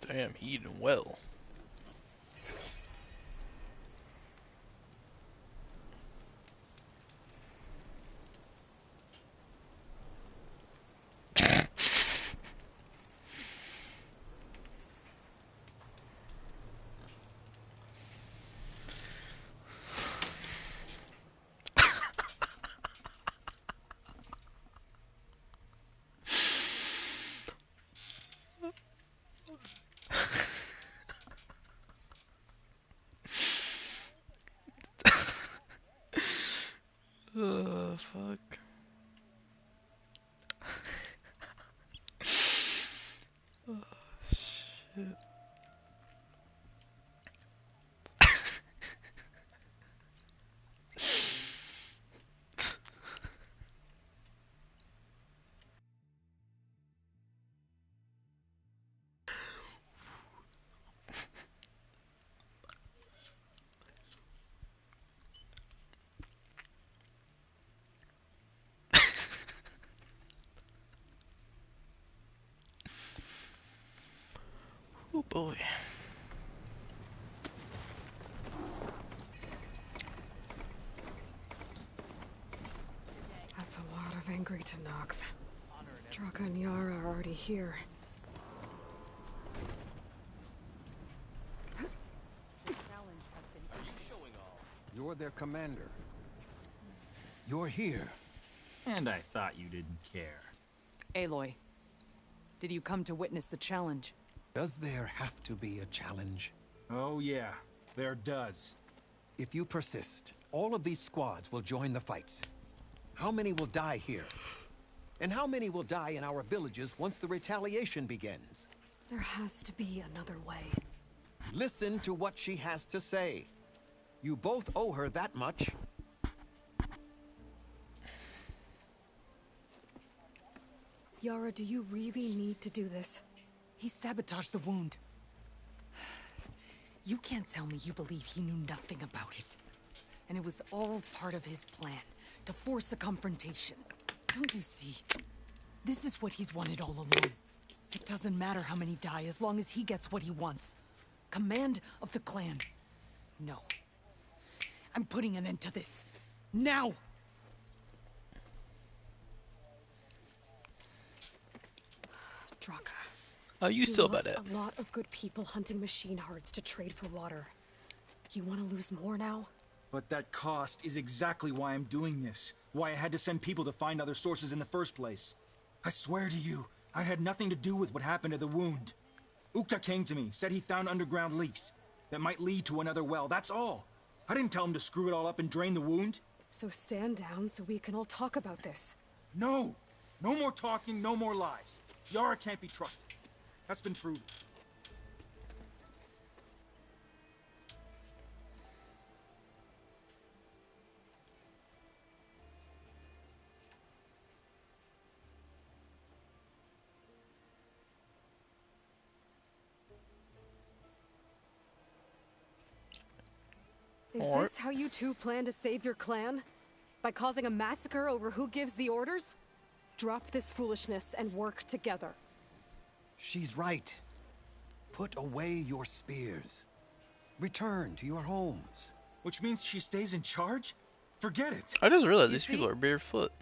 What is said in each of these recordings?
Damn, he eating well. Oh, fuck. Oh, shit. Oh boy. That's a lot of angry Tenakth. Draka and Yara are already here. You're their commander. You're here. And I thought you didn't care. Aloy, did you come to witness the challenge? Does there have to be a challenge? Oh yeah, there does. If you persist, all of these squads will join the fights. How many will die here? And how many will die in our villages once the retaliation begins? There has to be another way. Listen to what she has to say. You both owe her that much. Yara, do you really need to do this? He sabotaged the wound. You can't tell me you believe he knew nothing about it. And it was all part of his plan, to force a confrontation. Don't you see? This is what he's wanted all along. It doesn't matter how many die as long as he gets what he wants. Command of the clan. No. I'm putting an end to this. Now! Draka. How you feel about lost it? A lot of good people hunting machine hearts to trade for water. You want to lose more now? But that cost is exactly why I'm doing this. Why I had to send people to find other sources in the first place. I swear to you, I had nothing to do with what happened to the wound. Ukta came to me, said he found underground leaks that might lead to another well, that's all. I didn't tell him to screw it all up and drain the wound. So stand down so we can all talk about this. No! No more talking, no more lies. Yara can't be trusted. That's been proven. Is this how you two plan to save your clan? By causing a massacre over who gives the orders? Drop this foolishness and work together. She's right. Put away your spears. Return to your homes. Which means she stays in charge? Forget it. I just realized You these people see? are barefoot.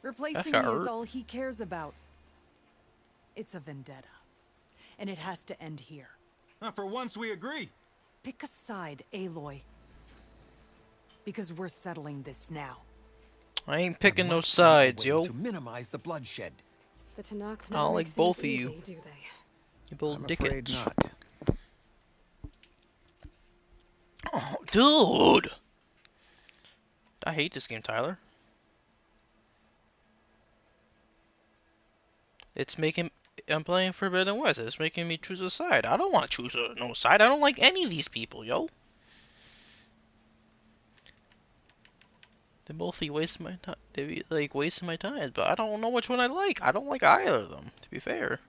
Replacing That me got is hurt. all he cares about. It's a vendetta. And it has to end here. For once we agree. Pick a side, Aloy. Because we're settling this now. I ain't There picking no must be a sides, way yo. to minimize the bloodshed. The Tenakth I don't never like make both things of you. easy, do they? You both I'm afraid dickheads. not. Oh, dude! I hate this game, Tyler. It's making... I'm playing Forbidden West. It's making me choose a side. I don't want to choose no side. I don't like any of these people, yo. They both be wasting my time. They be like wasting my time, but I don't know which one I like. I don't like either of them, to be fair.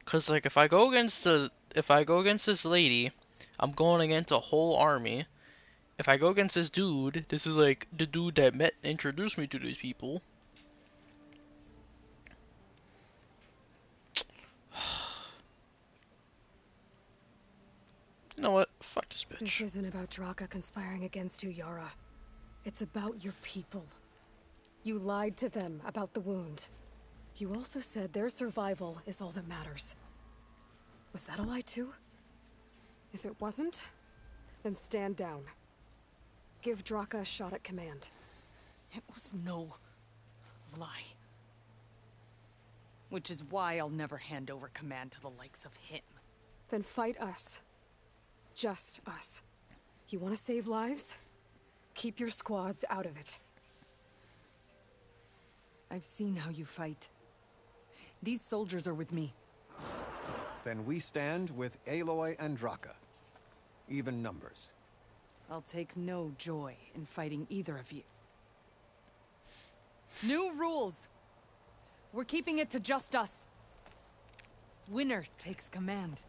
Cause like if I go against this lady, I'm going against a whole army. If I go against this dude, this is like the dude that introduced me to these people. You know what? Fuck this This bitch. isn't about Draka conspiring against you, Yara. It's about your people. You lied to them about the wound. You also said their survival is all that matters. Was that a lie too? If it wasn't, then stand down. Give Draka a shot at command. It was no lie. Which is why I'll never hand over command to the likes of him. Then fight us. Just us. You want to save lives? Keep your squads out of it. I've seen how you fight. These soldiers are with me. Then we stand with Aloy and Draka. Even numbers. I'll take no joy in fighting either of you. New rules! We're keeping it to just us. Winner takes command.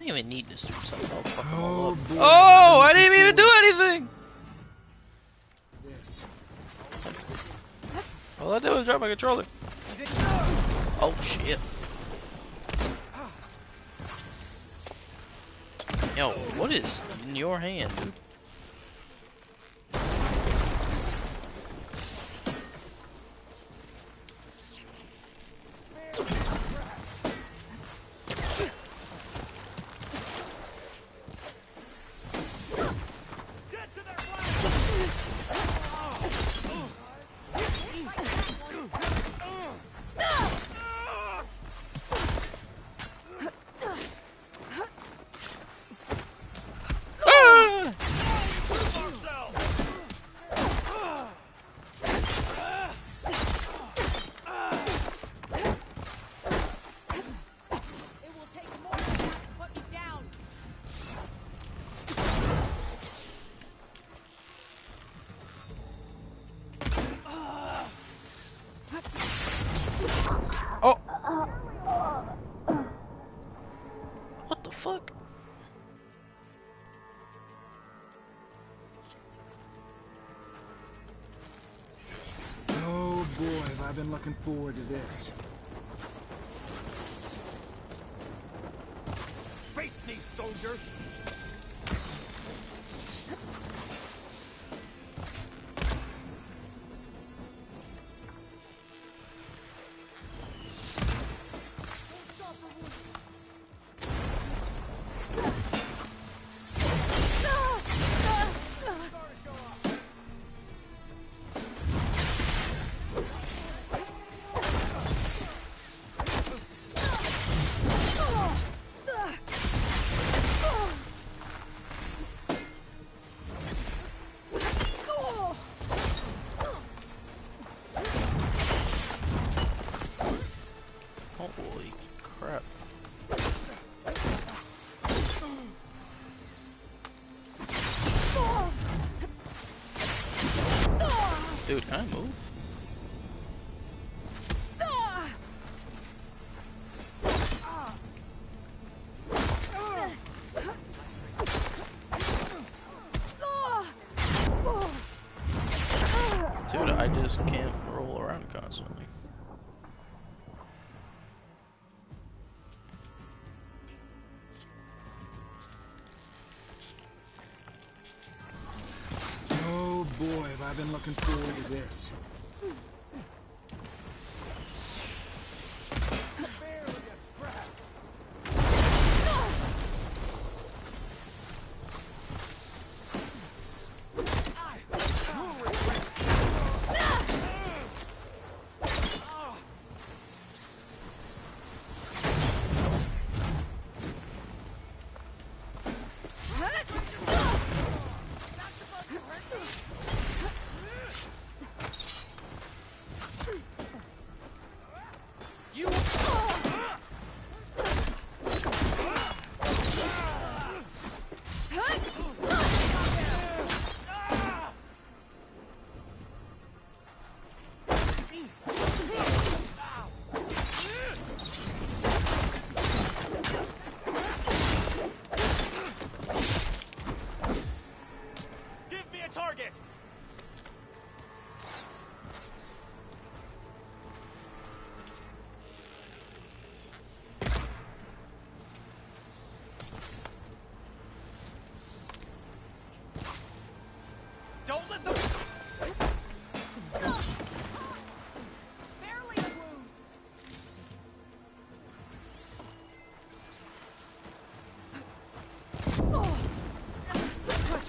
I don't even need this dude's help. I'll fuck him all Oh, up. boy, Oh, I I've been didn't even do anything! This. All I did was drop my controller. Oh shit. Yo, what is in your hand, dude? Oh! What the fuck? Oh boy, have I been looking forward to this. Face me, soldier! Holy crap. Dude, can I move? Dude, I just can't roll around constantly. Oh boy, have I been looking forward to this.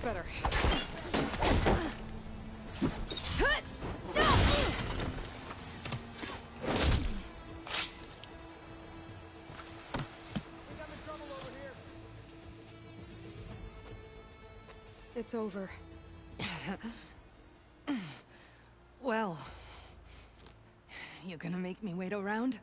better. It's over. Well, you gonna make me wait around?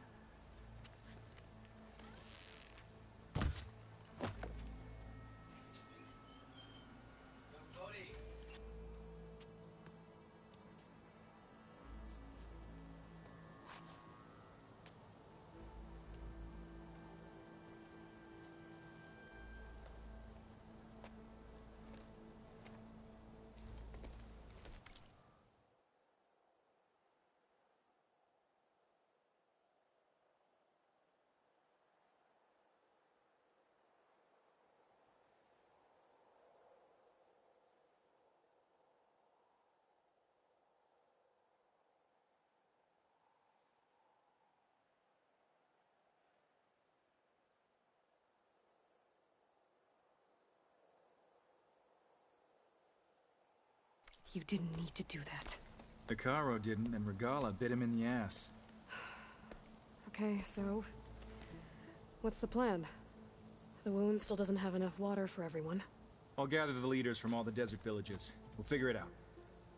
You didn't need to do that. Hikaru didn't, and Regala bit him in the ass. Okay, so... what's the plan? The wound still doesn't have enough water for everyone. I'll gather the leaders from all the desert villages. We'll figure it out.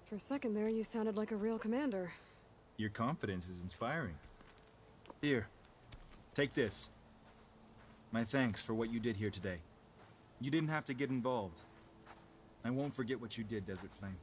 For a second there, you sounded like a real commander. Your confidence is inspiring. Here, take this. My thanks for what you did here today. You didn't have to get involved. I won't forget what you did, Desert Flame.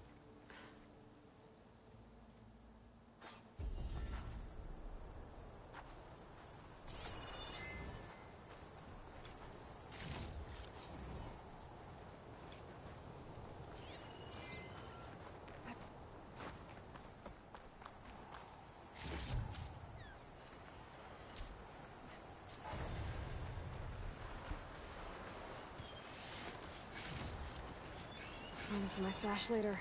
Find this in my stash later.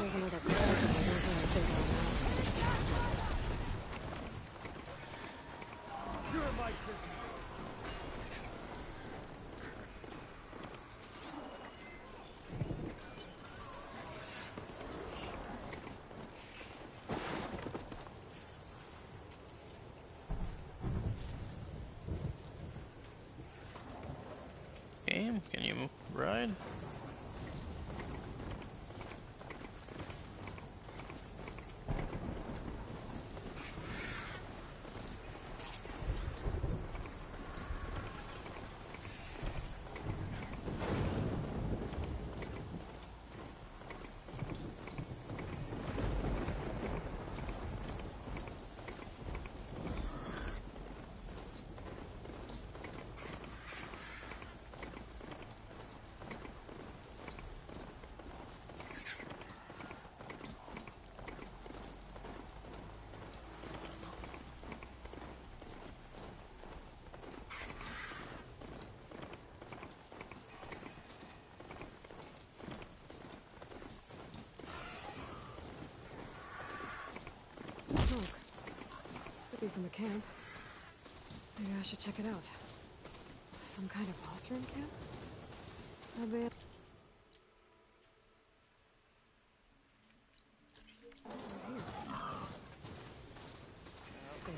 There's another card. I don't really think I'll know. Can you ride? Smoke. Could be from the camp. Maybe I should check it out. Some kind of boss room camp? How'd they... Steady.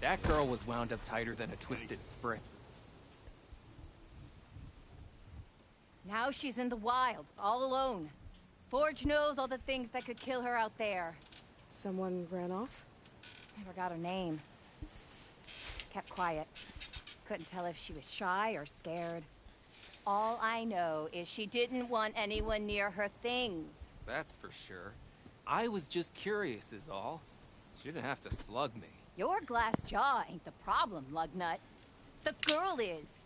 That girl was wound up tighter than a twisted spring. Now she's in the wilds, all alone. Forge knows all the things that could kill her out there. Someone ran off? Never got her name. Kept quiet. Couldn't tell if she was shy or scared. All I know is she didn't want anyone near her things. That's for sure. I was just curious is all. She didn't have to slug me. Your glass jaw ain't the problem, lugnut. The girl is.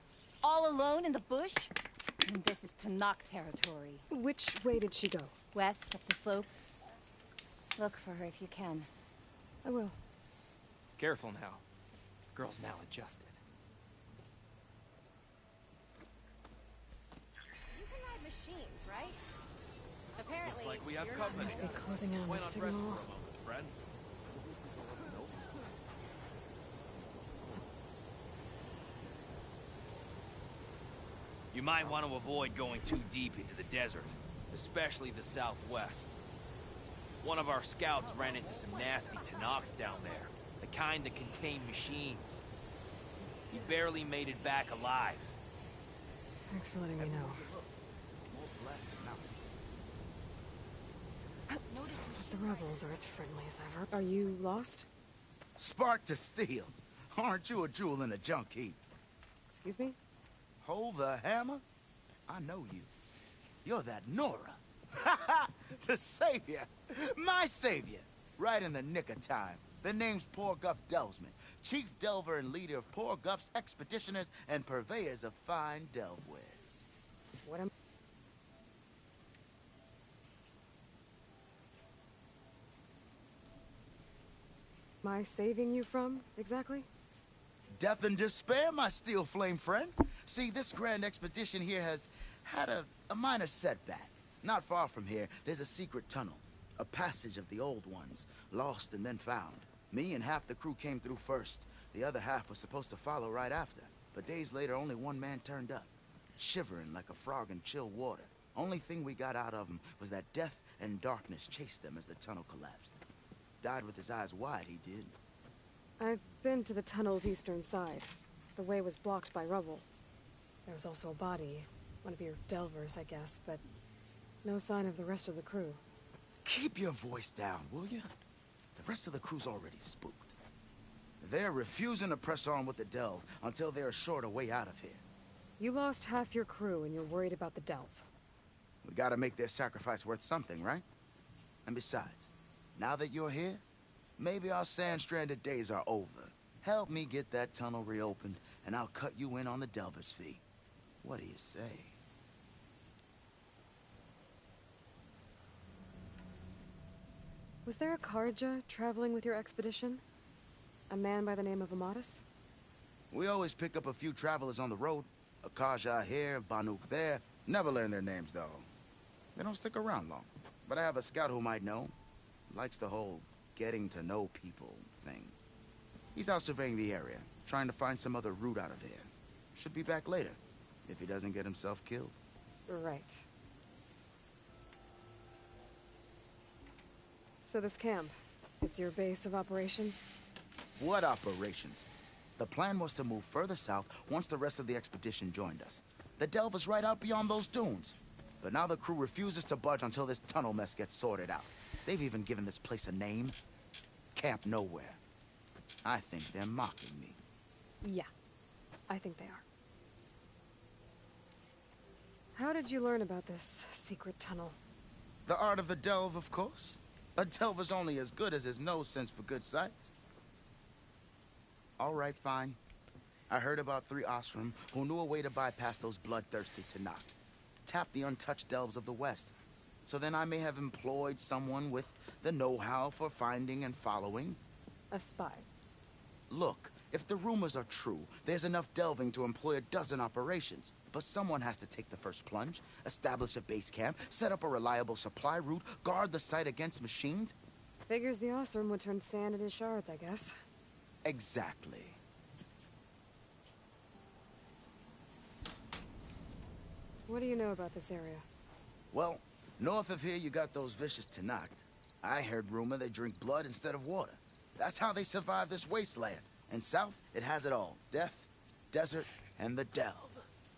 All alone in the bush. And this is Tanakh territory. Which way did she go? West, up the slope. Look for her if you can. I will. Careful now. Girl's maladjusted. You can ride machines, right? Apparently, Looks like we have you're company. Must be closing in on the Why not rest for a signal. moment, friend? You might want to avoid going too deep into the desert, especially the southwest. One of our scouts ran into some nasty Tanakh down there, the kind that contain machines. He barely made it back alive. Thanks for letting me know. Sounds like the rebels are as friendly as ever. Are you lost? Spark to steel. Aren't you a jewel in a junk heap? Excuse me? Hold the hammer? I know you. You're that Nora. The savior. My savior. Right in the nick of time. The name's Poor Guff Delvesman, chief delver and leader of Poor Guff's expeditioners and purveyors of fine delve wares. What am... I saving you from, exactly? Death and despair, my steel flame friend. See, this grand expedition here has had a minor setback. Not far from here, there's a secret tunnel. A passage of the old ones, lost and then found. Me and half the crew came through first. The other half was supposed to follow right after. But days later, only one man turned up. Shivering like a frog in chill water. Only thing we got out of him was that death and darkness chased them as the tunnel collapsed. Died with his eyes wide, he did. I've been to the tunnel's eastern side. The way was blocked by rubble. There was also a body. One of your delvers, I guess, but no sign of the rest of the crew. Keep your voice down, will you? The rest of the crew's already spooked. They're refusing to press on with the delve until they're assured a way out of here. You lost half your crew and you're worried about the delve. We gotta make their sacrifice worth something, right? And besides, now that you're here, maybe our sand-stranded days are over. Help me get that tunnel reopened, and I'll cut you in on the delver's fee. What do you say? Was there a Karja traveling with your expedition? A man by the name of Amatus? We always pick up a few travelers on the road. A Kaja here, Banuk there. Never learn their names, though. They don't stick around long. But I have a scout who might know. Likes the whole getting to know people thing. He's out surveying the area, trying to find some other route out of here. Should be back later, if he doesn't get himself killed. Right. So this camp, it's your base of operations? What operations? The plan was to move further south once the rest of the expedition joined us. The delve is right out beyond those dunes. But now the crew refuses to budge until this tunnel mess gets sorted out. They've even given this place a name. Camp Nowhere. I think they're mocking me. Yeah, I think they are. How did you learn about this secret tunnel? The art of the delve, of course. A delver's only as good as his nose sense for good sights. All right, fine. I heard about 3 Osram who knew a way to bypass those bloodthirsty Tanakh. Tap the untouched delves of the West. So then I may have employed someone with the know-how for finding and following. A spy. Look, if the rumors are true, there's enough delving to employ a dozen operations. But someone has to take the first plunge, establish a base camp, set up a reliable supply route, guard the site against machines. Figures the Osram would turn sand into shards, I guess. Exactly. What do you know about this area? Well, north of here you got those vicious Tanakh. I heard rumor they drink blood instead of water. That's how they survive this wasteland. And south, it has it all. Death, desert, and the delve.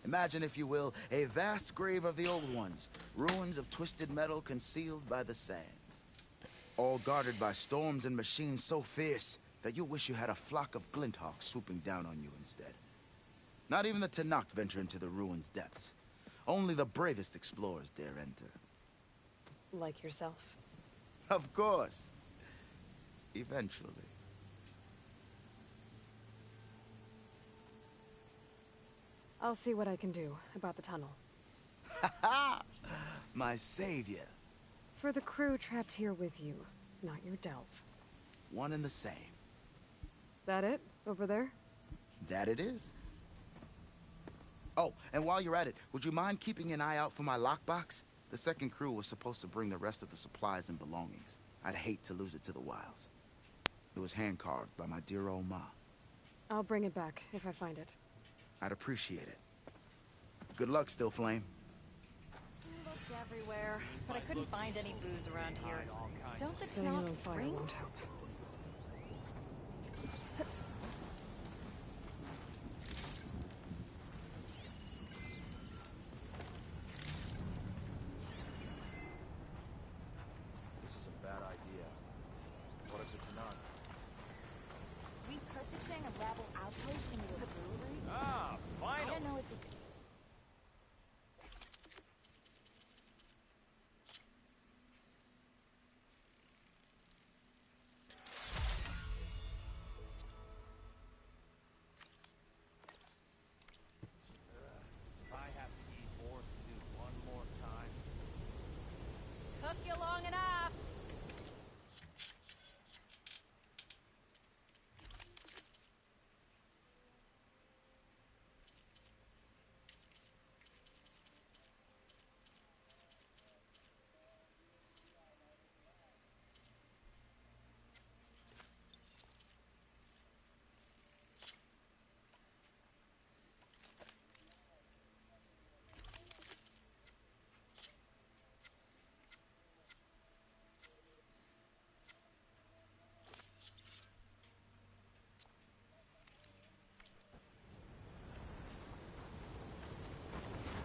Imagine, if you will, a vast grave of the old ones. Ruins of twisted metal concealed by the sands. All guarded by storms and machines so fierce that you wish you had a flock of glinthawks swooping down on you instead. Not even the Tanakh venture into the ruins' depths. Only the bravest explorers dare enter. Like yourself. Of course. Eventually. I'll see what I can do about the tunnel. Ha ha! My savior. For the crew trapped here with you, not your delve. One and the same. That it? Over there? That it is. Oh, and while you're at it, would you mind keeping an eye out for my lockbox? The second crew was supposed to bring the rest of the supplies and belongings. I'd hate to lose it to the wilds. It was hand-carved by my dear old ma. I'll bring it back if I find it. I'd appreciate it. Good luck, Still Flame. Looked everywhere, but I couldn't find any booze around here. Don't the Setting it on Tanakh fire drink? won't help. This is a bad idea. What if it's not? Repurposing a rebel outpost into a brewery? Ah, I final! don't know if it's... If I have to eat more food one more time. Took you long enough!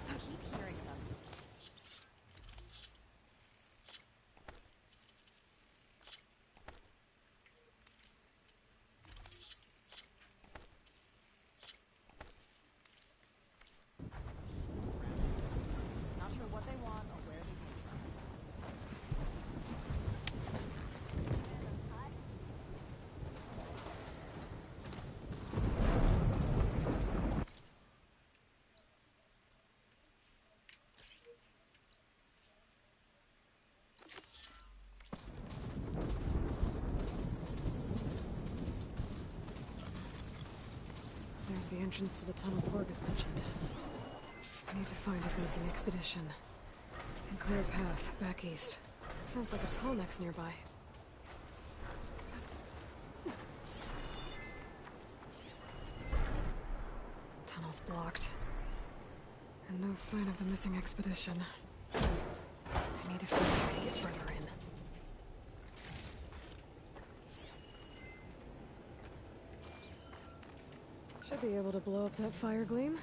I keep hearing about this. Not sure what they want or where they came from. There's the entrance to the tunnel Corbett mentioned. I need to find his missing expedition. And clear a path back east. Sounds like a Tallneck's nearby. Tunnel's blocked. And no sign of the missing expedition. I need to figure out how to get further in. Should be able to blow up that fire gleam.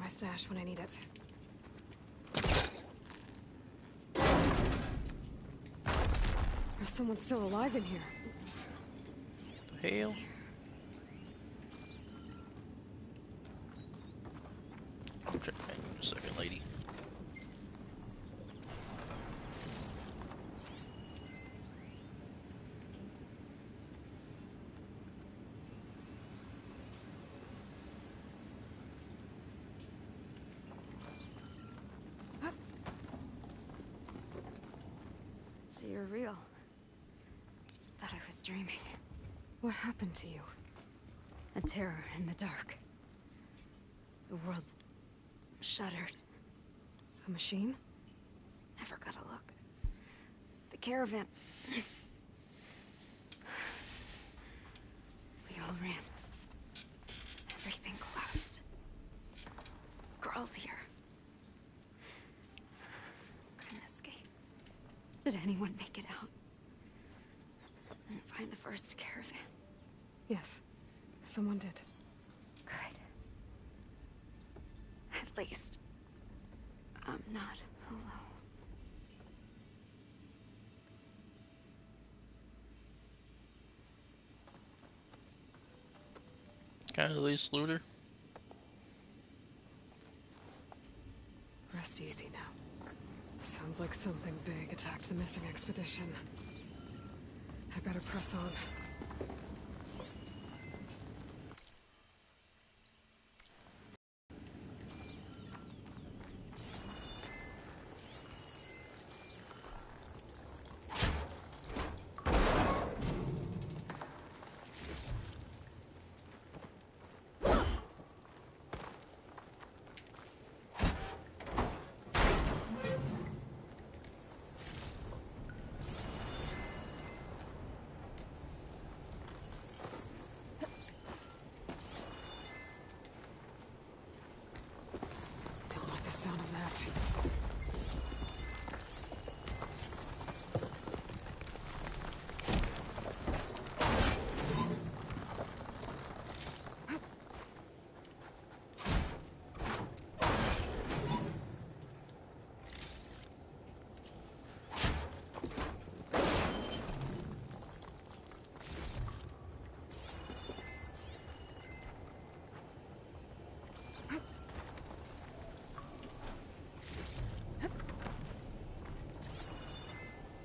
my stash when I need it. There's someone still alive in here. Hail. Check that in a second, lady. So you're real. Thought I was dreaming. What happened to you? A terror in the dark. The world shuddered. A machine? Never got a look. The caravan. We all ran. Everything collapsed. Crawled here. Couldn't escape. Did anyone make it out? And find the first caravan? Yes, someone did. Good. At least, I'm not alone. Can I at least loot her? Rest easy now. Sounds like something big attacked the missing expedition. I better press on. Don't like the sound of that.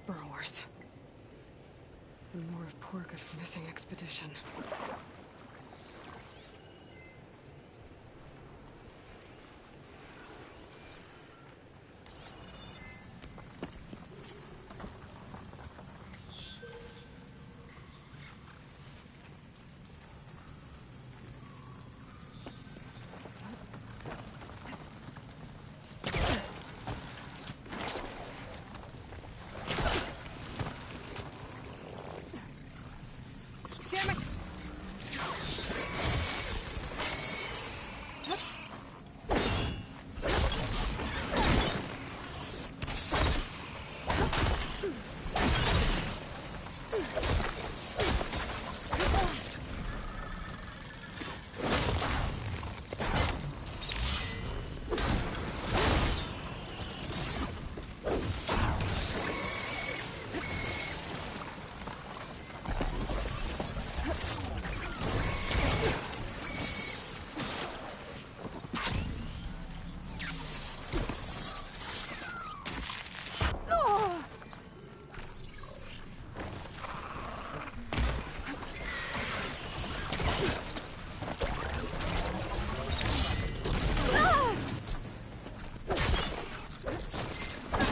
Burrowers. And more of Pork's missing expedition. Damn it!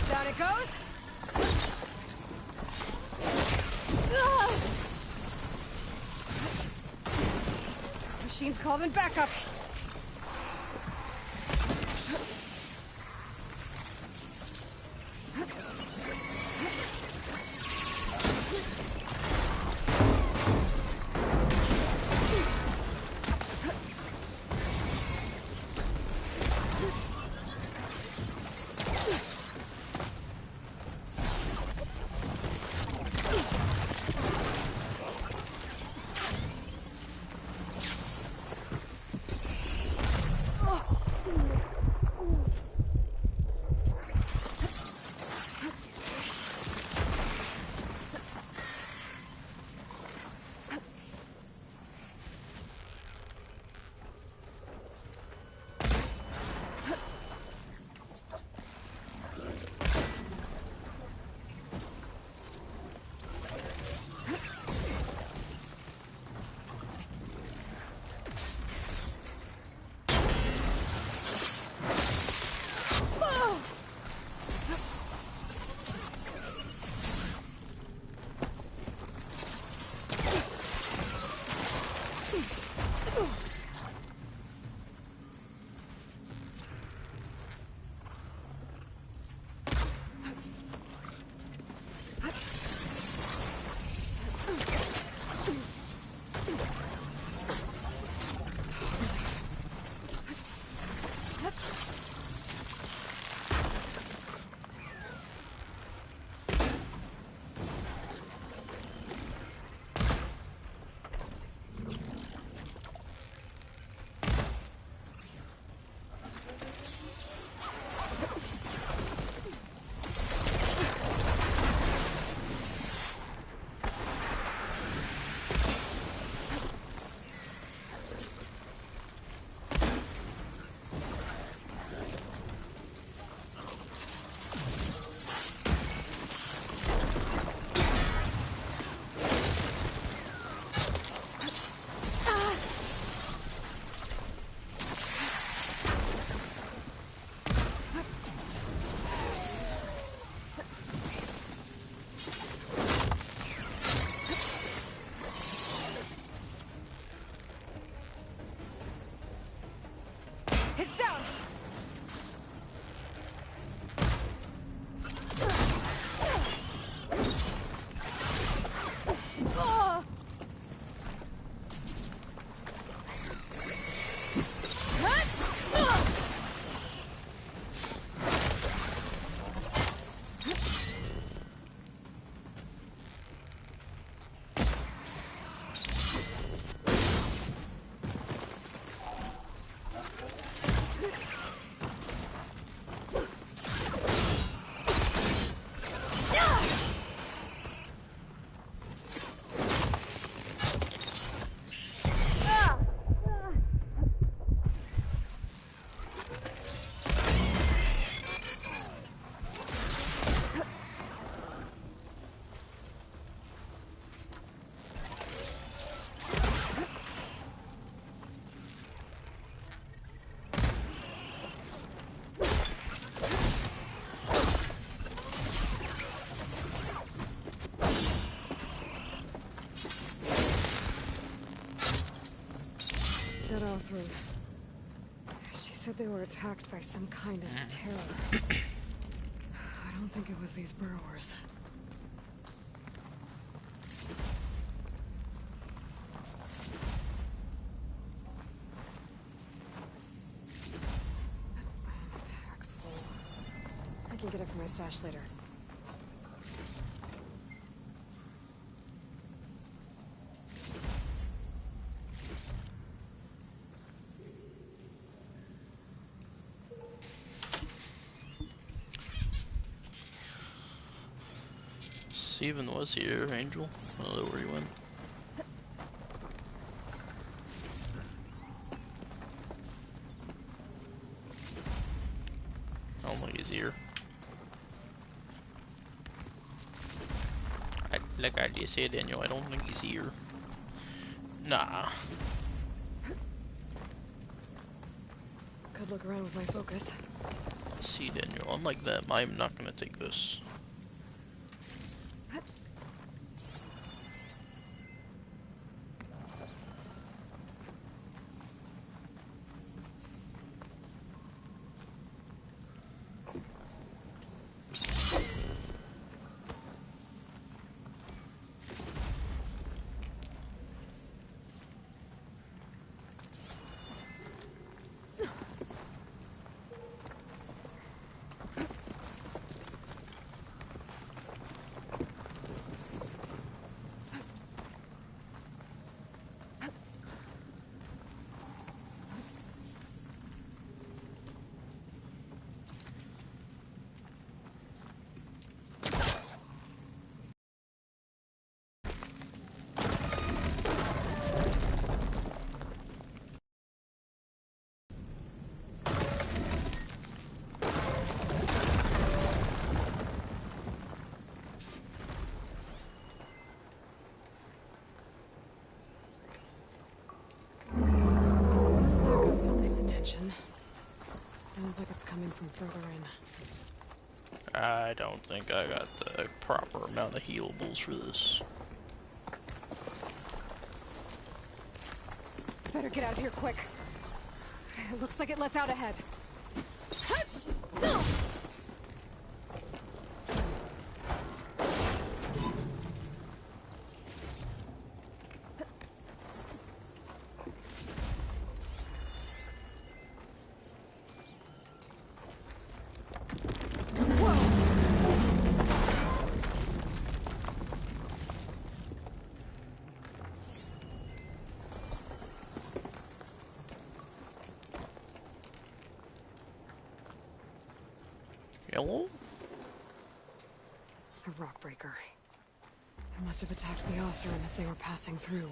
Down it goes. Machine's calling backup. Miles room. She said they were attacked by some kind of terror. I don't think it was these burrowers. Pack's full. I can get it from my stash later. Steven was here, Angel. I don't know where he went. I don't think he's here. Like I just said, Daniel, I don't think he's here. Nah. Could look around with my focus. See, Daniel, unlike them, I'm not gonna take this. Something's attention. Sounds like it's coming from further in. I don't think I got the proper amount of healables for this. Better get out of here quick. It looks like it lets out ahead. Hello? A rock breaker. It must have attacked the Oseram as they were passing through.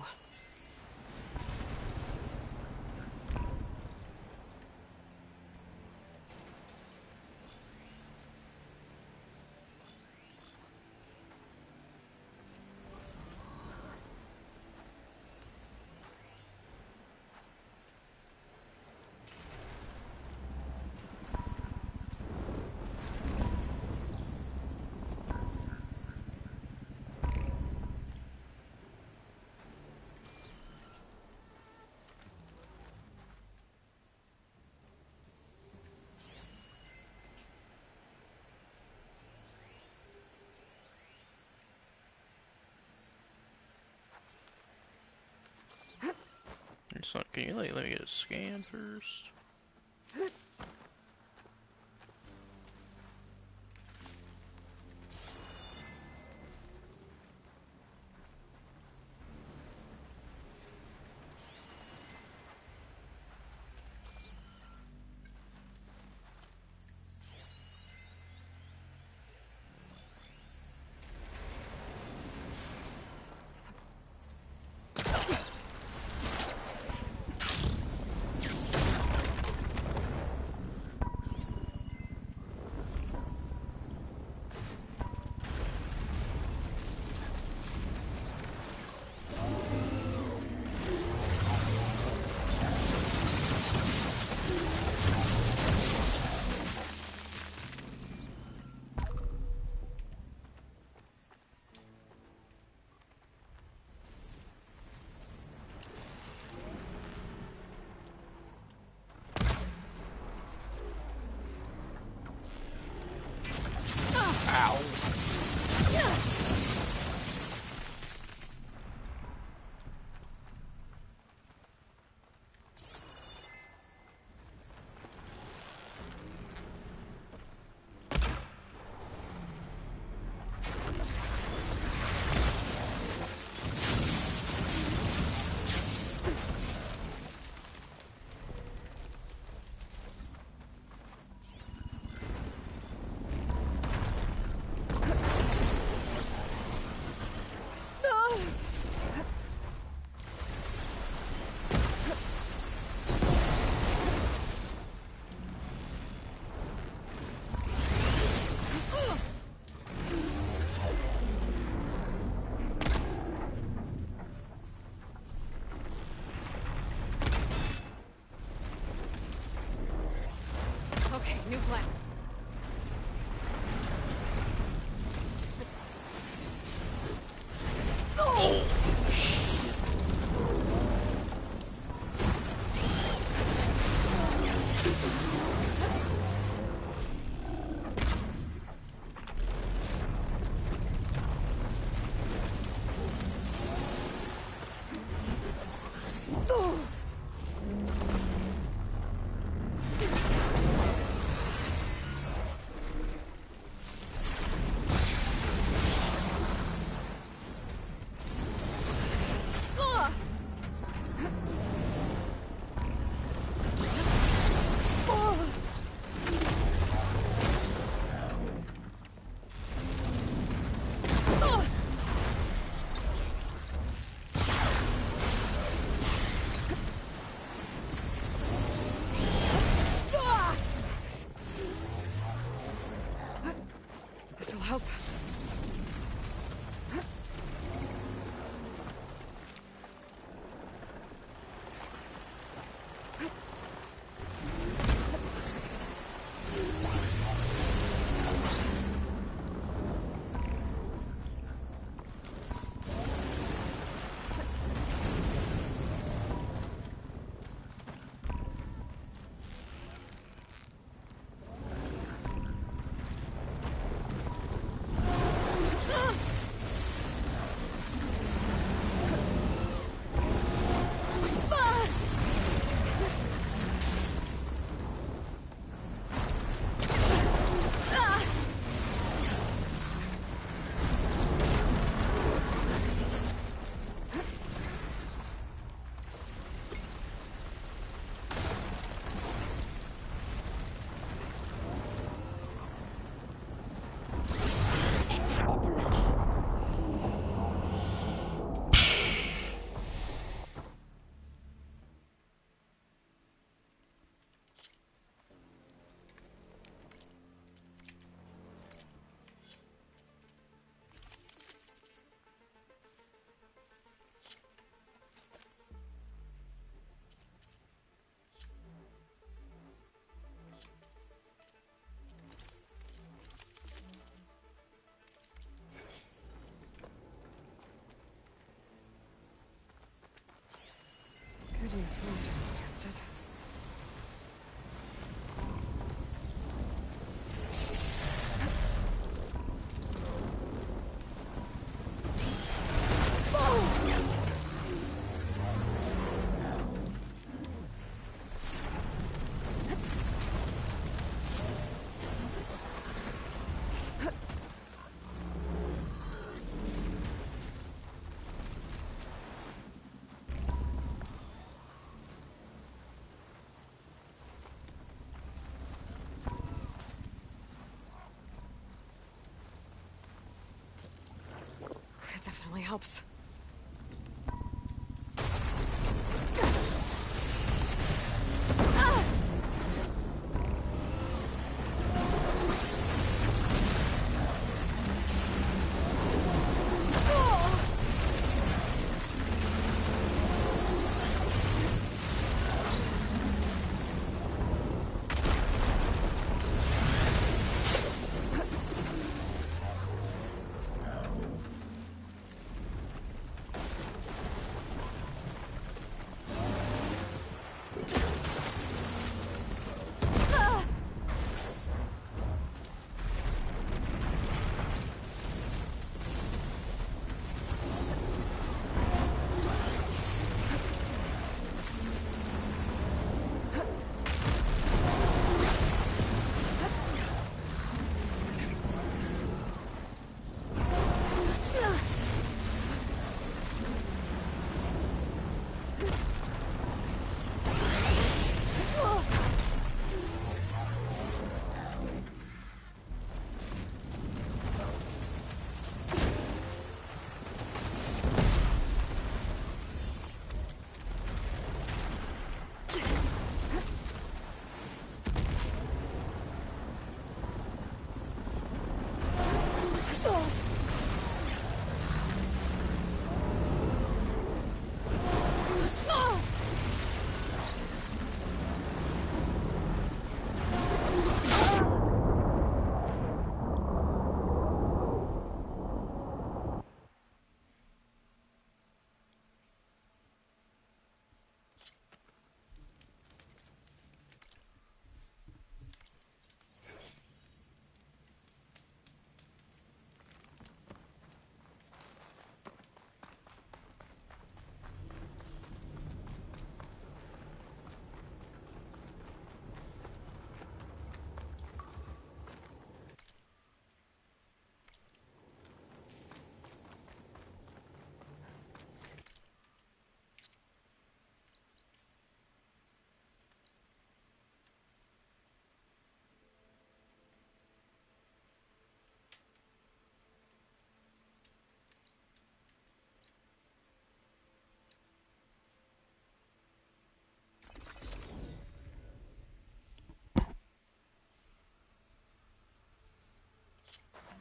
It's not, can you let me get a scan first? Ow. Okay, new plan. This'll help. Could use freeze time against it. It definitely helps.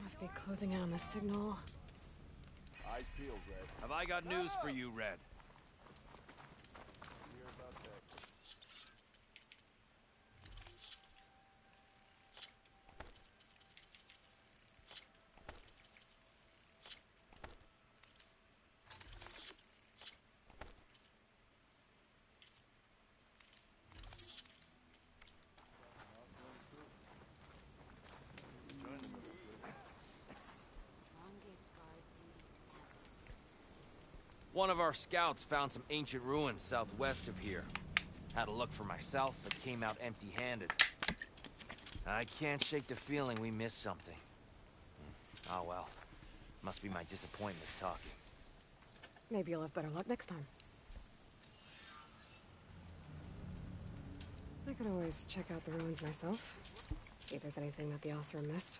Must be closing in on the signal. Eyes peeled, Red. Have I got news for you, Red? Hear about that. One of our scouts found some ancient ruins southwest of here. Had a look for myself, but came out empty-handed. I can't shake the feeling we missed something. Oh well. Must be my disappointment talking. Maybe you'll have better luck next time. I could always check out the ruins myself. See if there's anything that the officer missed.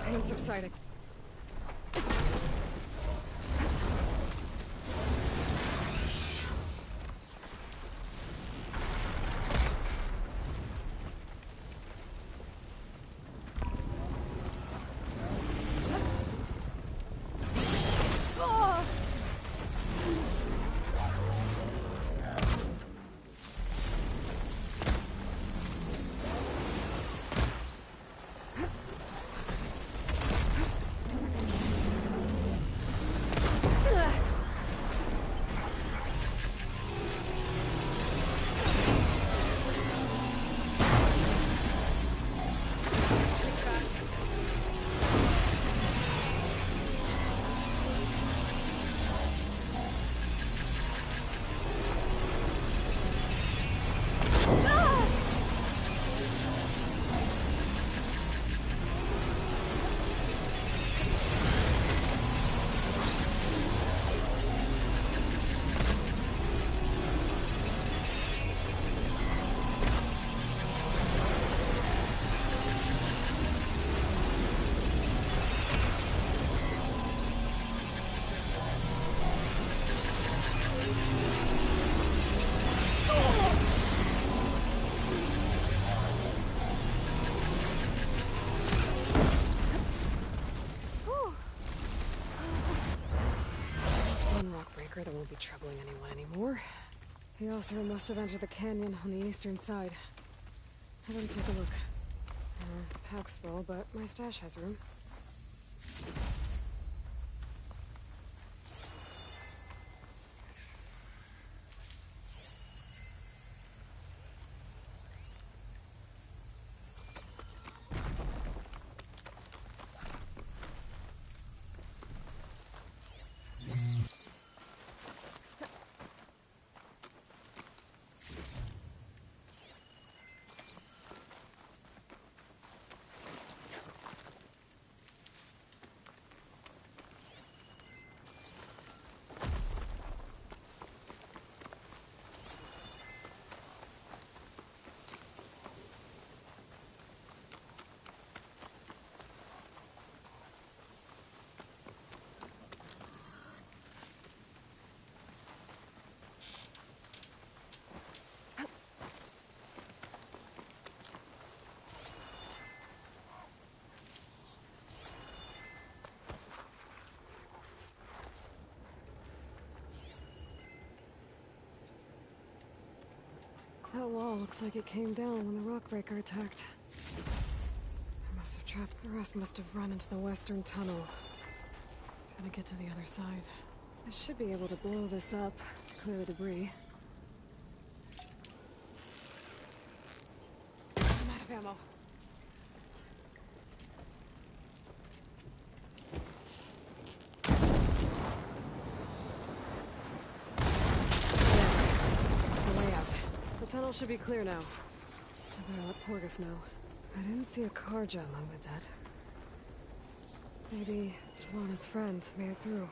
Pain subsiding. won't be troubling anyone anymore. The author must have entered the canyon on the eastern side. I better take a look. Pack's full, but my stash has room. That wall looks like it came down when the rockbreaker attacked. I must have trapped. The rest must have run into the western tunnel. Gotta get to the other side. I should be able to blow this up to clear the debris. I'm out of ammo. The way out. The tunnel should be clear now. I better let Porgif know. I didn't see a car jam with that. Maybe Lana's friend made it through.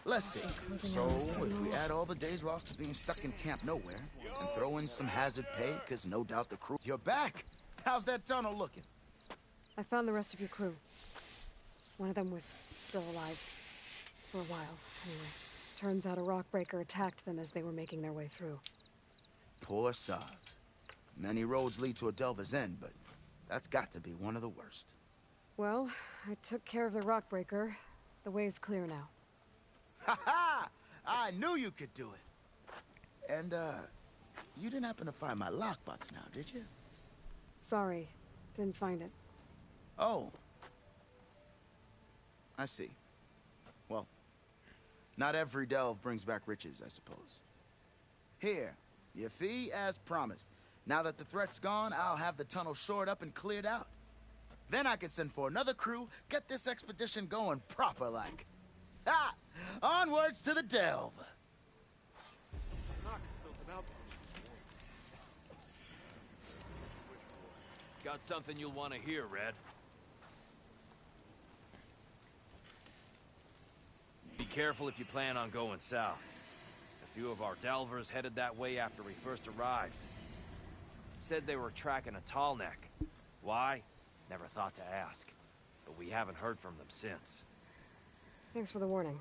Let's see. So, if we add all the days lost to being stuck in Camp Nowhere, and throw in some hazard pay, because no doubt the crew... You're back! How's that tunnel looking? I found the rest of your crew. One of them was still alive. For a while, anyway. Turns out a rockbreaker attacked them as they were making their way through. Poor Saz. Many roads lead to a Delver's End, but that's got to be one of the worst. Well, I took care of the rockbreaker. The way's clear now. Ha ha! I knew you could do it. And, you didn't happen to find my lockbox now, did you? Sorry, didn't find it. Oh. I see. Well, not every delve brings back riches, I suppose. Here, your fee as promised. Now that the threat's gone, I'll have the tunnel shored up and cleared out. Then I can send for another crew, get this expedition going proper-like. Ha! Onwards to the delve! Got something you'll want to hear, Red. Be careful if you plan on going south. A few of our delvers headed that way after we first arrived. Said they were tracking a tall neck. Why? Never thought to ask. But we haven't heard from them since. Thanks for the warning.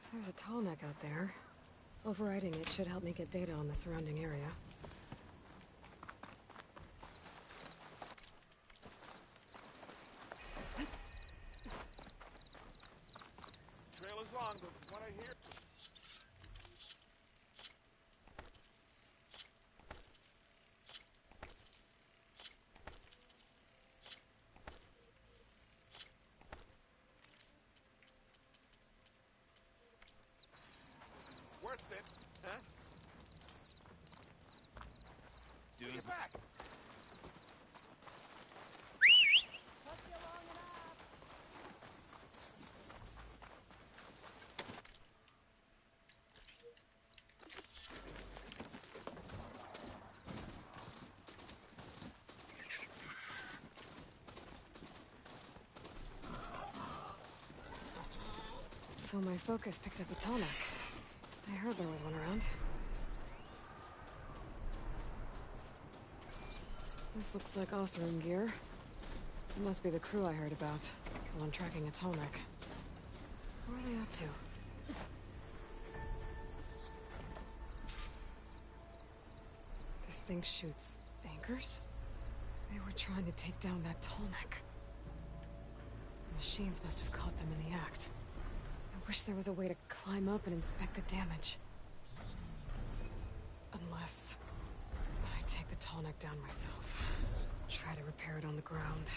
If there's a tall neck out there, overriding it should help me get data on the surrounding area. Trail is long, but from what I hear... Worth it, huh? Dude. Back. So my focus picked up a tonic. I heard there was one around. This looks like Osram gear. It must be the crew I heard about. The one tracking a tonic. What are they up to? This thing shoots anchors? They were trying to take down that tonic. The machines must have caught them in the act. I wish there was a way to climb up and inspect the damage. Unless I take the tonic down myself. Try to repair it on the ground.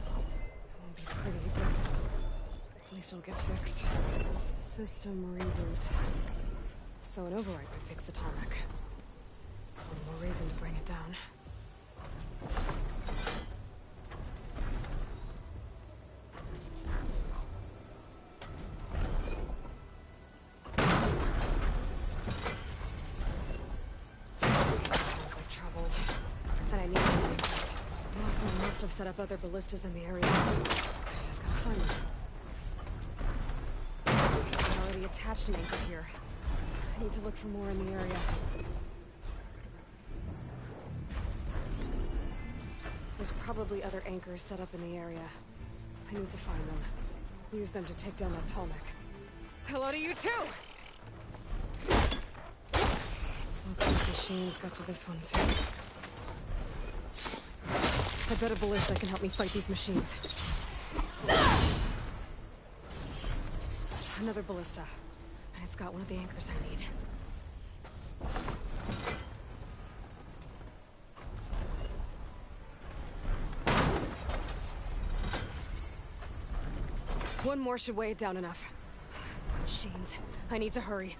It won't be pretty, but at least it'll get fixed. System reboot. So an override would fix the tonic. One more reason to bring it down. Have set up other ballistas in the area. I just gotta find them. I already attached an anchor here. I need to look for more in the area. There's probably other anchors set up in the area. I need to find them. Use them to take down that tonic. Hello to you too! Looks like machines got to this one too. I bet a ballista can help me fight these machines. Another ballista. And it's got one of the anchors I need. One more should weigh it down enough. Machines. I need to hurry.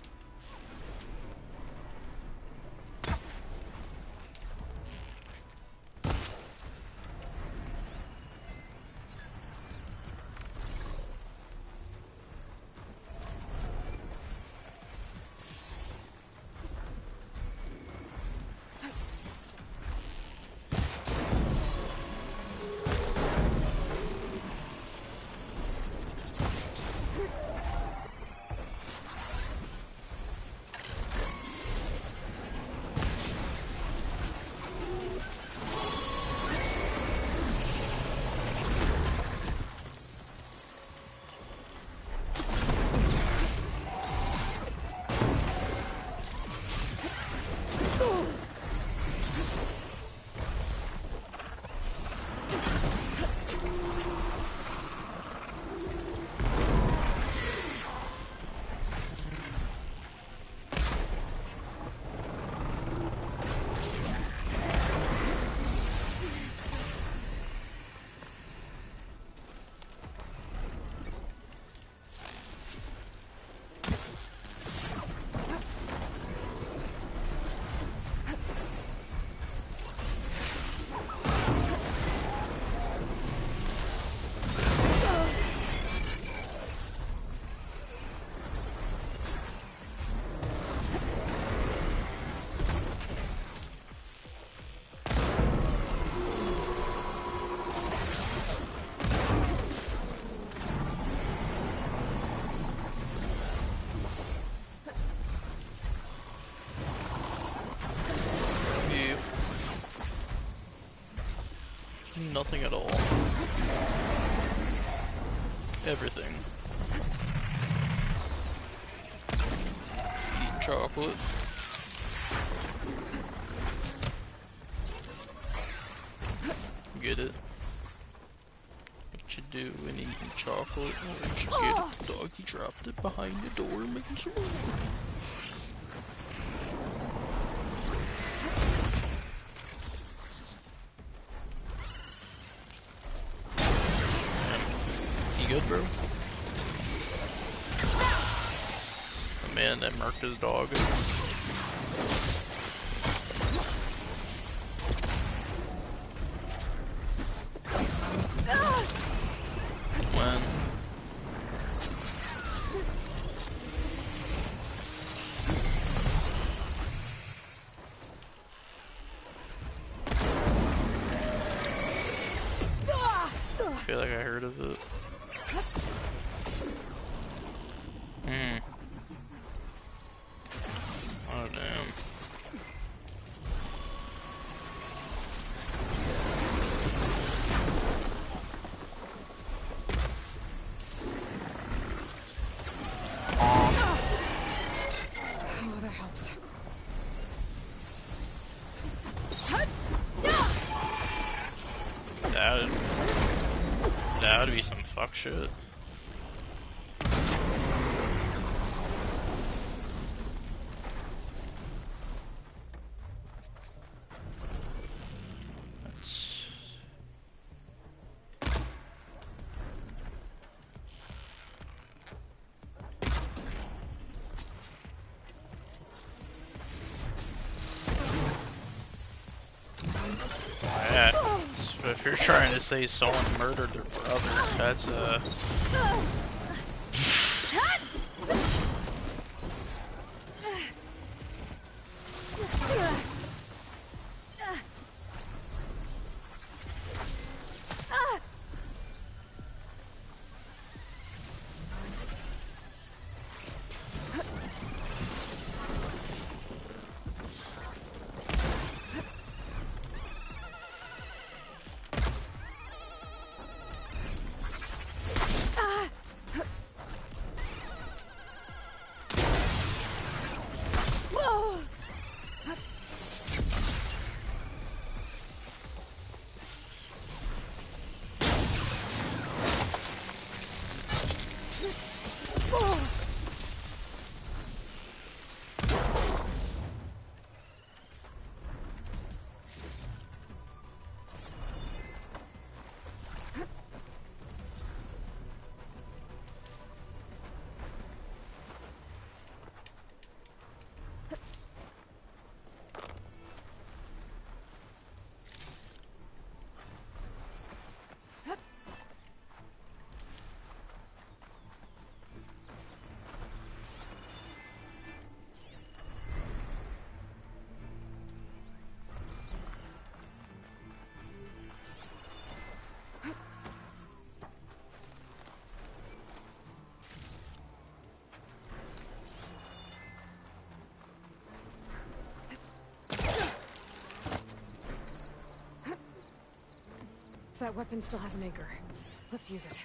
Nothing at all. Everything. Eat chocolate. Get it? What you do when eating chocolate? Where'd you get it? The doggy dropped it behind the door making some noise. Good, bro. The man that marked his dog. When? I feel like I heard of it. that would be some fuck shit. That's... Yeah. So if you're trying to say someone murdered their brother, that's That weapon still has an anchor. Let's use it.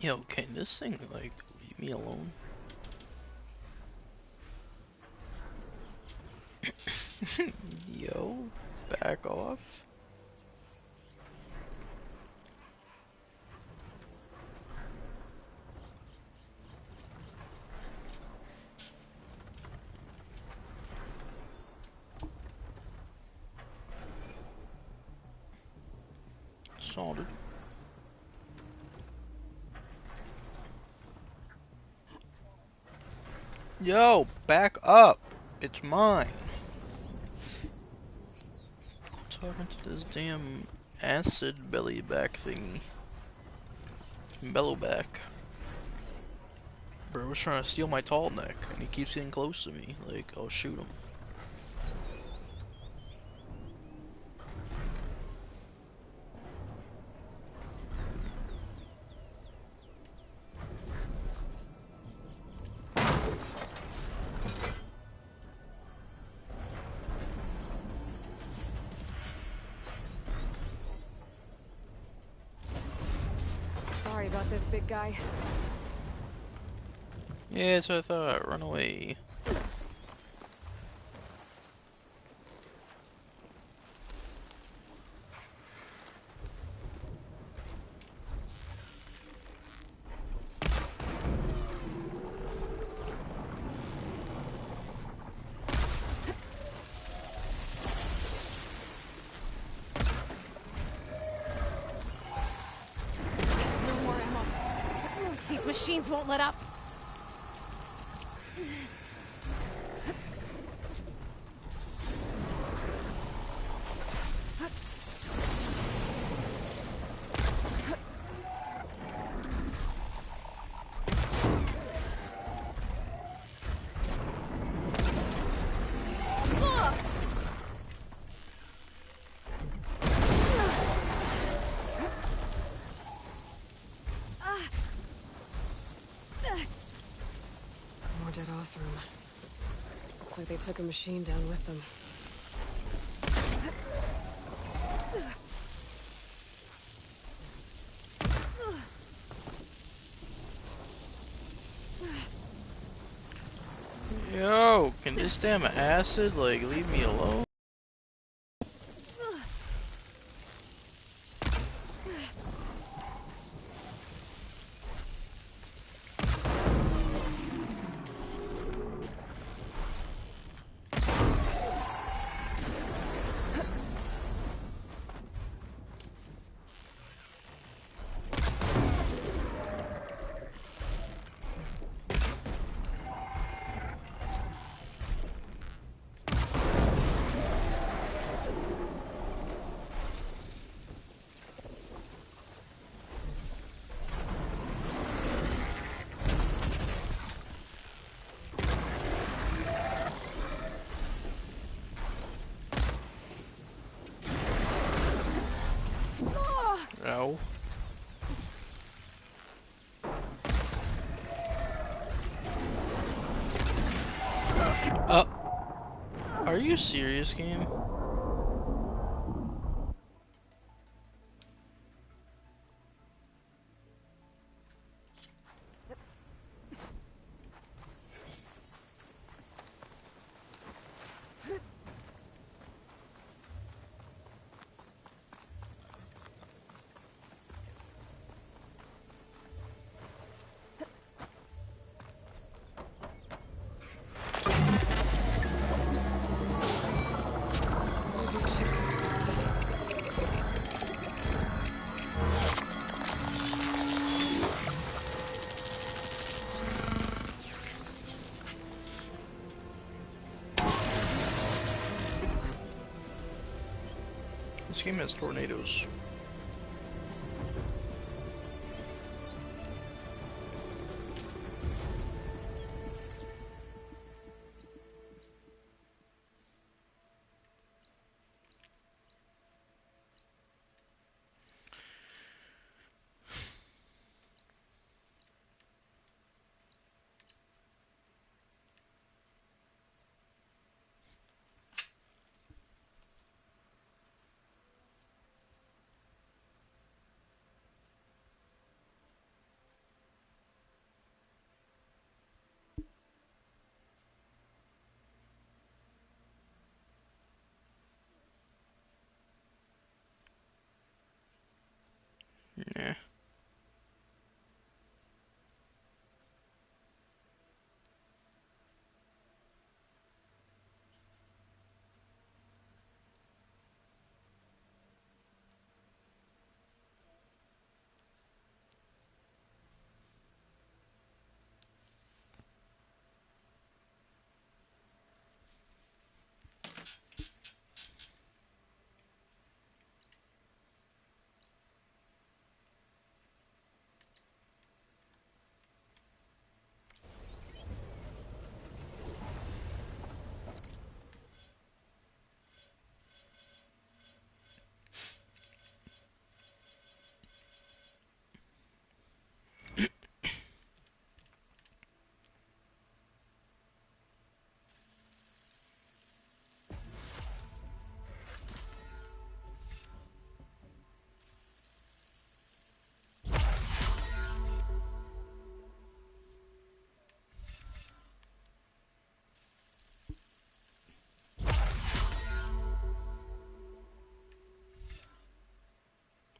Yo, can this thing, like, leave me alone? Yo, back off. Soldered. Yo, back up. It's mine. Talking to this damn acid belly back thingy. Bellowback. Bro was trying to steal my tall neck and he keeps getting close to me. Like, I'll shoot him. Sorry about this, big guy. Yeah, so I thought. Run away. No more ammo. These machines won't let up. More dead Osram. Looks like they took a machine down with them. Yo, can this damn acid, like, leave me alone? Ow. Are you serious, game? This game has tornadoes. Yeah.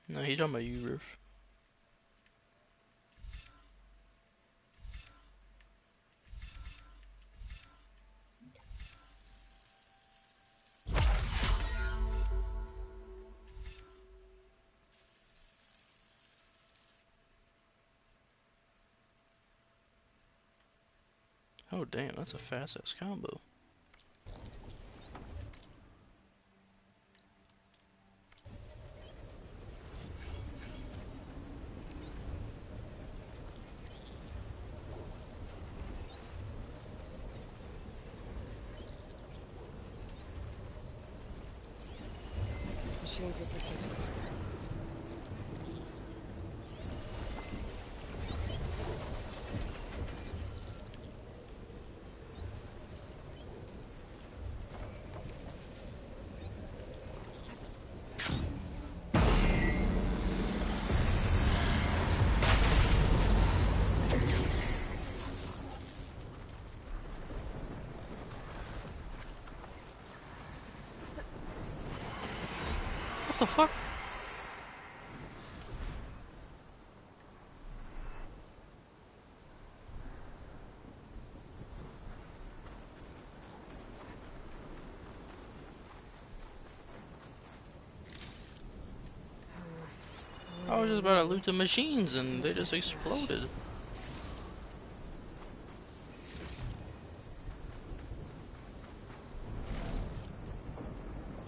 No, he's talking about you, Roof. Oh damn, that's a fast ass combo. Machine's resistant to fire. the fuck? I was just about to loot the machines and they just exploded.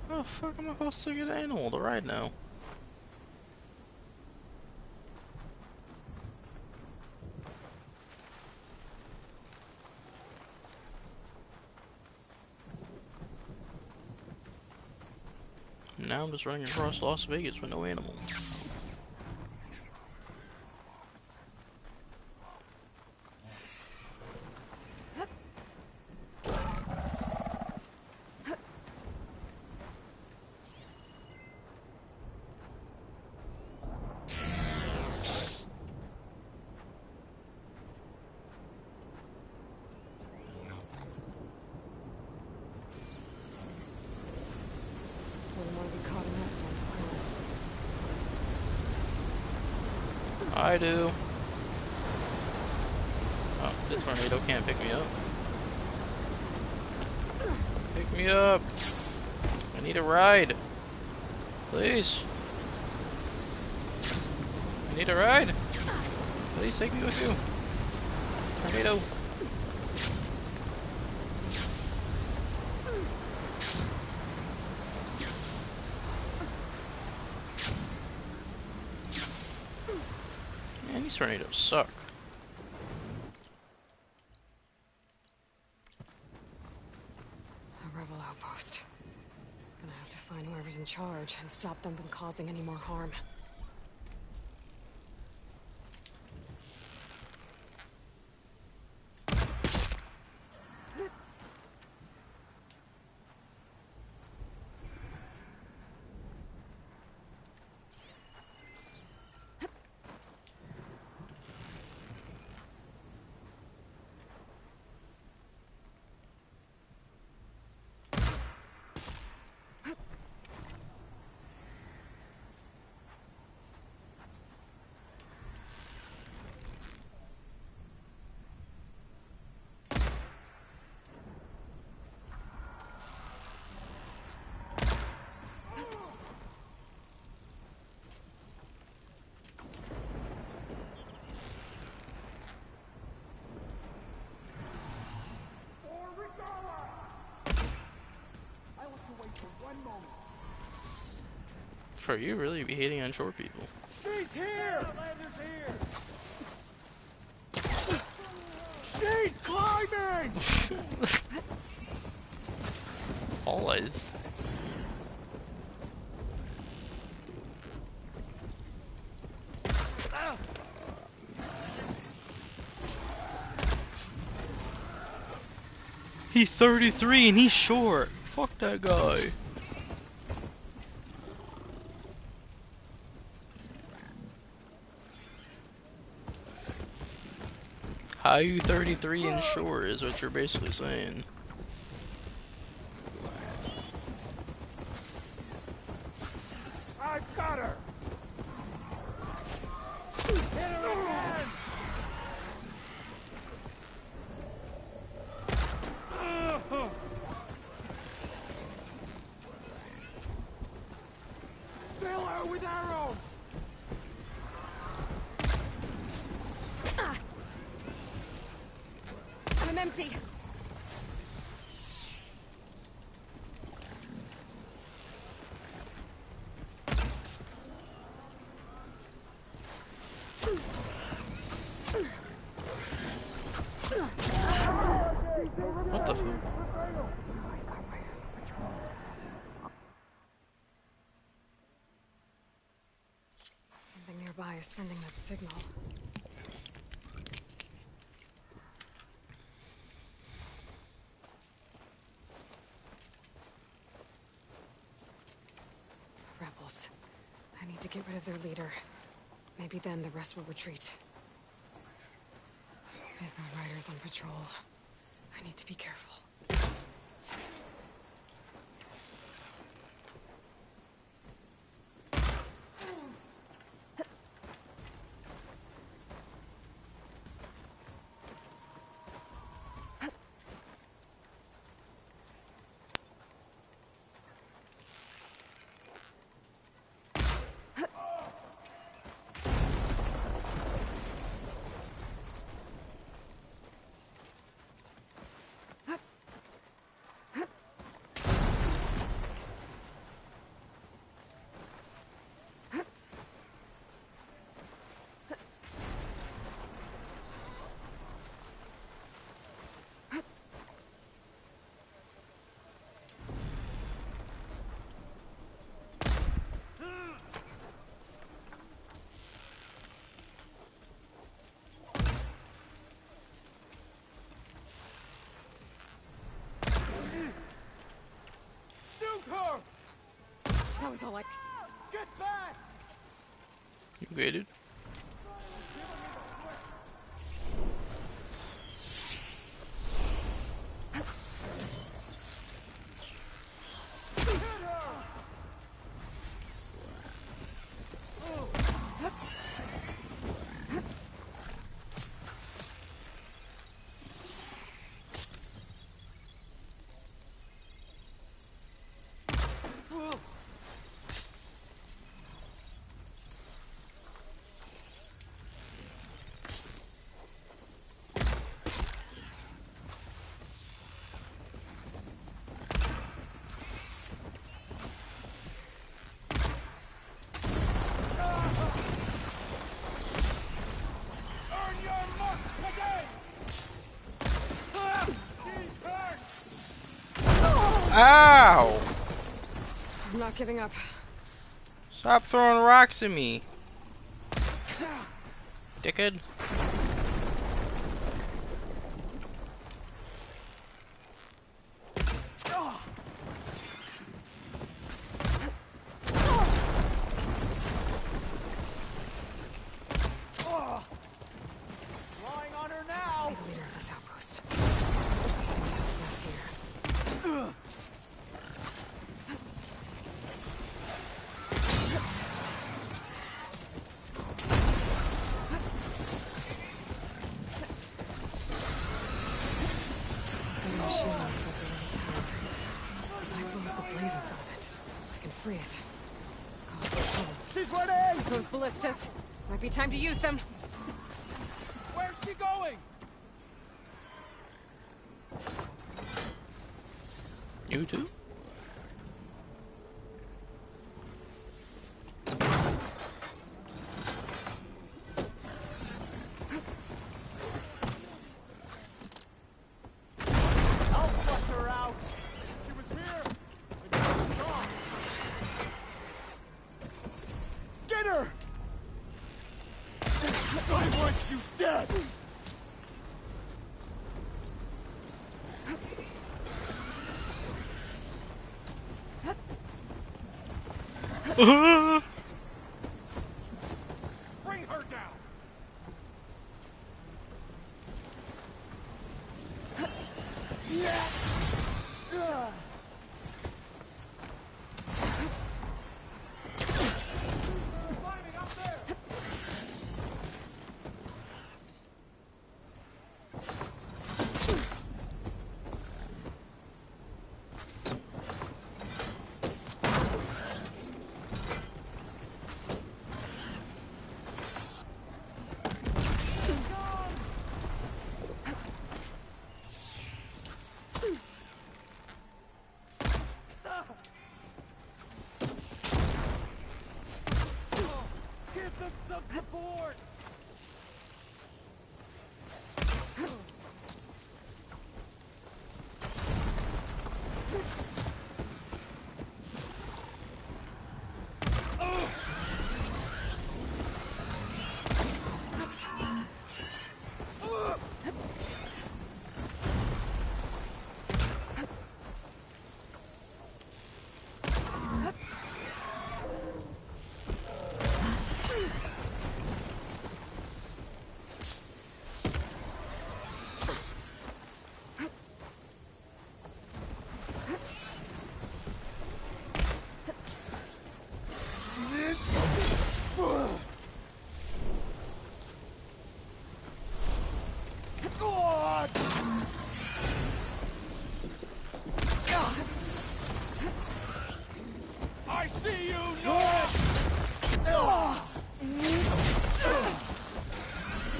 How the fuck am I supposed to get an animal to ride now? Now I'm just running across Las Vegas with no animal. I do. Oh, this tornado can't pick me up. Pick me up. I need a ride. Please. I need a ride. Please take me with you. Tornado. Man, these tornadoes suck. A rebel outpost. Gonna have to find whoever's in charge and stop them from causing any more harm. For you really be hating on short people. She's here! She's climbing! Always. He's 33 and he's short. Fuck that guy. How you 33 and short is what you're basically saying. I've got her! Hit her again! Fill her with arrows! I'm empty. What the fuck? Something nearby is sending that signal. Rebels. I need to get rid of their leader. Maybe then the rest will retreat. They've got riders on patrol. I need to be careful. That was all I... Get back! You waited. Earn your mark today! He's hurt! Ow! I'm not giving up. Stop throwing rocks at me. Dickhead. Lying on her Must now! be the leader of this outpost. He seemed to have less gear. The machine locked up the little tower. If I blow up the blaze in front of it, I can free it. Cause some trouble. She's ready! Those ballistas. Might be time to use them. Where's she going? You too? I'll flush her out! She was here! Maybe she was gone. Get her! I want you dead! Bring her down! Climbing up there! Give them some support! I see you, North!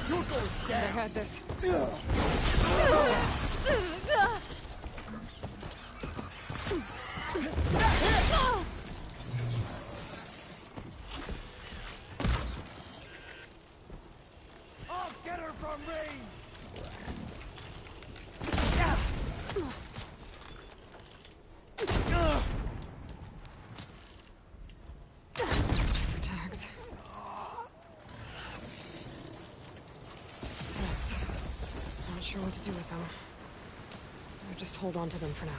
You're going I down! had this. I'll get her from range! For tags. Thanks. Not sure what to do with them. Or just hold on to them for now.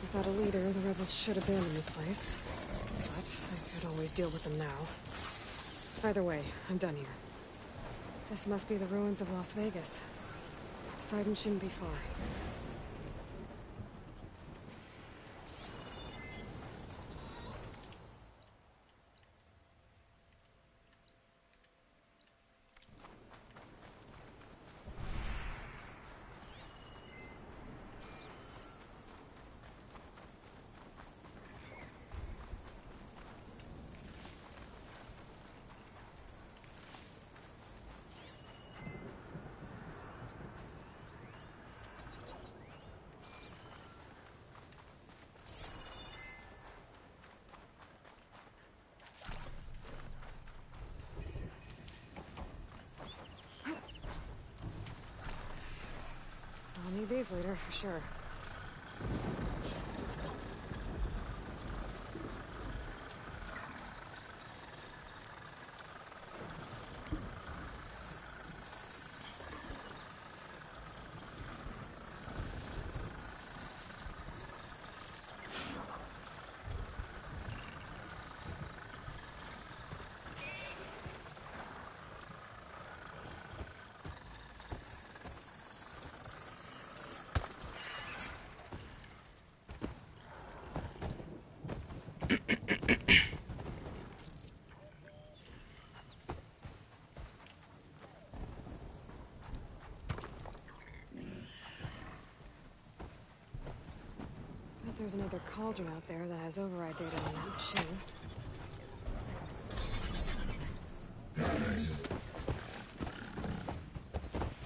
Without a leader, the rebels should abandon this place. So I but I could always deal with them now. Either way, I'm done here. This must be the ruins of Las Vegas. Poseidon shouldn't be far. I'll need these later, for sure. There's another cauldron out there that has override data on that machine.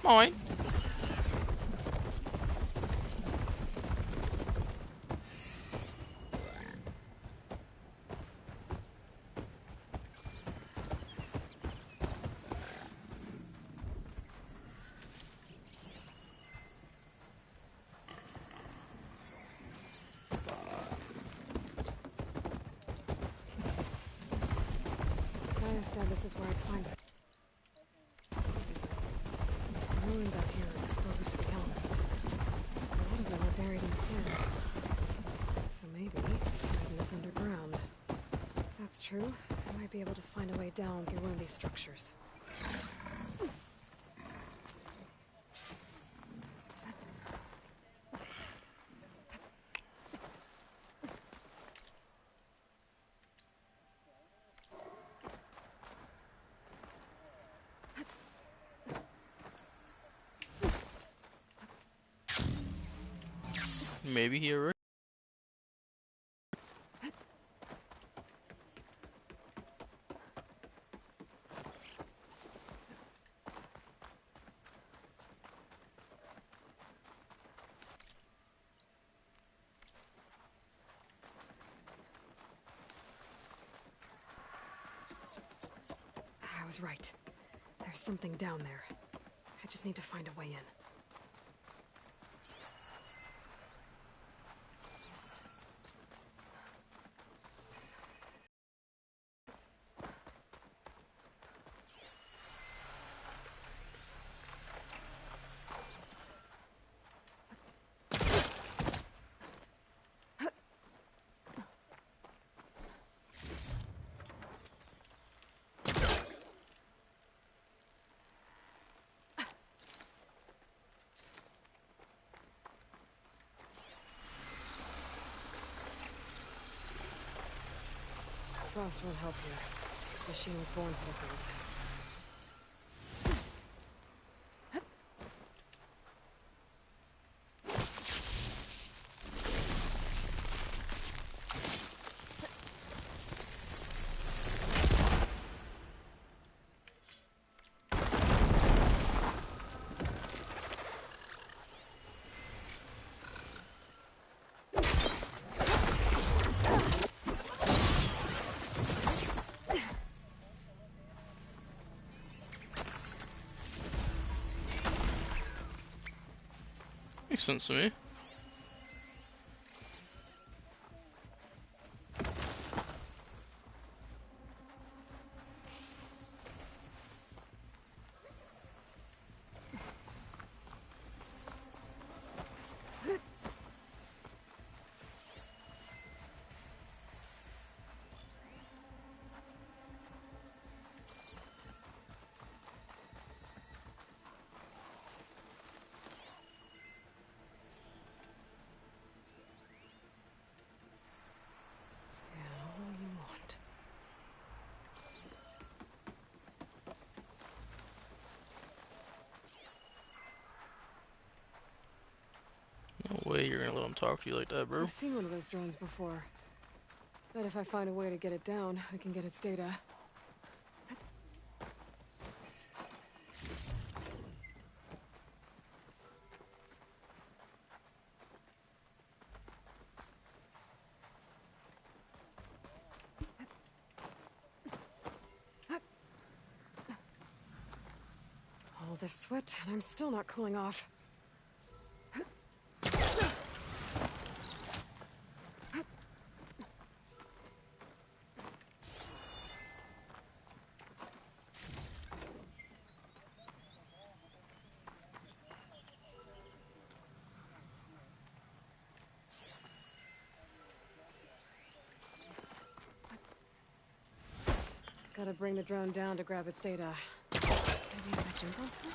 Mine. Gaia said this is where I'd find it. The ruins out here are exposed to the elements. A lot of them are buried in sand. So maybe Poseidon is underground. If that's true, I might be able to find a way down through one of these structures. Maybe he already. I was right. There's something down there. I just need to find a way in. Frost won't help here. The machine was born for the cold. Makes sense to me. way you're gonna let him talk to you like that, bro. I've seen one of those drones before. Bet if I find a way to get it down, I can get its data. All this sweat, and I'm still not cooling off. Gotta bring the drone down to grab its data. Maybe if I jump onto it?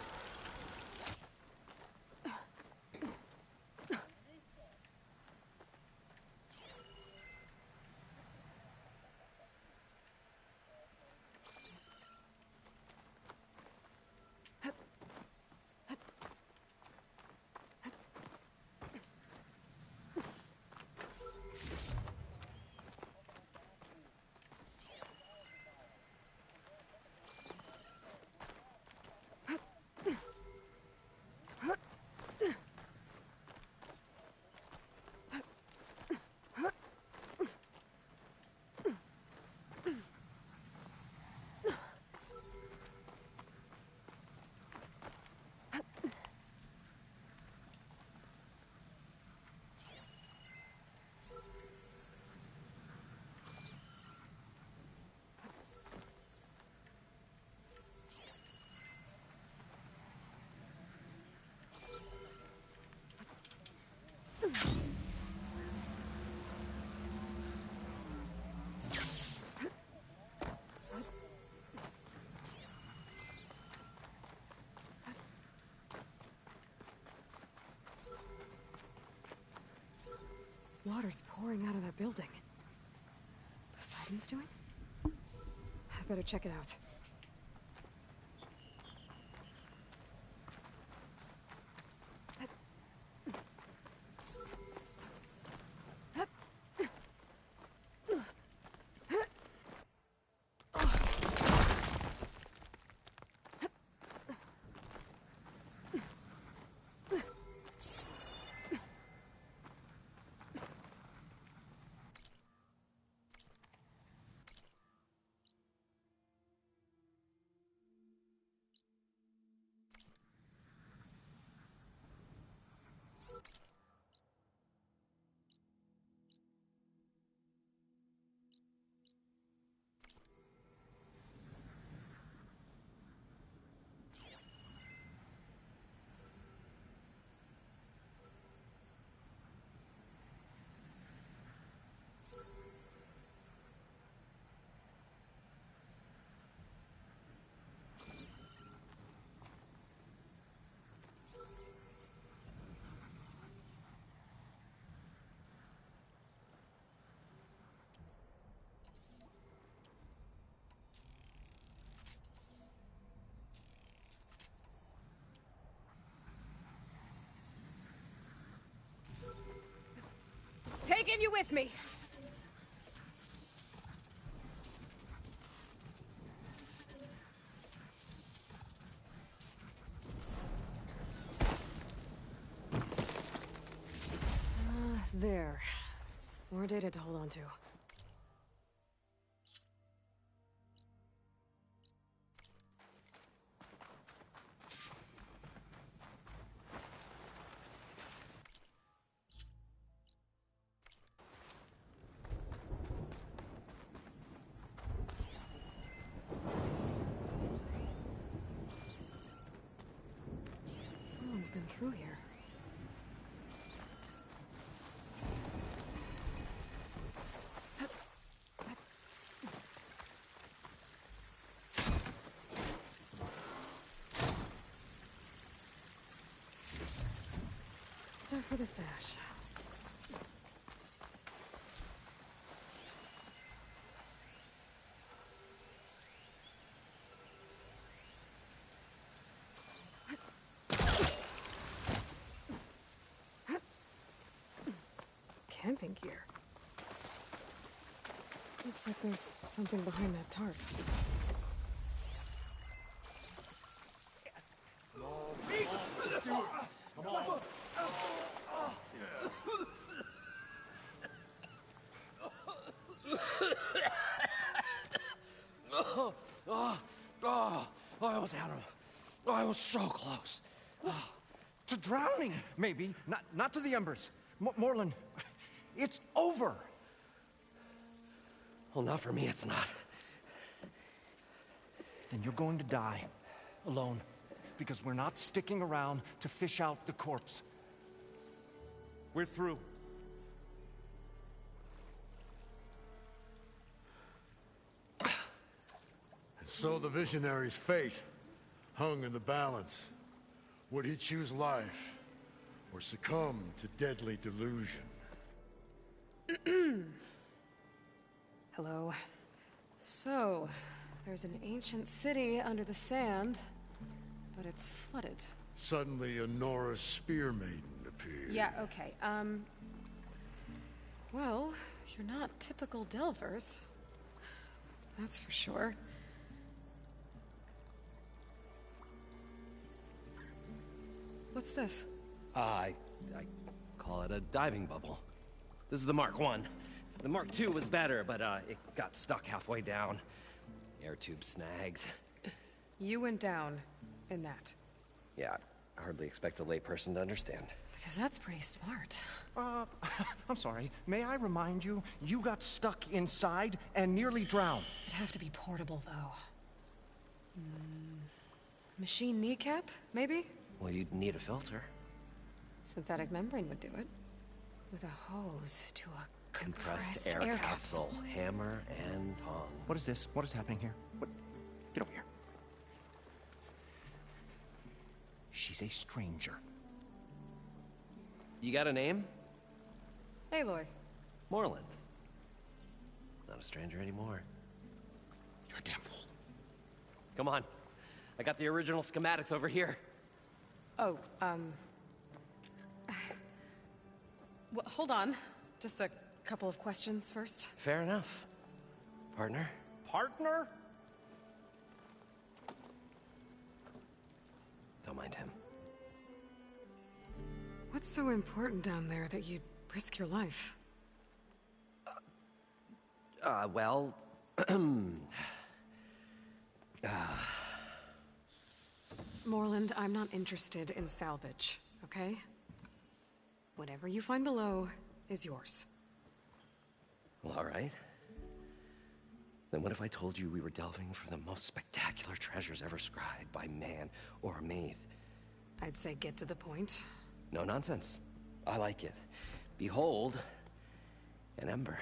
Water's pouring out of that building. Poseidon's doing? I better check it out. Taking you with me. There. More data to hold on to. Someone's been through here. Time for the stash. camping gear. Looks like there's something behind that tarp. I almost had him. I was so close. To drowning, maybe. Not to the embers. Morland, it's over. Well, not for me, it's not. Then you're going to die. Alone. Because we're not sticking around to fish out the corpse. We're through. And so the visionary's fate hung in the balance. Would he choose life, or succumb to deadly delusion? Hello. So, there's an ancient city under the sand, but it's flooded. Suddenly, a Nora spear maiden appeared. Yeah, okay. Well, you're not typical Delvers. That's for sure. What's this? I call it a diving bubble. This is the Mark I. The Mark II was better, but it got stuck halfway down. Air tube snagged. You went down in that. Yeah, I hardly expect a layperson to understand. Because that's pretty smart. I'm sorry. May I remind you, you got stuck inside and nearly drowned. It'd have to be portable, though. Machine kneecap, maybe? Well, you'd need a filter. Synthetic membrane would do it. With a hose to a compressed air capsule. Hammer and tongs. What is this? What is happening here? What? Get over here. She's a stranger. You got a name? Aloy. Morland. Not a stranger anymore. You're a damn fool. Come on. I got the original schematics over here. Oh, well, hold on. Just a couple of questions first. Fair enough. Partner? Partner? Don't mind him. What's so important down there that you'd risk your life? Well... Morland, I'm not interested in salvage, okay? Whatever you find below is yours. Well, all right. Then what if I told you we were delving for the most spectacular treasures ever scribed by man or maid? I'd say get to the point. No nonsense. I like it. Behold, an ember.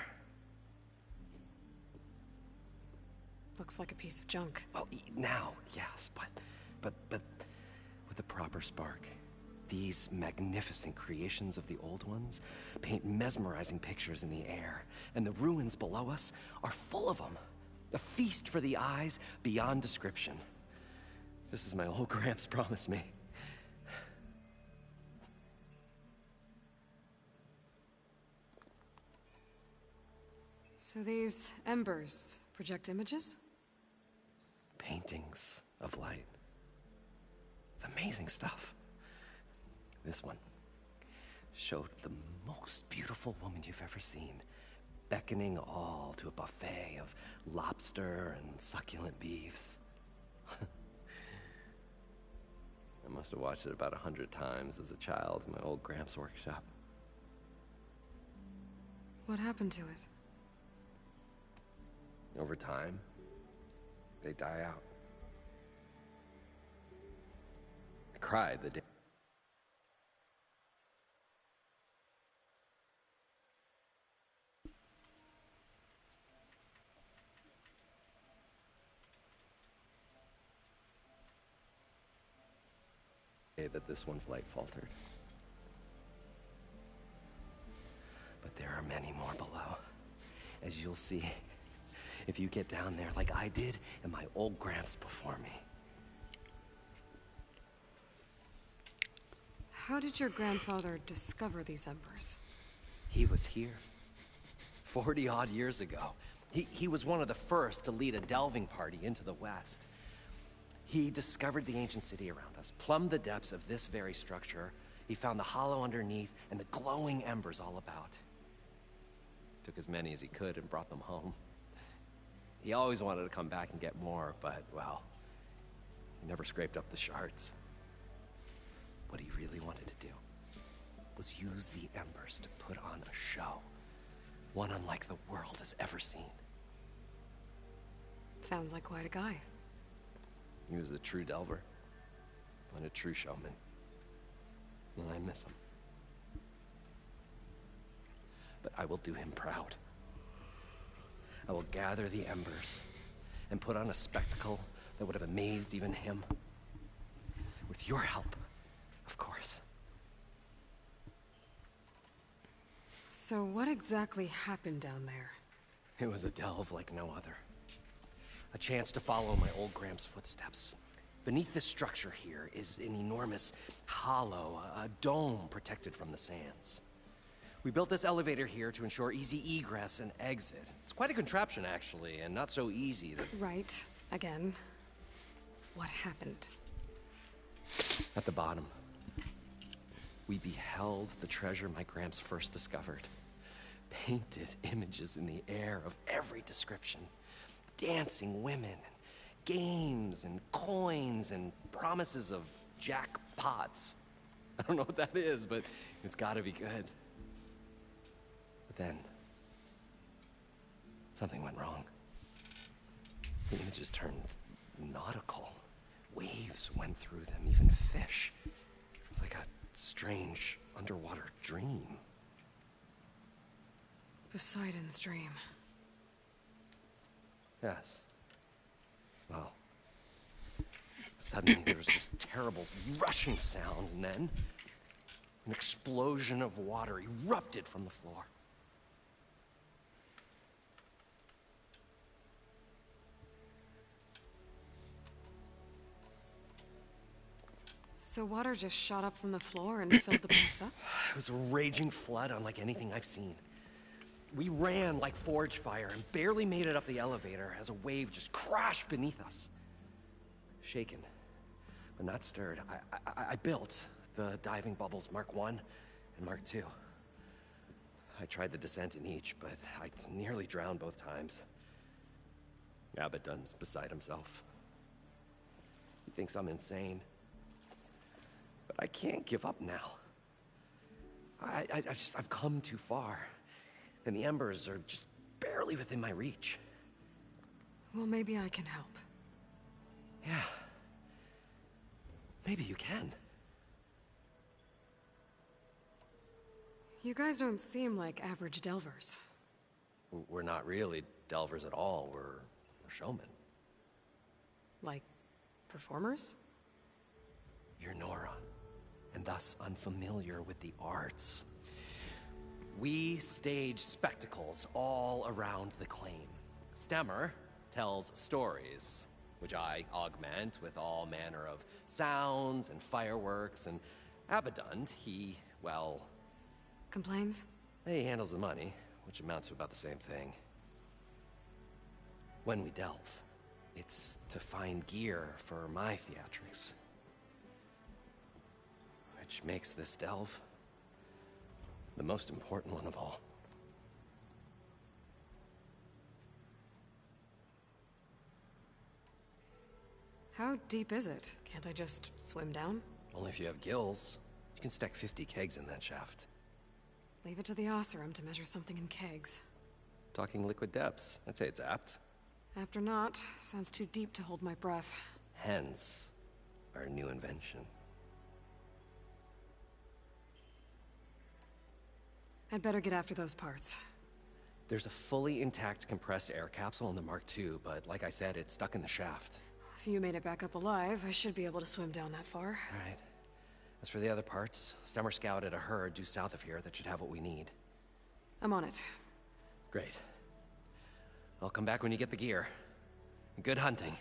Looks like a piece of junk. Well, now, yes, but with a proper spark. These magnificent creations of the old ones paint mesmerizing pictures in the air, and the ruins below us are full of them. A feast for the eyes beyond description. Just as my old Gramps promised me. So these embers project images? Paintings of light. It's amazing stuff. This one showed the most beautiful woman you've ever seen, beckoning all to a buffet of lobster and succulent beefs. I must have watched it about 100 times as a child in my old Gramps' workshop. What happened to it? Over time, they die out. I cried the day that this one's light faltered. But there are many more below, as you'll see if you get down there like I did and my old Gramps before me. How did your grandfather discover these embers? He was here. 40-odd years ago. He was one of the first to lead a delving party into the West. He discovered the ancient city around us, plumbed the depths of this very structure. He found the hollow underneath and the glowing embers all about. Took as many as he could and brought them home. He always wanted to come back and get more, but, well, he never scraped up the shards. What he really wanted to do was use the embers to put on a show. One unlike the world has ever seen. Sounds like quite a guy. He was a true delver. And a true showman. And I miss him. But I will do him proud. I will gather the embers and put on a spectacle that would have amazed even him. With your help, of course. So what exactly happened down there? It was a delve like no other. A chance to follow my old Graham's footsteps. Beneath this structure here is an enormous hollow, a dome protected from the sands. We built this elevator here to ensure easy egress and exit. It's quite a contraption, actually, and not so easy to... Right. Again. What happened? At the bottom, we beheld the treasure my Gramps first discovered. Painted images in the air of every description. Dancing women, games and coins and promises of jackpots. I don't know what that is, but it's gotta be good. But then, something went wrong. The images turned nautical. Waves went through them, even fish. Like a strange underwater dream. Poseidon's dream. Yes. Well, suddenly there was this terrible rushing sound, and then an explosion of water erupted from the floor. So water just shot up from the floor and filled the place up? It was a raging flood unlike anything I've seen. We ran like forge fire and barely made it up the elevator as a wave just crashed beneath us. Shaken, but not stirred, I built the diving bubbles Mark I and Mark II. I tried the descent in each, but I nearly drowned both times. Abaddon's beside himself. He thinks I'm insane. But I can't give up now. I've come too far. And the embers are just barely within my reach. Well, maybe I can help. Yeah. Maybe you can. You guys don't seem like average delvers. We're not really delvers at all. We're showmen. Like, performers? You're Nora, and thus unfamiliar with the arts. We stage spectacles all around the claim. Stemmer tells stories, which I augment with all manner of sounds and fireworks, and Abaddon, he, well... Complains? He handles the money, which amounts to about the same thing. When we delve, it's to find gear for my theatrics. Which makes this delve the most important one of all. How deep is it? Can't I just swim down? Only if you have gills. You can stack 50 kegs in that shaft. Leave it to the Oseram to measure something in kegs. Talking liquid depths, I'd say it's apt. Apt or not, sounds too deep to hold my breath. Hence, our new invention. I'd better get after those parts. There's a fully intact compressed air capsule in the Mark II, but like I said, it's stuck in the shaft. If you made it back up alive, I should be able to swim down that far. All right. As for the other parts, Stemmer scouted a herd due south of here that should have what we need. I'm on it. Great. I'll come back when you get the gear. Good hunting.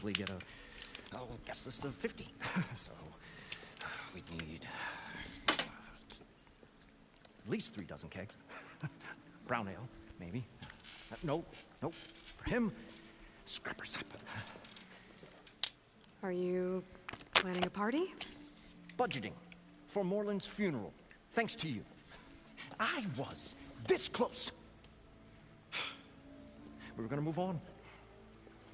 probably get a guest list of 50. So we'd need at least 3 dozen kegs. Brown ale, maybe. No. For him, scrapper sap. Are you planning a party? Budgeting for Moreland's funeral, thanks to you. I was this close. We were gonna move on.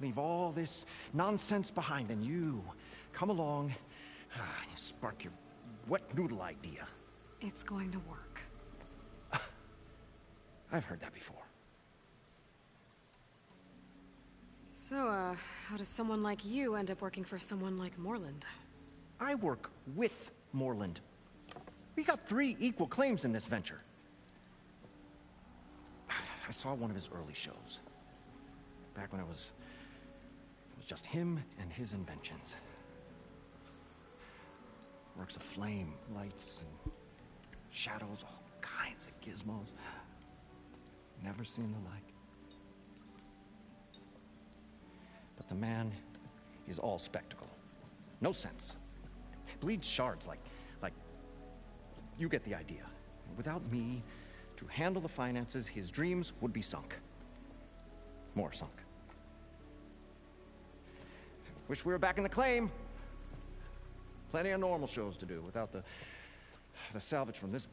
Leave all this nonsense behind, and you come along, you spark your wet noodle idea. It's going to work. I've heard that before. So, how does someone like you end up working for someone like Moreland? I work with Moreland. We got 3 equal claims in this venture. I saw one of his early shows. Back when it was just him and his inventions. Works of flame, lights, and shadows, all kinds of gizmos. Never seen the like. But the man is all spectacle. No sense. Bleeds shards like you get the idea. Without me to handle the finances, his dreams would be sunk. More sunk. Wish we were back in the claim. Plenty of normal shows to do without the salvage from this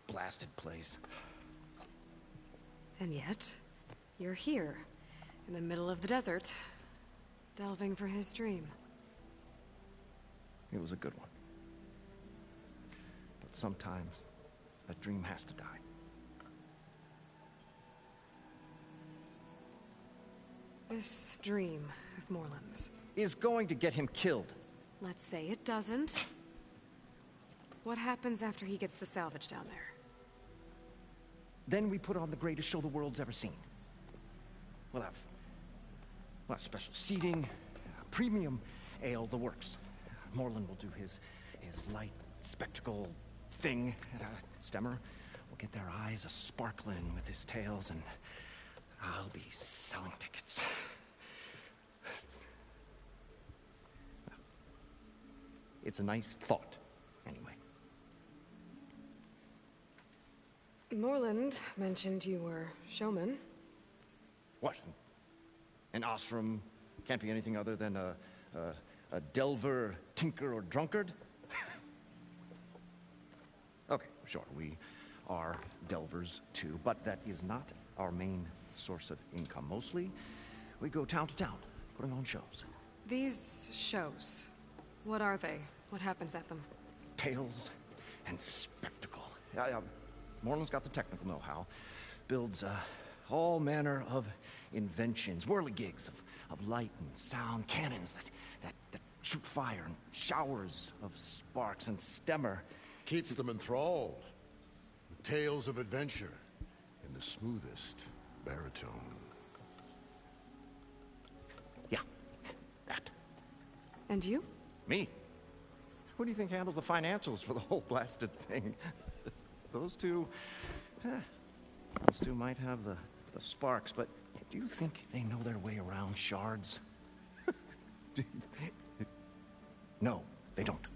blasted place. And yet, you're here, in the middle of the desert, delving for his dream. It was a good one. But sometimes, a dream has to die. This dream of Moreland's is going to get him killed. Let's say it doesn't. What happens after he gets the salvage down there? Then we put on the greatest show the world's ever seen. We'll have special seating, premium ale, the works. Moreland will do his light spectacle thing. Stemmer will get their eyes a-sparkling with his tales, and I'll be selling tickets. It's a nice thought, anyway. Moreland mentioned you were showman. What? An ostrom can't be anything other than a delver, tinker, or drunkard? Okay, sure, we are delvers too, but that is not our main source of income. Mostly, we go town to town, putting on shows. These shows, what are they? What happens at them? Tales and spectacle. Moreland's got the technical know-how. Builds all manner of inventions, whirligigs of light and sound, cannons that shoot fire, and showers of sparks, and Stemmer keeps them enthralled with tales of adventure in the smoothest baritone. Yeah, that. And you? Me? Who do you think handles the financials for the whole blasted thing? Those two might have the sparks, but do you think they know their way around shards? No, they don't.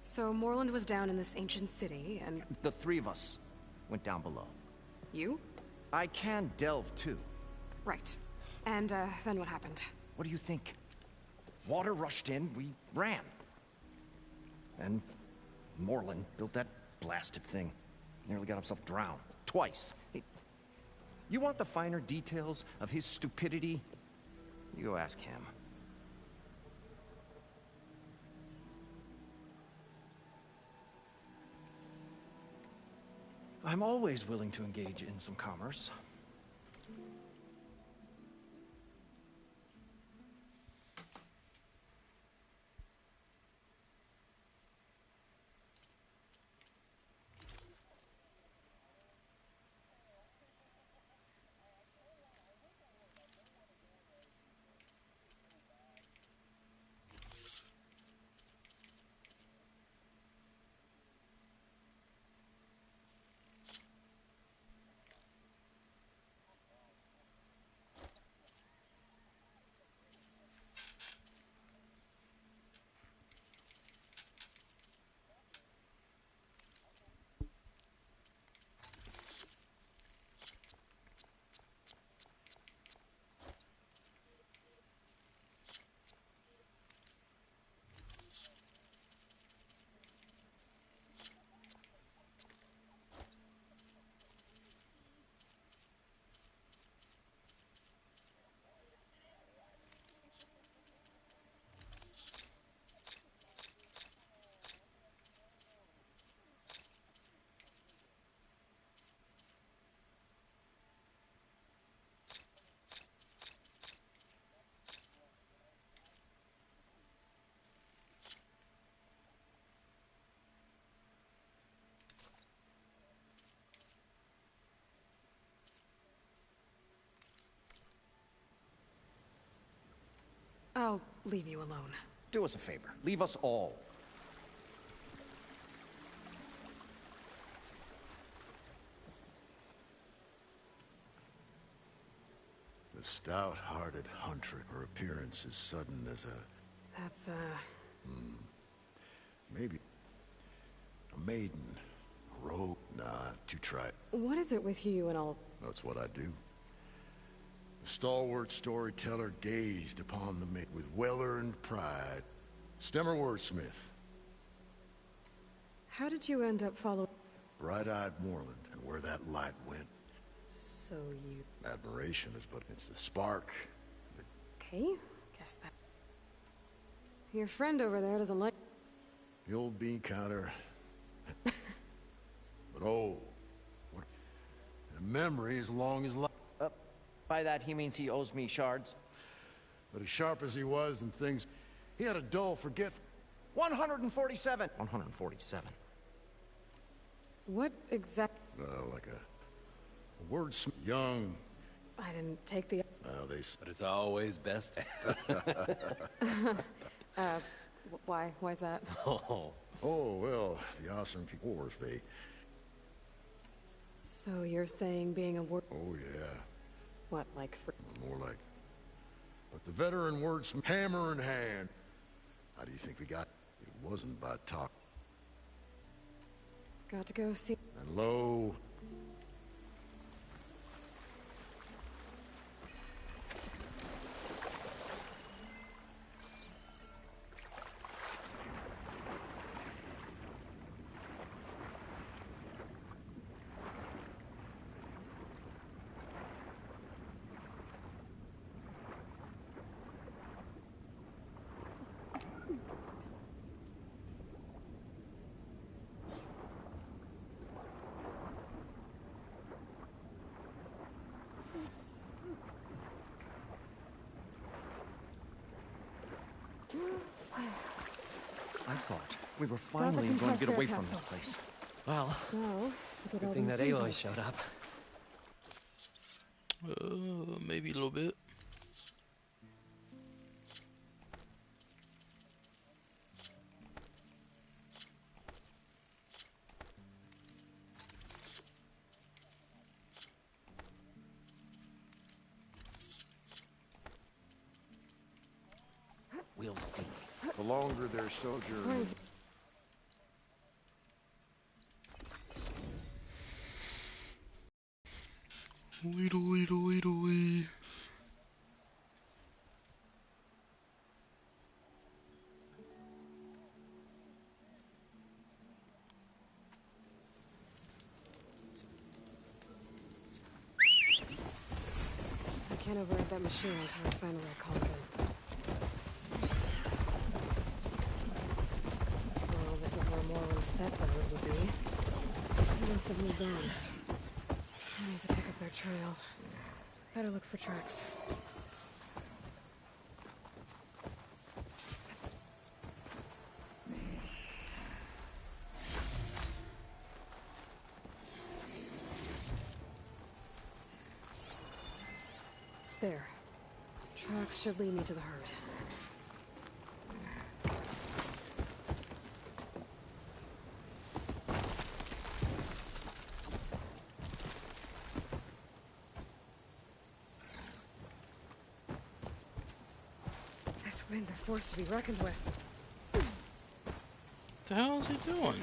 So Moreland was down in this ancient city, and... The 3 of us went down below. You? I can delve, too. Right. And, then what happened? What do you think? Water rushed in, we ran. And Moreland built that blasted thing. Nearly got himself drowned. Twice. You want the finer details of his stupidity? You go ask him. I'm always willing to engage in some commerce. I'll leave you alone. Do us a favor. Leave us all. The stout-hearted hunter. Her appearance is sudden as a... That's, maybe... a maiden. A rogue. Nah, too trite. What is it with you and all? That's what I do. The stalwart storyteller gazed upon the maid with well-earned pride. Stemmer wordsmith. How did you end up following? Bright-eyed moorland, and where that light went. So you... Admiration is but it's a spark. Okay, guess that... Your friend over there doesn't like... The old bean counter. But oh, what... and a memory as long as life. By that, he means he owes me shards. But as sharp as he was and things, he had a dull forget. 147! 147. What exact... Like a wordsmith, young. I didn't take the... They... But it's always best. Why's that? Oh, well, the awesome wars, they... So you're saying being a word... Oh, yeah. What, like... More like... But the veteran wordsmith, hammer in hand. How do you think we got... It wasn't by talk. Got to go see... And lo... I thought we were finally going to get away from this place. Well, No, good thing that Aloy showed up. Maybe a little bit. We'll see. The longer their sojourn... Lee. I can't override that machine until I find the right cauldron. Well, this is where Morlund said the road would be. They must have moved on. I need to pick up their trail. Better look for tracks. There. Tracks should lead me to the herd. This wind's a force to be reckoned with. What the hell is he doing?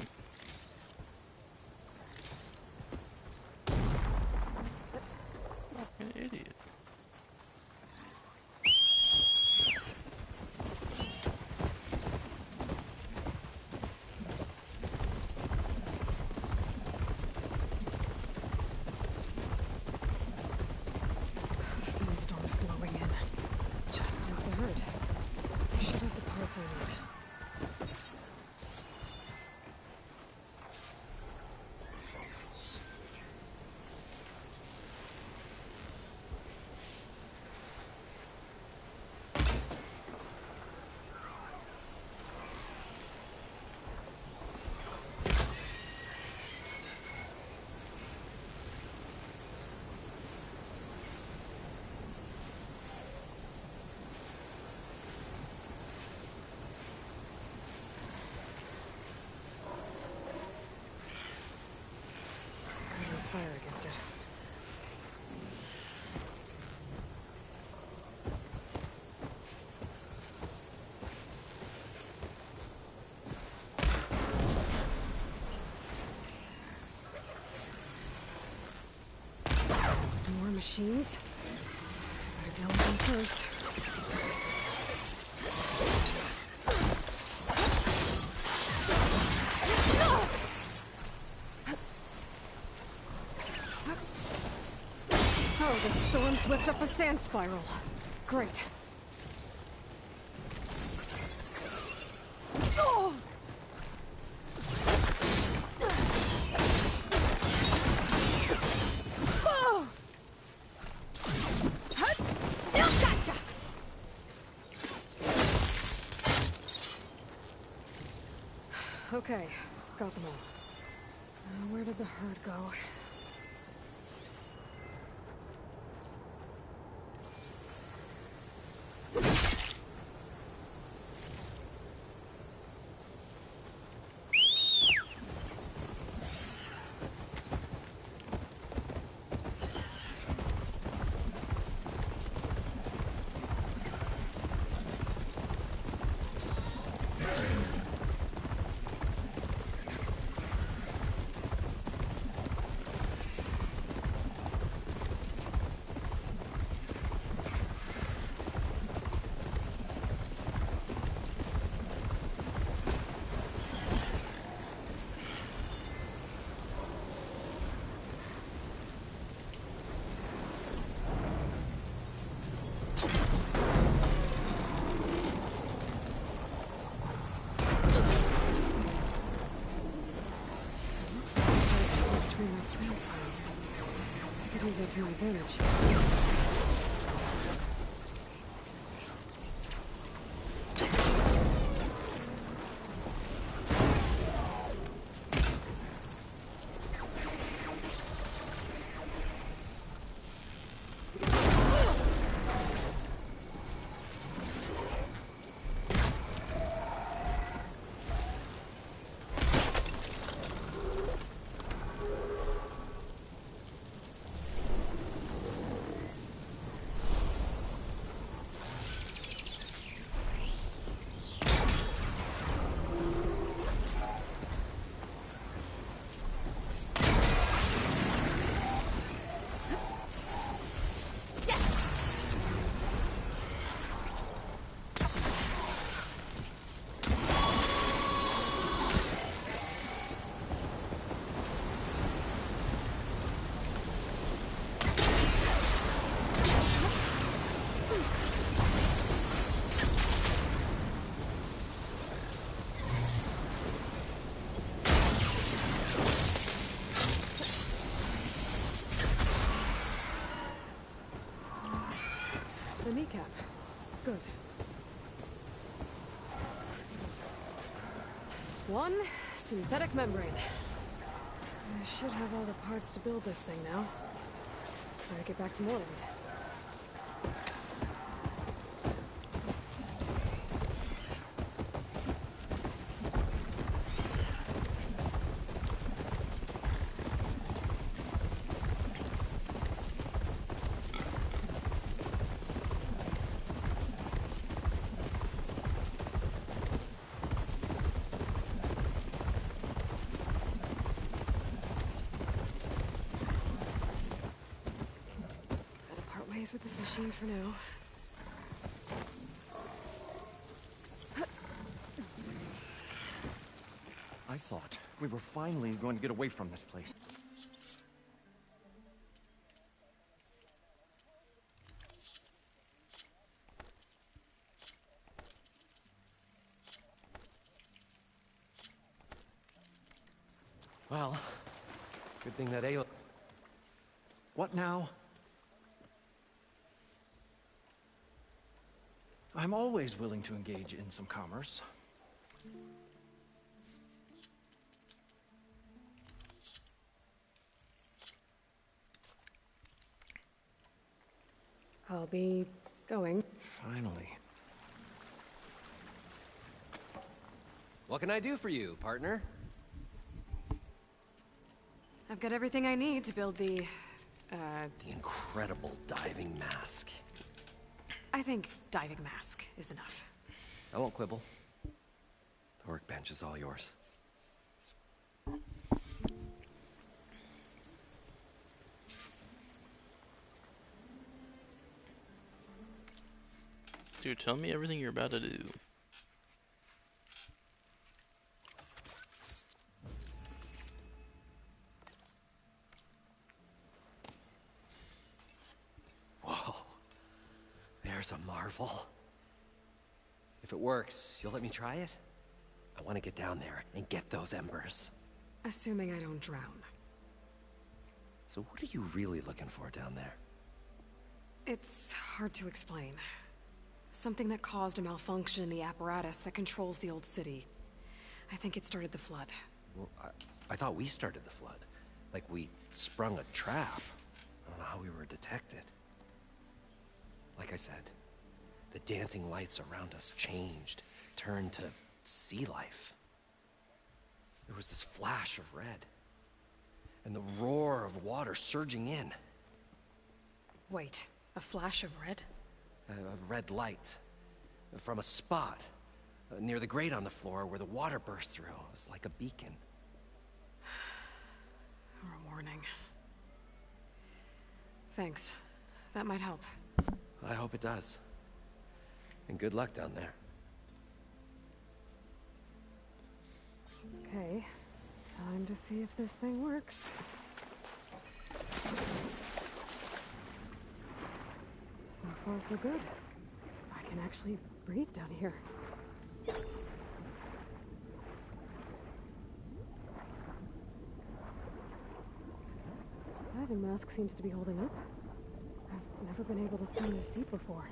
Fucking idiot. Sandstorm's blowing in. Just there's the herd. I should have the parts I need. fire against it. More machines? Better deal with them first. Oh, the storm's whipped up a sand spiral. Great. Oh! Oh! Hut! Now gotcha! Okay, got them all. Where did the herd go? Between those sand spirals. I could use that to my advantage. The kneecap. Good. One synthetic membrane. I should have all the parts to build this thing now. Better get back to Moreland. With this machine for now. I thought we were finally going to get away from this place. Well, good thing that Ale... What now? I'm always willing to engage in some commerce. I'll be going. Finally. What can I do for you, partner? I've got everything I need to build the incredible diving mask. I think diving mask is enough. I won't quibble. The workbench is all yours. Dude, tell me everything you're about to do. Whoa. There's a marvel. If it works, you'll let me try it? I want to get down there and get those embers. Assuming I don't drown. So what are you really looking for down there? It's hard to explain. Something that caused a malfunction in the apparatus that controls the old city. I think it started the flood. Well, I thought we started the flood. Like we sprung a trap. I don't know how we were detected. Like I said, the dancing lights around us changed, turned to sea life. There was this flash of red, and the roar of water surging in. Wait, a flash of red? A red light from a spot near the grate on the floor where the water burst through. It was like a beacon. Or a warning. Thanks. That might help. I hope it does. And good luck down there. Okay. Time to see if this thing works. So far, so good. I can actually breathe down here. Diving mask seems to be holding up. I've never been able to swim this deep before.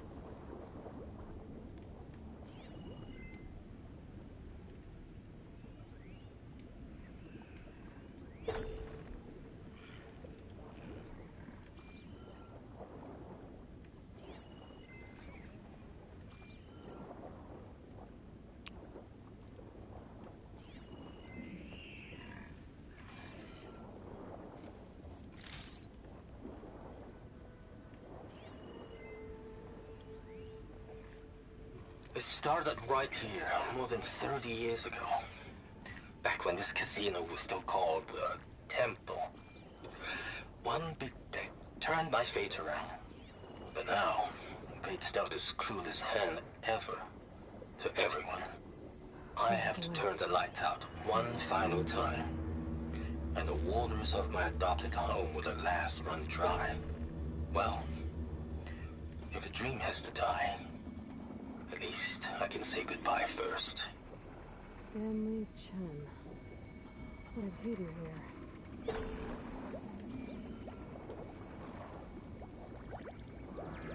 It started right here, more than 30 years ago. Back when this casino was still called the Temple. One big bet turned my fate around. But now, fate's dealt its cruelest hand ever to everyone. I have to turn the lights out one final time. And the waters of my adopted home will at last run dry. Well, if a dream has to die, at least I can say goodbye first. Stanley Chen. What did he do here?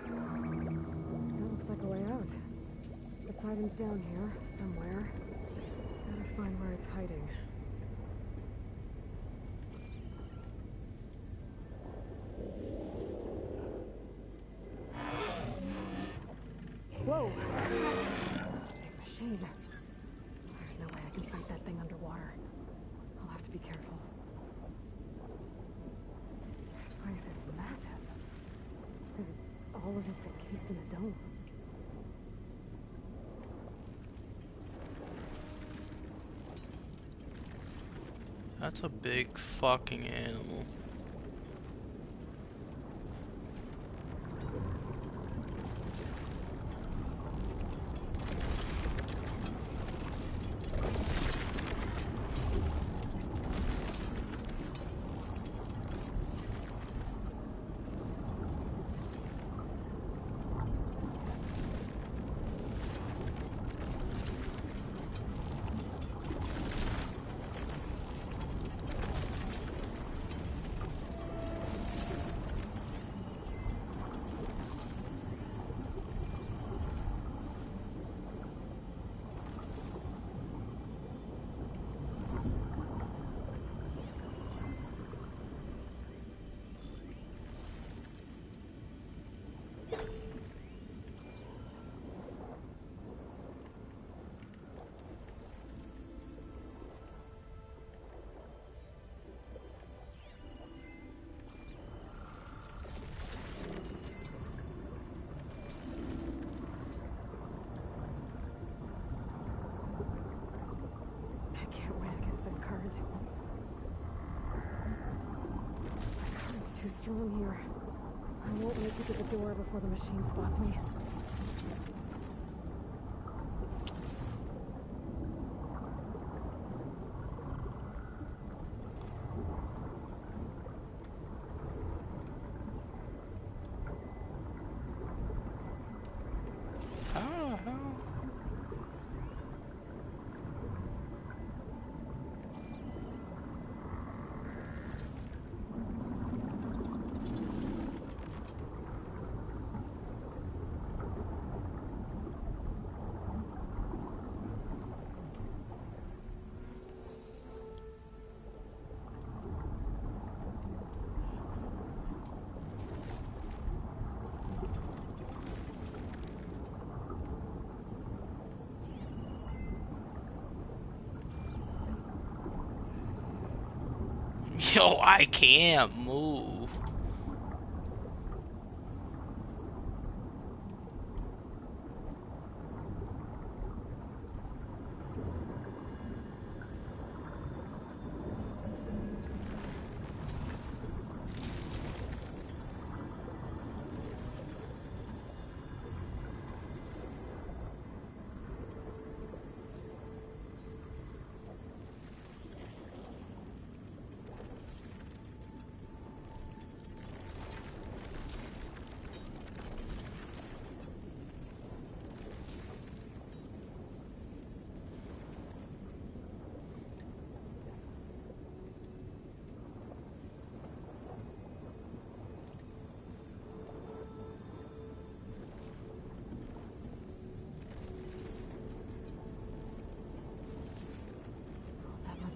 That looks like a way out. Poseidon's down here, somewhere. Gotta find where it's hiding. Whoa! Big machine. There's no way I can fight that thing underwater. I'll have to be careful. This place is massive. And all of it's encased in a dome. That's a big fucking animal. strong here. I won't make it to the door before the machine spots me. Yo, I can't move.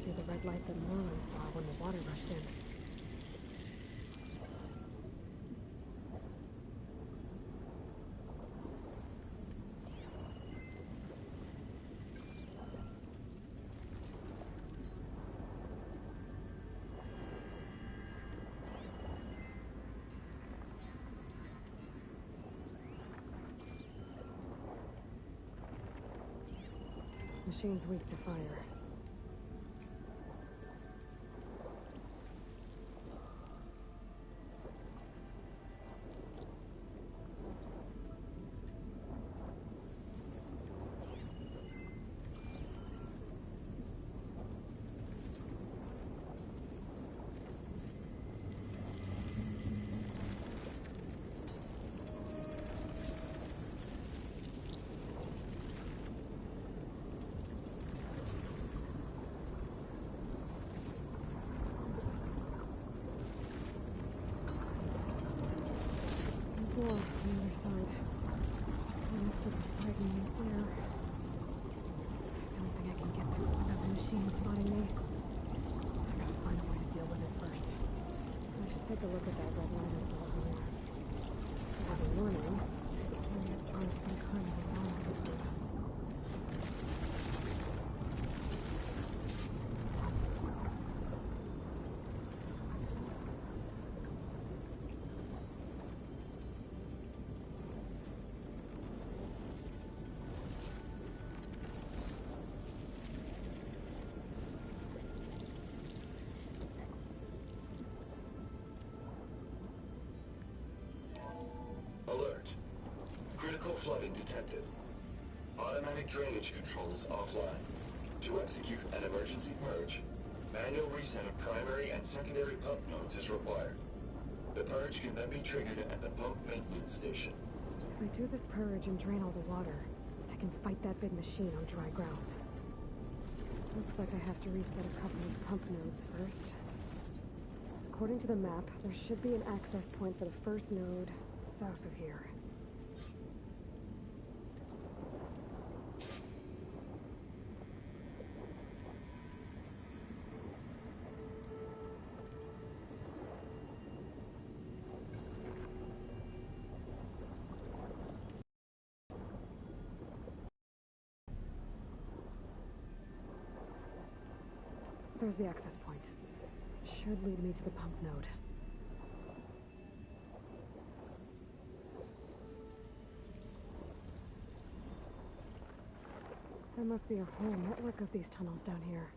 The red light that Merlin saw when the water rushed in. Machine's weak to fire. Door on the other side. Almost to the side in the air. I don't think I can get to it without the machine spotting me. I gotta find a way to deal with it first. I should take a look at that red line I saw earlier. As a warning, maybe it's part of some kind of alarm system. Alert. Critical flooding detected. Automatic drainage controls offline. To execute an emergency purge, manual reset of primary and secondary pump nodes is required. The purge can then be triggered at the pump maintenance station. If I do this purge and drain all the water, I can fight that big machine on dry ground. Looks like I have to reset a couple of pump nodes first. According to the map, there should be an access point for the first node south of here. There's the access point. Should lead me to the pump node. There must be a whole network of these tunnels down here.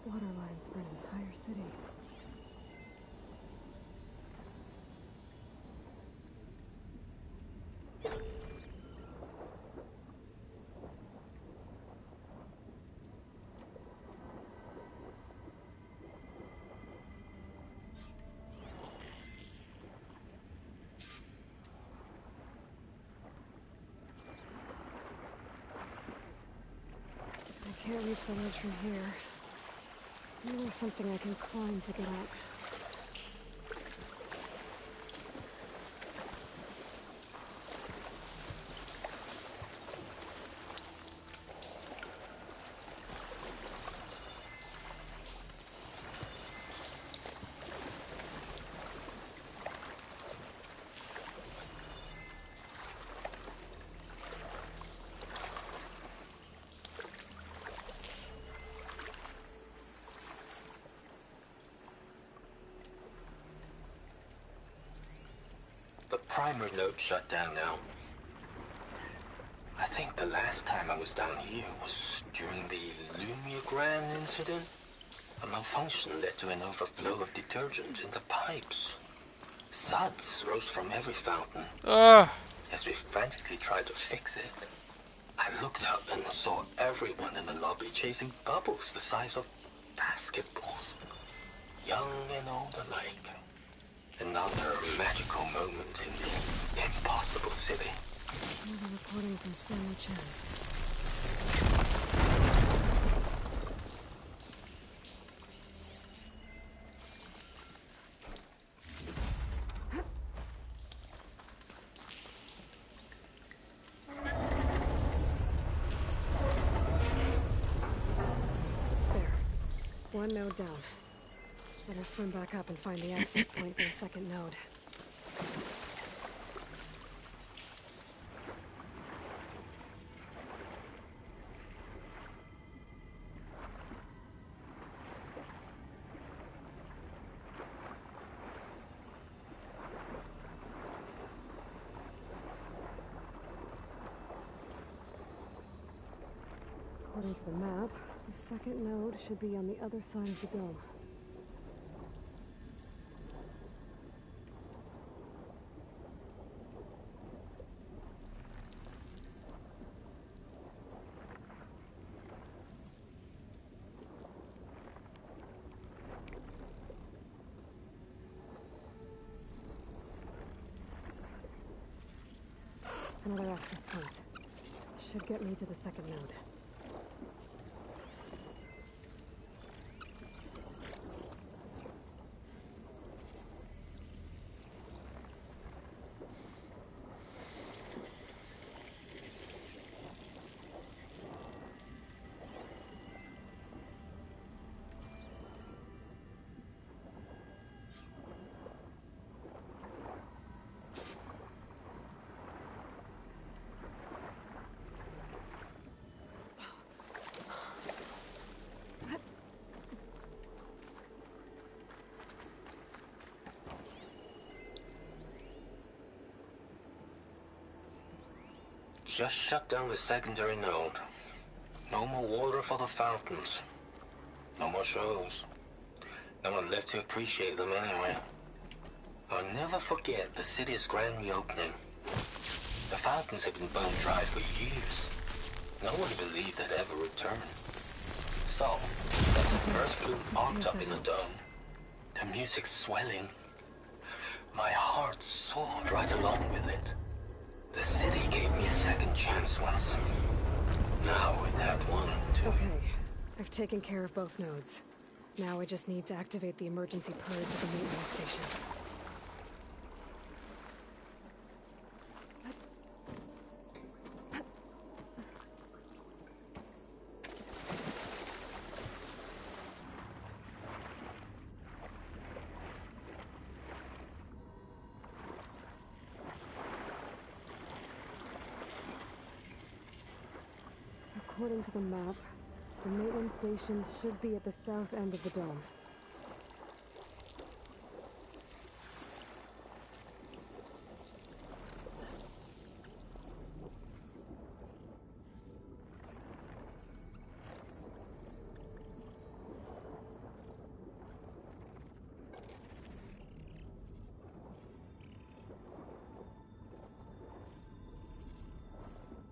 Water lines for an entire city. can't reach the ledge from here. Maybe there's something I can climb to get out. The primer node shut down now. I think the last time I was down here was during the Lumia Grand incident. A malfunction led to an overflow of detergent in the pipes. Suds rose from every fountain. As we frantically tried to fix it, I looked up and saw everyone in the lobby chasing bubbles the size of basketballs. Young and old alike. Another magical moment in the impossible city. Another recording from Stanley Chen. There. One node down. Better swim back up and find the access point for the second node. According to the map, the second node should be on the other side of the dome. Another access point. Should get me to the second node. Just shut down the secondary node. No more water for the fountains. No more shows. No one left to appreciate them anyway. I'll never forget the city's grand reopening. The fountains had been bone dry for years. No one believed they'd ever return. So, as the first bloom arced up in the dome, the music swelling, my heart soared right along with it. The city gave me a second chance once. Now it had one, too. Okay, I've taken care of both nodes. Now I just need to activate the emergency purge at the maintenance station. According to the map, the maintenance stations should be at the south end of the dome.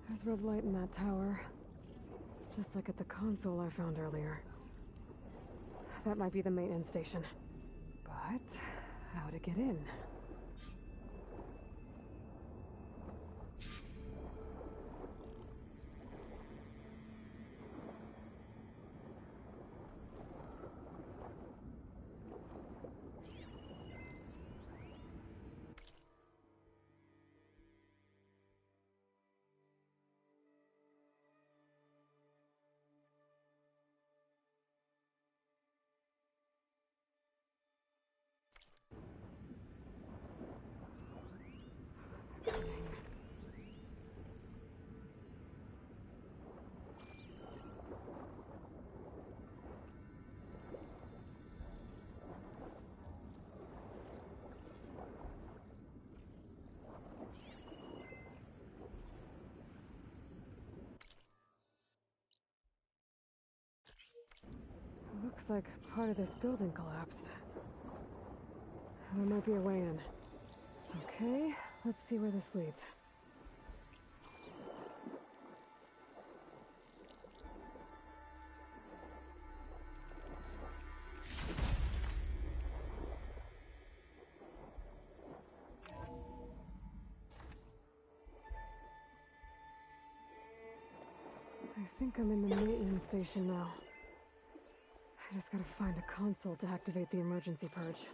There's red light in that tower. Just like at the console I found earlier. That might be the maintenance station. But how to get in? Looks like part of this building collapsed. There might be a way in. Okay, let's see where this leads. I think I'm in the maintenance station now. I just gotta find a console to activate the emergency purge.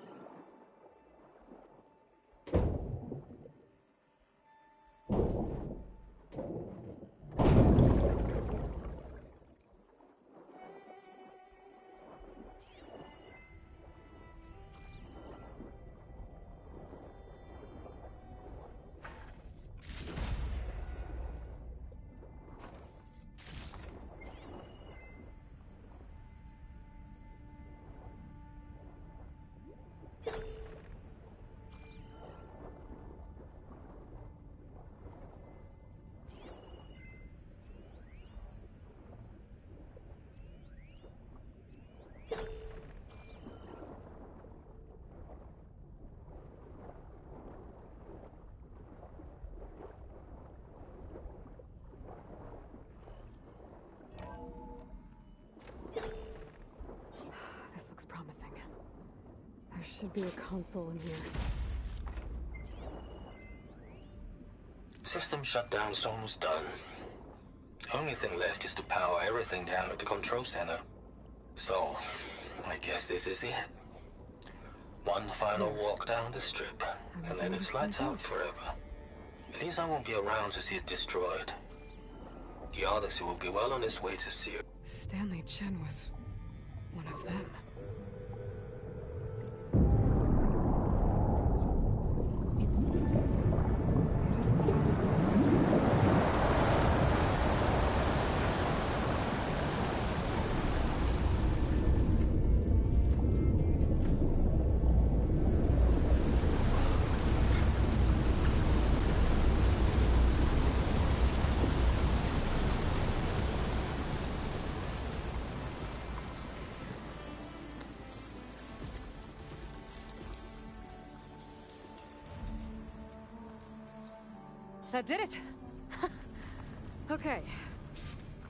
This looks promising. There should be a console in here. System shutdown's almost done. Only thing left is to power everything down at the control center. So, I guess this is it. One final walk down the strip, and then it's lights out forever. At least I won't be around to see it destroyed. The Odyssey will be well on its way to Seer. Stanley Chen was one of them. It doesn't sound like the others. That did it! Okay.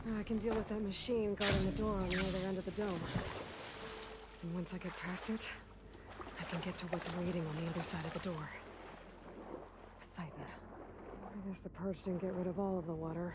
Now I can deal with that machine guarding the door on the other end of the dome. And once I get past it, I can get to what's waiting on the other side of the door. Poseidon. I guess the purge didn't get rid of all of the water.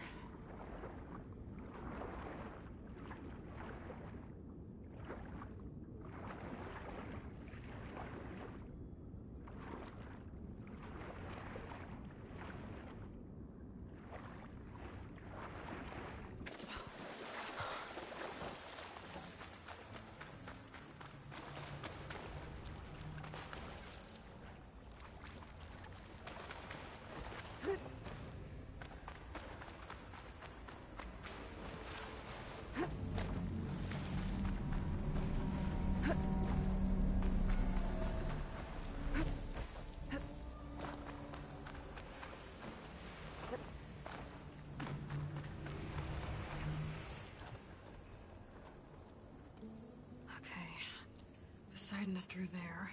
Poseidon is through there.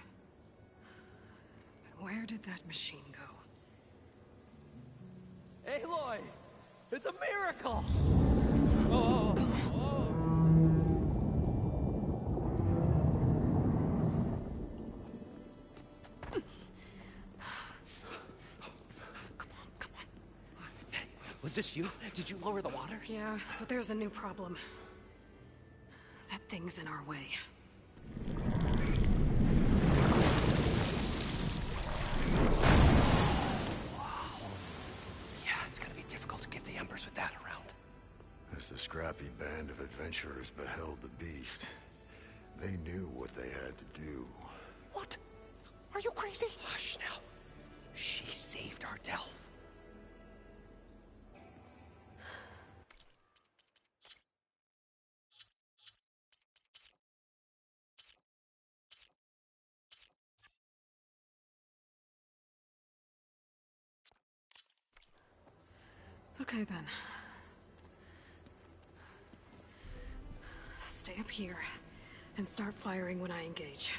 But where did that machine go? Aloy! It's a miracle! Was this you? Did you lower the waters? Yeah, but there's a new problem. That thing's in our way. With that around. As the scrappy band of adventurers beheld the beast, they knew what they had to do. What? Are you crazy? Hush now. She saved our Delph. Okay then. Stay up here And start firing when I engage.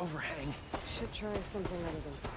Overhang. Should try something other than fire.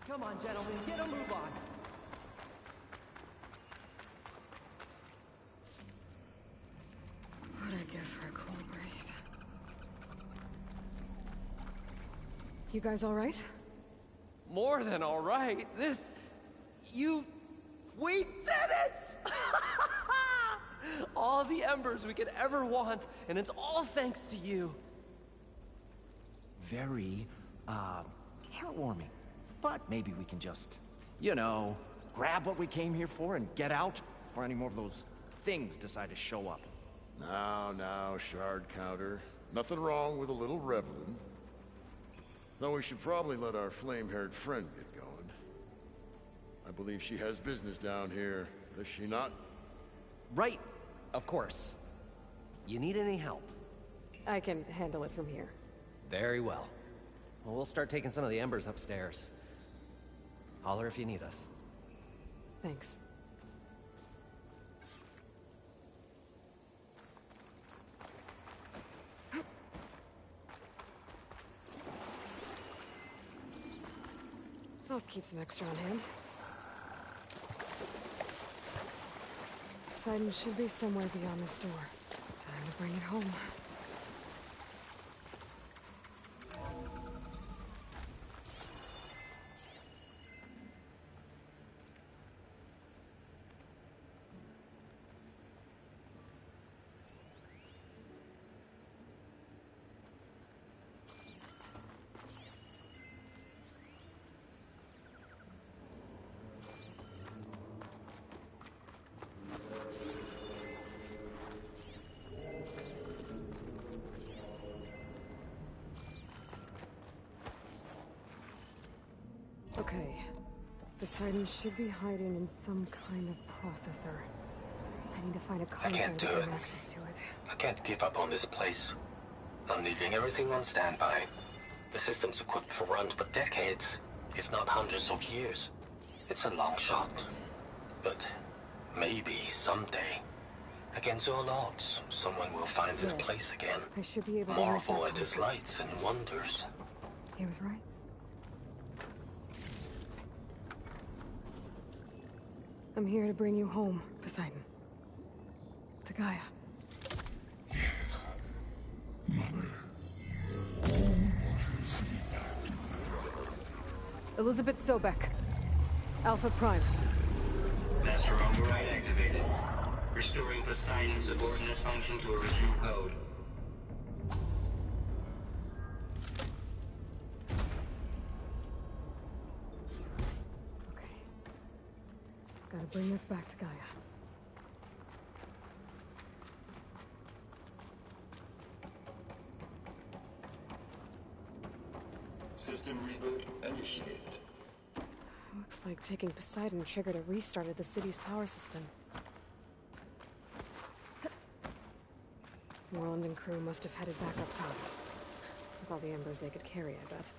Come on, gentlemen, get a move on. What'd I give for a cool breeze? You guys all right? More than all right. We did it! All the embers we could ever want, and it's all thanks to you. Very, heartwarming. But maybe we can just, you know, grab what we came here for and get out before any more of those things decide to show up. Now, shard counter. Nothing wrong with a little reveling. Though we should probably let our flame-haired friend get going. I believe she has business down here, does she not? Right, of course. You need any help? I can handle it from here. Very well. Well, we'll start taking some of the embers upstairs. Holler if you need us. Thanks. I'll keep some extra on hand. Poseidon should be somewhere beyond this door. Time to bring it home. Okay. Poseidon should be hiding in some kind of processor. I need to find a console can't to do gain it. access to it. I can't give up on this place. I'm leaving everything on standby. The system's equipped for runs for decades, if not hundreds of years. It's a long shot. But maybe someday, against all odds, someone will find this place again. I should be able to Marvel at its lights and wonders. He was right. I'm here to bring you home, Poseidon. To Gaia. Mother. Elizabeth Sobek. Alpha Prime. Master override activated. Restoring Poseidon's subordinate function to original code. Gotta bring this back to Gaia. System reboot initiated. Looks like taking Poseidon triggered a restart of the city's power system. Moreland and crew must have headed back up top. With all the embers they could carry, I bet.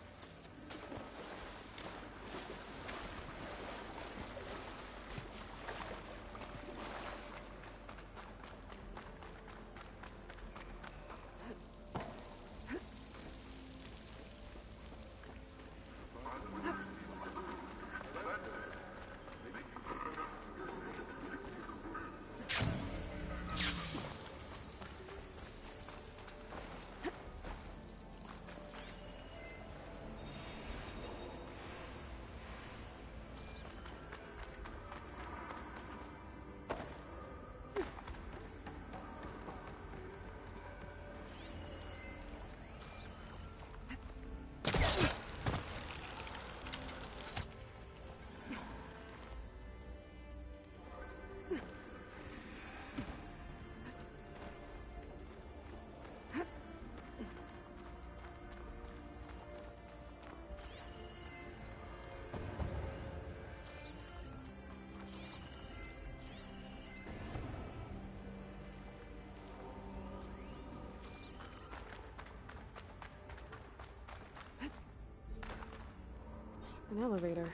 An elevator.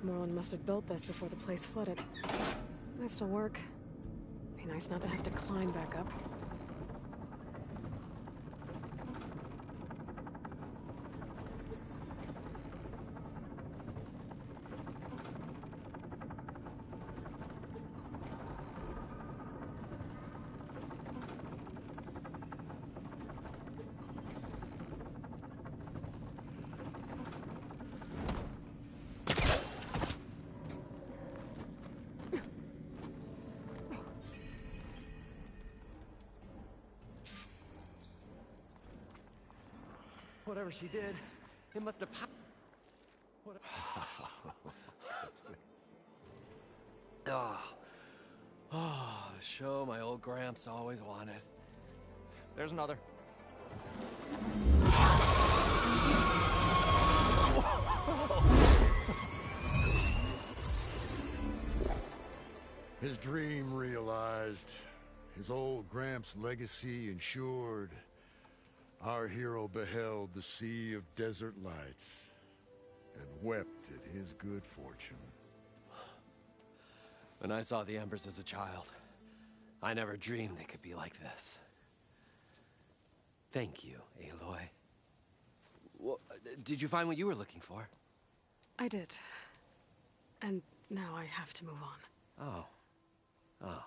Moreland must have built this before the place flooded. Might still work. Be nice not to have to climb back up. Whatever she did, it must have... Oh, the show my old Gramps always wanted. There's another. His dream realized, his old Gramps' legacy ensured, Our hero beheld the sea of desert lights and wept at his good fortune. When I saw the embers as a child, I never dreamed they could be like this. Thank you, Aloy. Well, did you find what you were looking for? I did. And now I have to move on. Oh. Oh.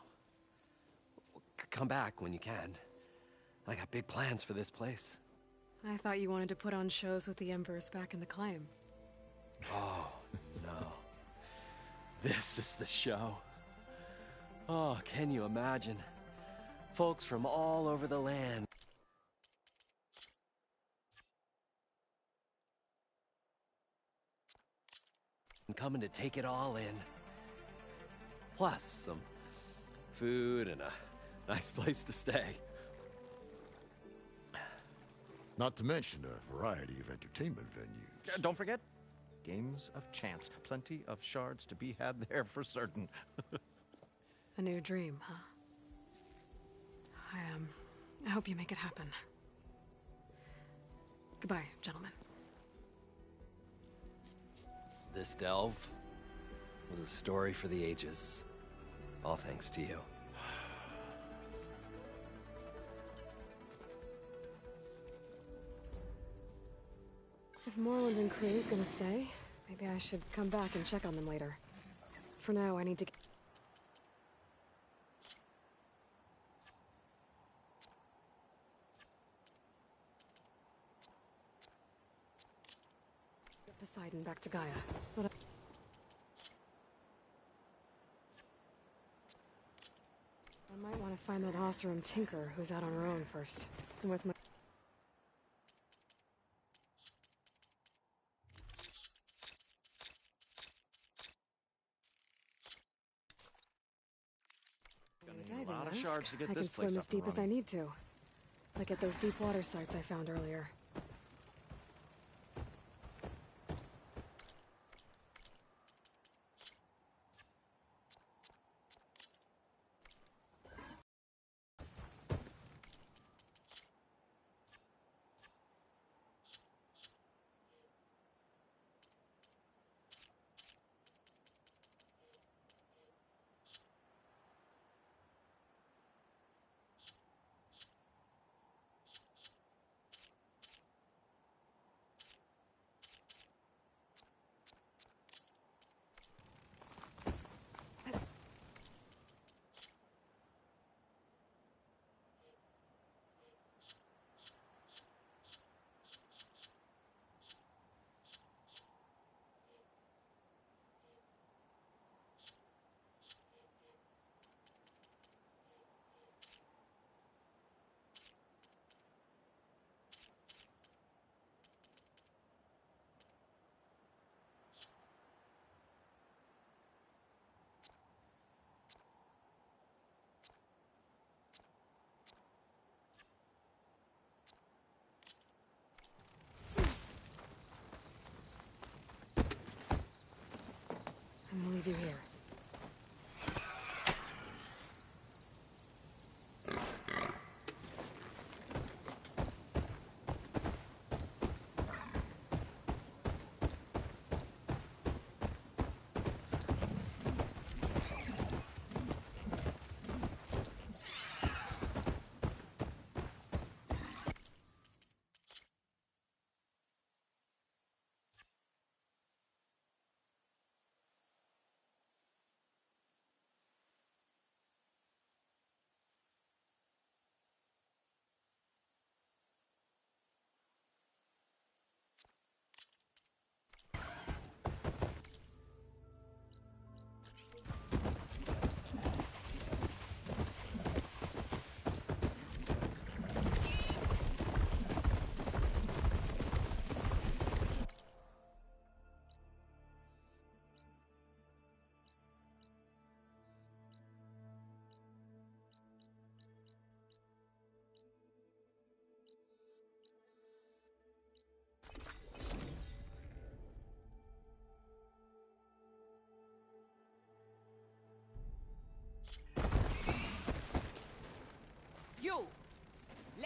Come back when you can. I got big plans for this place. I thought you wanted to put on shows with the Embers back in the claim. Oh, no. This is the show. Oh, can you imagine? Folks from all over the land. Coming to take it all in. Plus some food and a nice place to stay. Not to mention a variety of entertainment venues. Don't forget, games of chance. Plenty of shards to be had there for certain. A new dream, huh? I hope you make it happen. Goodbye, gentlemen. This delve was a story for the ages. All thanks to you. If Moreland and crew's gonna stay, maybe I should come back and check on them later. For now, I need to get Poseidon back to Gaia. But I might want to find that Oseram Tinker who's out on her own first. And with my A lot of shards to get I this can swim place as up and deep as I running. need to. Like at those deep water sites I found earlier.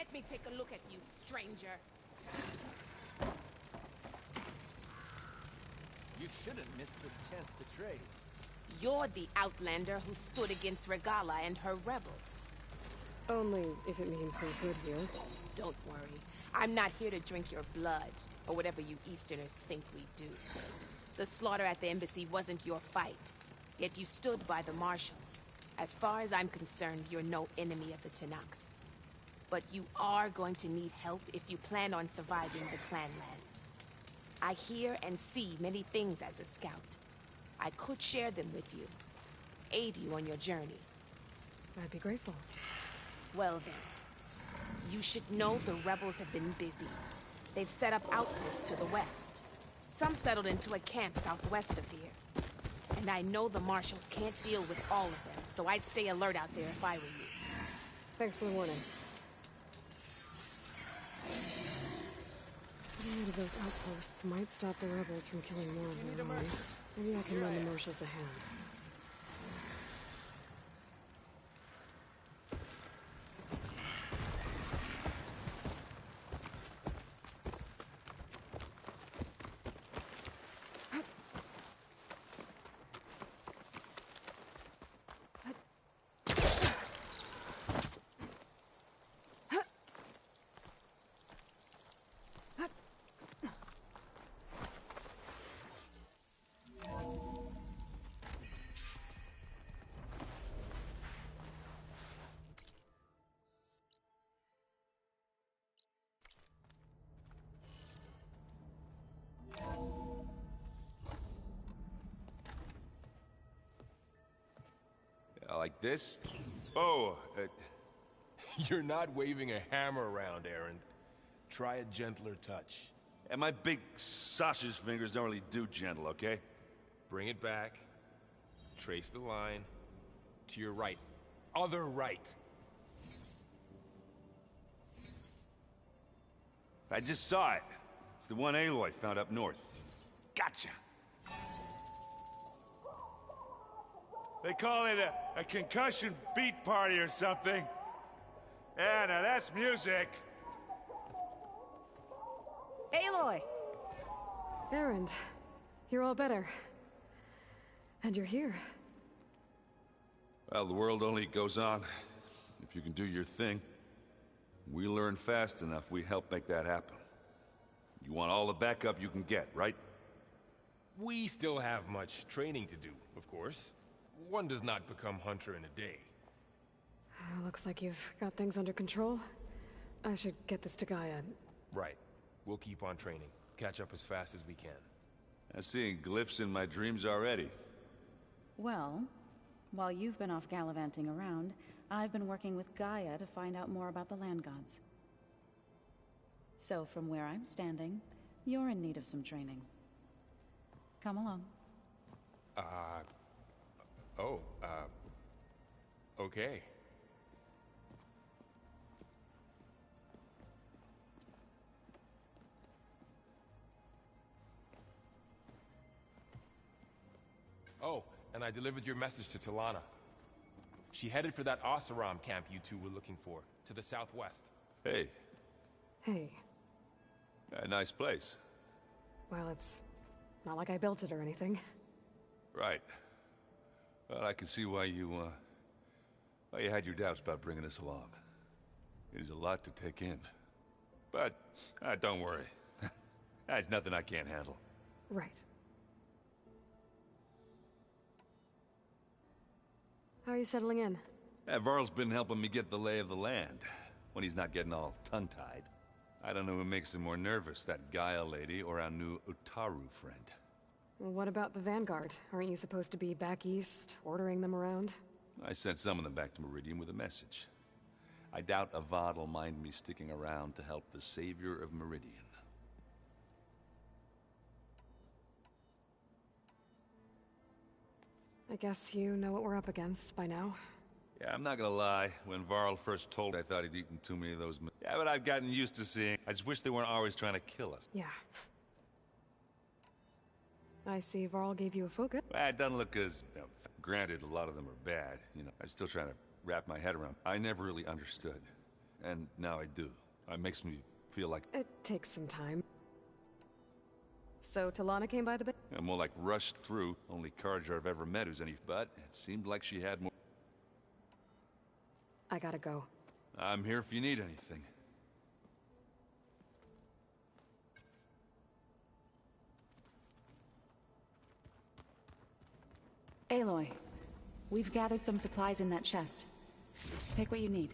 Let me take a look at you, stranger. You shouldn't miss this chance to trade. You're the outlander who stood against Regala and her rebels. Only if it means we're good here. Don't worry. I'm not here to drink your blood, or whatever you Easterners think we do. The slaughter at the embassy wasn't your fight, yet you stood by the marshals. As far as I'm concerned, you're no enemy of the Tenakth. But you are going to need help if you plan on surviving the clanlands. I hear and see many things as a scout. I could share them with you, aid you on your journey. I'd be grateful. Well then, you should know the rebels have been busy. They've set up outposts to the west. Some settled into a camp southwest of here. And I know the marshals can't deal with all of them, so I'd stay alert out there if I were you. Thanks for the warning. Getting rid of those outposts might stop the rebels from killing more of their own. Maybe I can lend the marshals a hand. Like this? Oh, you're not waving a hammer around, Aaron. Try a gentler touch. And my big sausage fingers don't really do gentle, okay? Bring it back. Trace the line. To your right. Other right. I just saw it. It's the one Aloy found up north. Gotcha! They call it a concussion beat party or something. Yeah, now that's music. Aloy! Erend, you're all better. And you're here. Well, the world only goes on if you can do your thing. We learn fast enough, we help make that happen. You want all the backup you can get, right? We still have much training to do, of course. One does not become hunter in a day. Looks like you've got things under control. I should get this to Gaia. Right. We'll keep on training. Catch up as fast as we can. I'm seeing glyphs in my dreams already. Well, while you've been off gallivanting around, I've been working with Gaia to find out more about the land gods. So from where I'm standing, you're in need of some training. Come along. Okay. Oh, and I delivered your message to Talana. She headed for that Oseram camp you two were looking for, to the southwest. Hey. Hey. A nice place. Well, it's not like I built it or anything. Right. Well, I can see why you had your doubts about bringing us along. It is a lot to take in. But, don't worry. That's nothing I can't handle. Right. How are you settling in? Varl's been helping me get the lay of the land, when he's not getting all tongue-tied. I don't know who makes him more nervous, that Gaia lady or our new Utaru friend. Well, what about the Vanguard? Aren't you supposed to be back east, ordering them around? I sent some of them back to Meridian with a message. I doubt Avad will mind me sticking around to help the savior of Meridian. I guess you know what we're up against by now. Yeah, I'm not gonna lie. When Varl first told me, I thought he'd eaten too many of those. Yeah, but I've gotten used to seeing. I just wish they weren't always trying to kill us. Yeah. I see Varl gave you a focus. Well, it doesn't look as... granted, a lot of them are bad. You know, I'm still trying to wrap my head around. I never really understood. and now I do. It makes me feel like It takes some time. So, Talana came by the base? I'm more like rushed through. Only Carja I've ever met who's any... But it seemed like she had more... I gotta go. I'm here if you need anything. Aloy, we've gathered some supplies in that chest. Take what you need.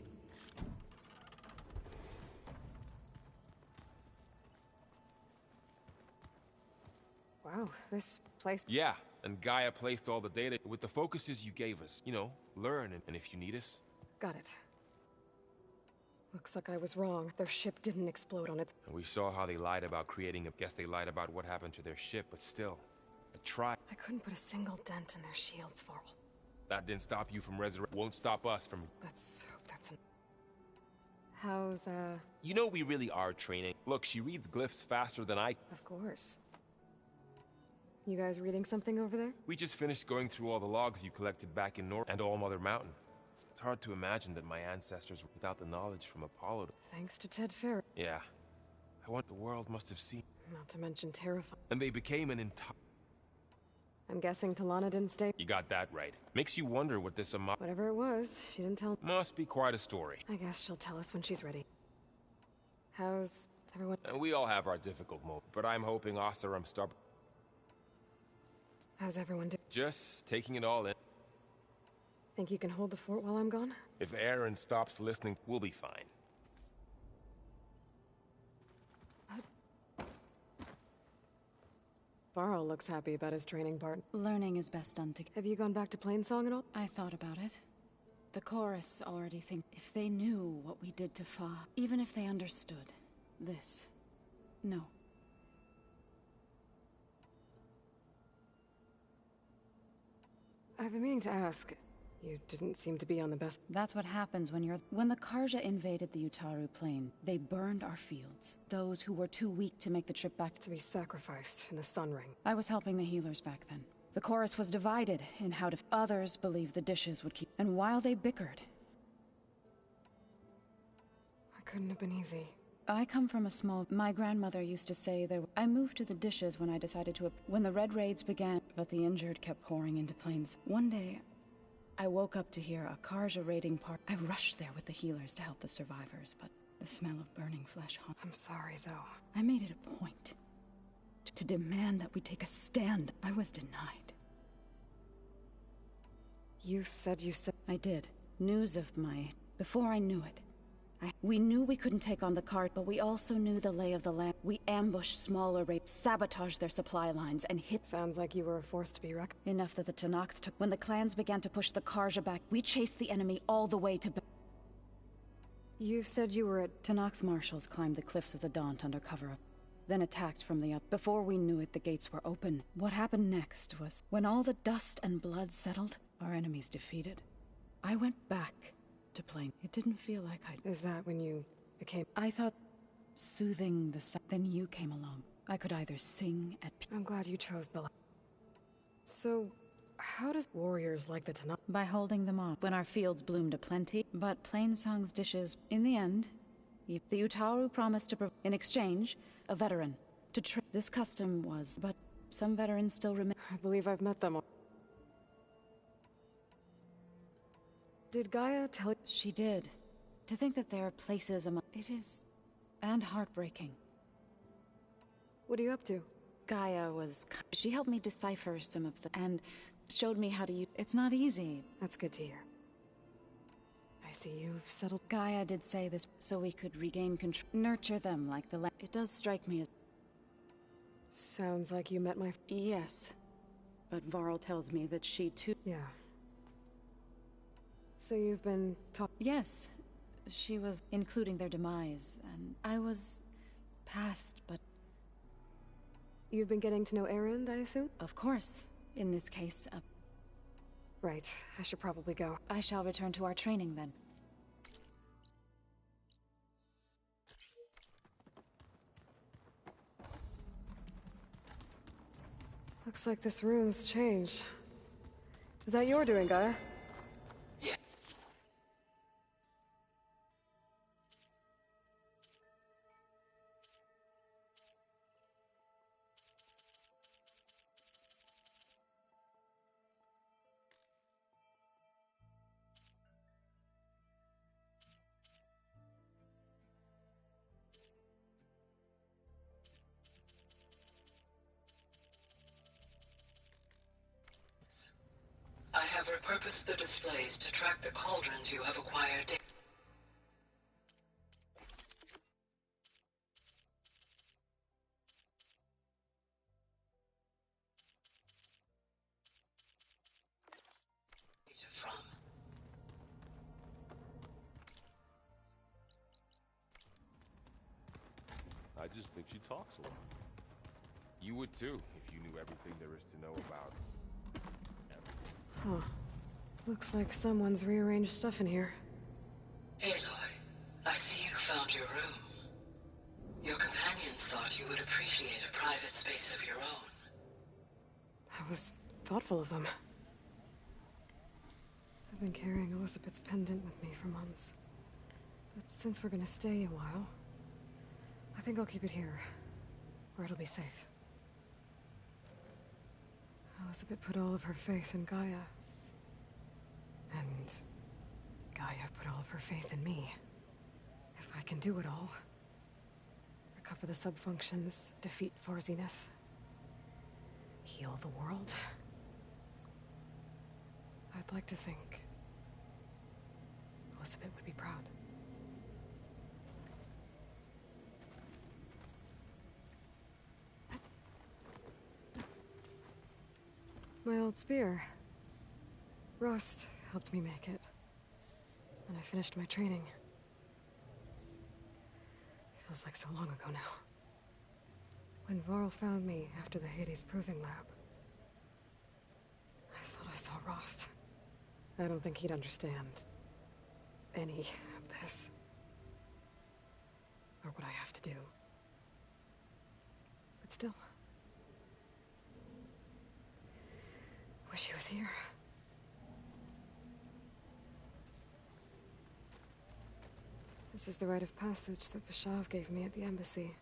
Wow, this place... Yeah, and Gaia placed all the data with the focuses you gave us. You know, learn, and if you need us. Got it. Looks like I was wrong. Their ship didn't explode on its... And we saw how they lied about creating a... Guess they lied about what happened to their ship, but still. A try. I couldn't put a single dent in their shields, Varl. That didn't stop you from won't stop us from... Let's hope that's... How's, You know we really are training. Look, she reads glyphs faster than I... Of course. You guys reading something over there? We just finished going through all the logs you collected back in North and All Mother Mountain. It's hard to imagine that my ancestors were without the knowledge from Apollo. Thanks to Ted Farr. Yeah. I want the world must have seen. Not to mention terrifying. And they became an entire... I'm guessing Talana didn't stay. You got that right. Makes you wonder what this Whatever it was, she didn't tell... Must be quite a story. I guess she'll tell us when she's ready. How's everyone? We all have our difficult moments, but I'm hoping Oseram stubborn. How's everyone doing? Just taking it all in. Think you can hold the fort while I'm gone? If Aaron stops listening, we'll be fine. Varl looks happy about his training part. Learning is best done together. Have you gone back to Plainsong at all? I thought about it. The chorus already think if they knew what we did to Fa, even if they understood this. No. I've been meaning to ask. You didn't seem to be on the best... That's what happens when you're... When the Karja invaded the Utaru plain, they burned our fields. Those who were too weak to make the trip back to be sacrificed in the Sun Ring. I was helping the healers back then. The chorus was divided in how to... Others believed the dishes would keep... And while they bickered... It couldn't have been easy. I come from a small... My grandmother used to say there... I moved to the dishes when I decided to... When the Red Raids began, but the injured kept pouring into plains. One day... I woke up to hear a Karja raiding part. I rushed there with the healers to help the survivors, but the smell of burning flesh haunted. I'm sorry, Zoe. I made it a point to demand that we take a stand. I was denied. You said... I did. News of my... Before I knew it. We knew we couldn't take on the cart, but we also knew the lay of the land. We ambushed smaller raids, sabotaged their supply lines, and hit... Sounds like you were a force to be reckoned. Enough that the Tenakth took... When the clans began to push the Karja back, we chased the enemy all the way to... You said you were at... Tenakth marshals climbed the cliffs of the Daunt under cover of... Then attacked from the up. Before we knew it, the gates were open. What happened next was... When all the dust and blood settled, our enemies defeated. I went back... to Plain. It didn't feel like Is that when you became... I thought soothing the then you came along. I could either sing at... I'm glad you chose the... So, how does warriors like the Tenakth... By holding them off when our fields bloomed aplenty, but Plainsong's dishes, in the end, the Utaru promised to in exchange, a veteran, to this custom was, but some veterans still remain. I believe I've met them all. Did Gaia tell you? She did. To think that there are places among... It is... and heartbreaking. What are you up to? Gaia was... She helped me decipher some of the... and showed me how to use... It's not easy. That's good to hear. I see you've settled... Gaia did say this so we could regain control... Nurture them like the land... It does strike me as... Sounds like you met my... Yes. But Varl tells me that she too... Yeah. So you've been Yes. She was including their demise, and I was past, but... You've been getting to know Erend, I assume? Of course. In this case, Right. I should probably go. I shall return to our training then. Looks like this room's changed. Is that your doing, Gaia? have repurposed the displays to track the cauldrons you have acquired. From. I just think she talks a lot. You would too, if you knew everything there is to know about everything. Huh. Looks like someone's rearranged stuff in here. Aloy, I see you found your room. Your companions thought you would appreciate a private space of your own. That was thoughtful of them. I've been carrying Elizabeth's pendant with me for months. But since we're gonna stay a while, I think I'll keep it here, where it'll be safe. Elizabeth put all of her faith in Gaia. And Gaia put all of her faith in me. If I can do it all, recover the subfunctions, defeat 4 Zenith, heal the world, I'd like to think Elizabeth would be proud. My old spear. Rust helped me make it. And I finished my training. Feels like so long ago now. When Varl found me after the Hades Proving Lab, I thought I saw Rost. I don't think he'd understand any of this. Or what I have to do. But still. Wish he was here. This is the rite of passage that Vashav gave me at the embassy.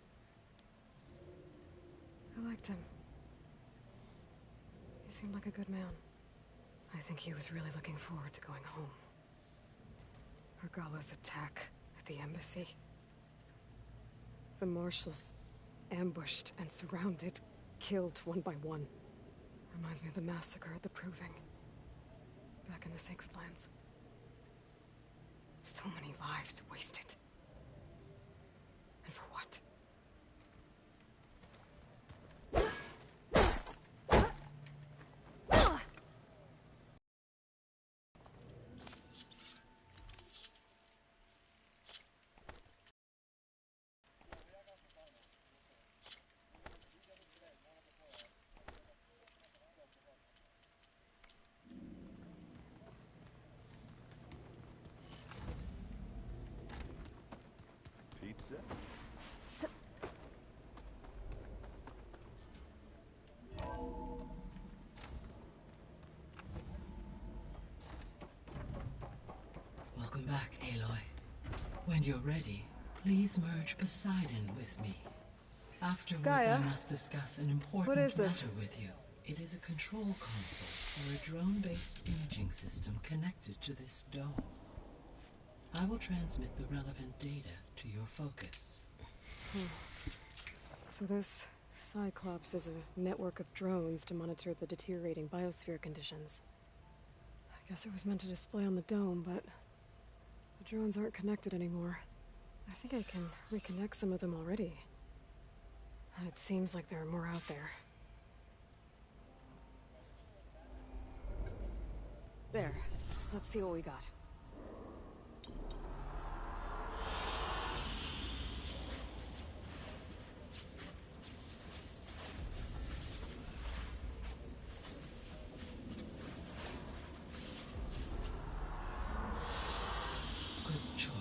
I liked him. He seemed like a good man. I think he was really looking forward to going home. Argala's attack at the embassy. The marshals ambushed and surrounded, killed one by one. Reminds me of the massacre at the Proving. Back in the Sacred Lands. So many lives wasted. And for what? Pizza? Welcome back, Aloy. When you're ready, please merge Poseidon with me. Afterwards, Gaia? I must discuss an important What is this? matter with you. It is a control console for a drone-based imaging system connected to this dome. I will transmit the relevant data to your focus. So this Cyclops is a network of drones to monitor the deteriorating biosphere conditions. I guess it was meant to display on the dome, but the drones aren't connected anymore. I think I can reconnect some of them already. And it seems like there are more out there. There. Let's see what we got. Good choice.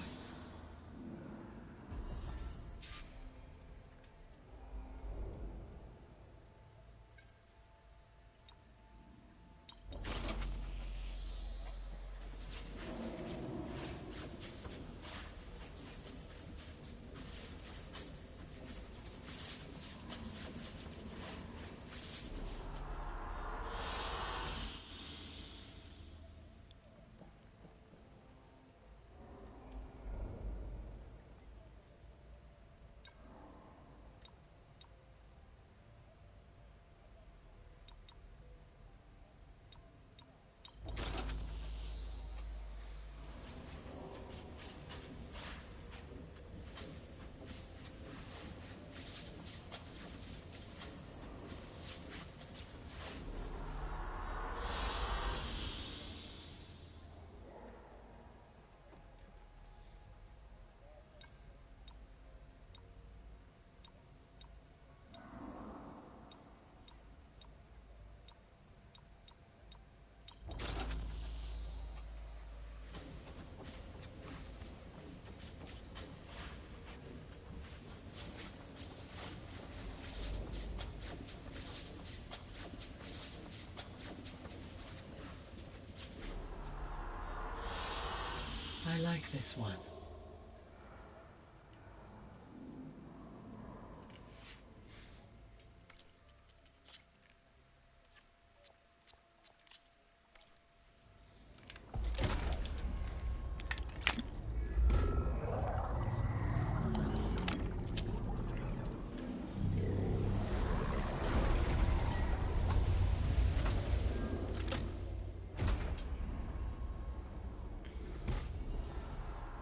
I like this one.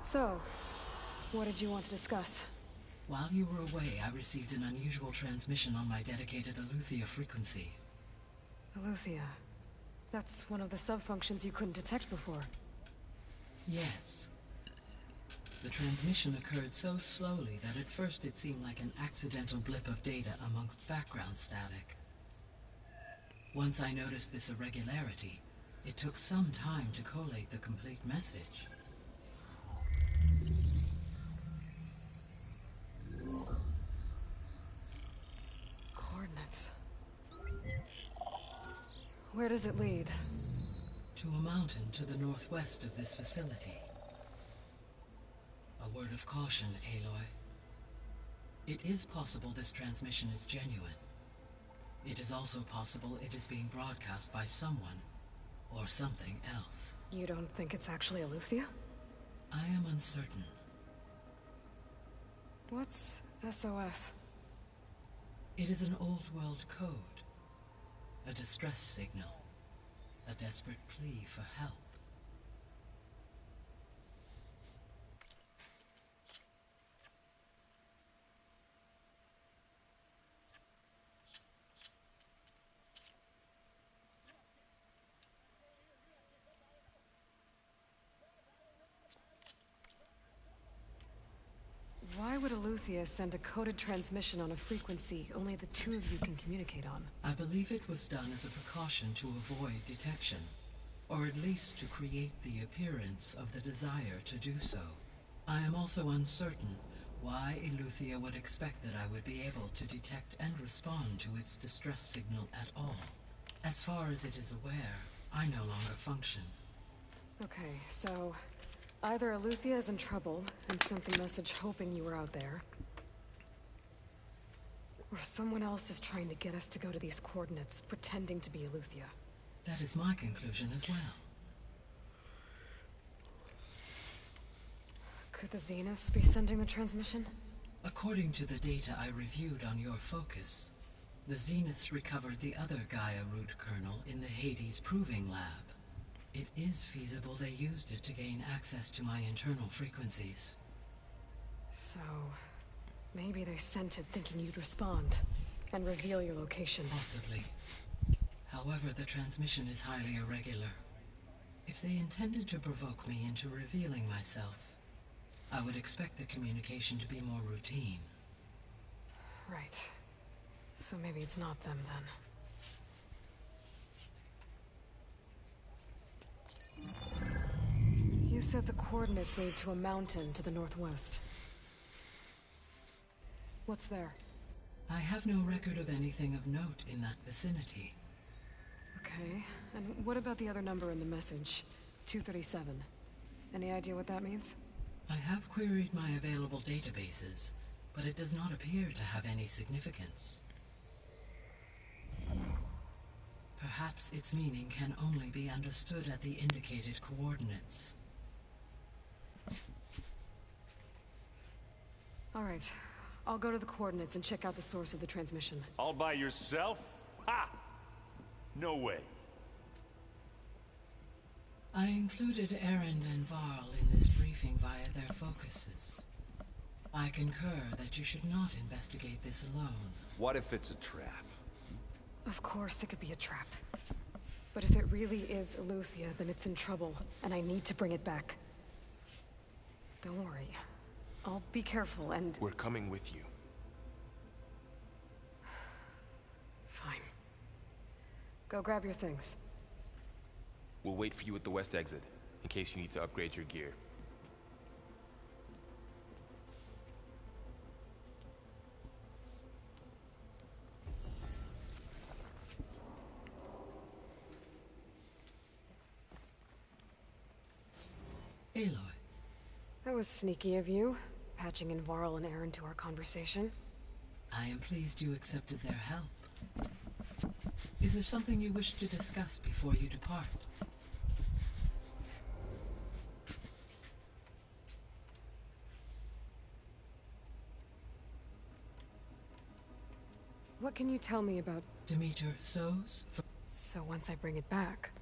So, what did you want to discuss? While you were away, I received an unusual transmission on my dedicated Aletheia frequency. Aletheia. That's one of the sub-functions you couldn't detect before. Yes. The transmission occurred so slowly that at first it seemed like an accidental blip of data amongst background static. Once I noticed this irregularity, it took some time to collate the complete message. Coordinates. Where does it lead? To a mountain to the northwest of this facility. A word of caution, Aloy. It is possible this transmission is genuine. It is also possible it is being broadcast by someone, or something else. You don't think it's actually Aletheia? I am uncertain. What's SOS? It is an old world code. A distress signal. A desperate plea for help. Why would Aletheia send a coded transmission on a frequency only the two of you can communicate on? I believe it was done as a precaution to avoid detection, or at least to create the appearance of the desire to do so. I am also uncertain why Aletheia would expect that I would be able to detect and respond to its distress signal at all. As far as it is aware, I no longer function. Okay, so either Aletheia is in trouble and sent the message hoping you were out there, or someone else is trying to get us to go to these coordinates, pretending to be Aletheia. That is my conclusion as well. Could the Zeniths be sending the transmission? According to the data I reviewed on your focus, the Zeniths recovered the other Gaia root kernel in the Hades Proving Lab. It is feasible they used it to gain access to my internal frequencies. So, maybe they sent it thinking you'd respond and reveal your location. Possibly. However, the transmission is highly irregular. If they intended to provoke me into revealing myself, I would expect the communication to be more routine. Right. So maybe it's not them then. You said the coordinates lead to a mountain to the northwest. What's there? I have no record of anything of note in that vicinity. Okay, and what about the other number in the message? 237. Any idea what that means? I have queried my available databases, but it does not appear to have any significance. Perhaps its meaning can only be understood at the indicated coordinates. All right. I'll go to the coordinates and check out the source of the transmission. All by yourself? Ha! No way. I included Erend and Varl in this briefing via their focuses. I concur that you should not investigate this alone. What if it's a trap? Of course it could be a trap. But if it really is Aletheia, then it's in trouble, and I need to bring it back. Don't worry. I'll be careful and... We're coming with you. Fine. Go grab your things. We'll wait for you at the west exit, in case you need to upgrade your gear. Aloy, That was sneaky of you, patching in Varl and Aaron to our conversation. I am pleased you accepted their help. Is there something you wish to discuss before you depart? What can you tell me about Demeter Sows? So once I bring it back...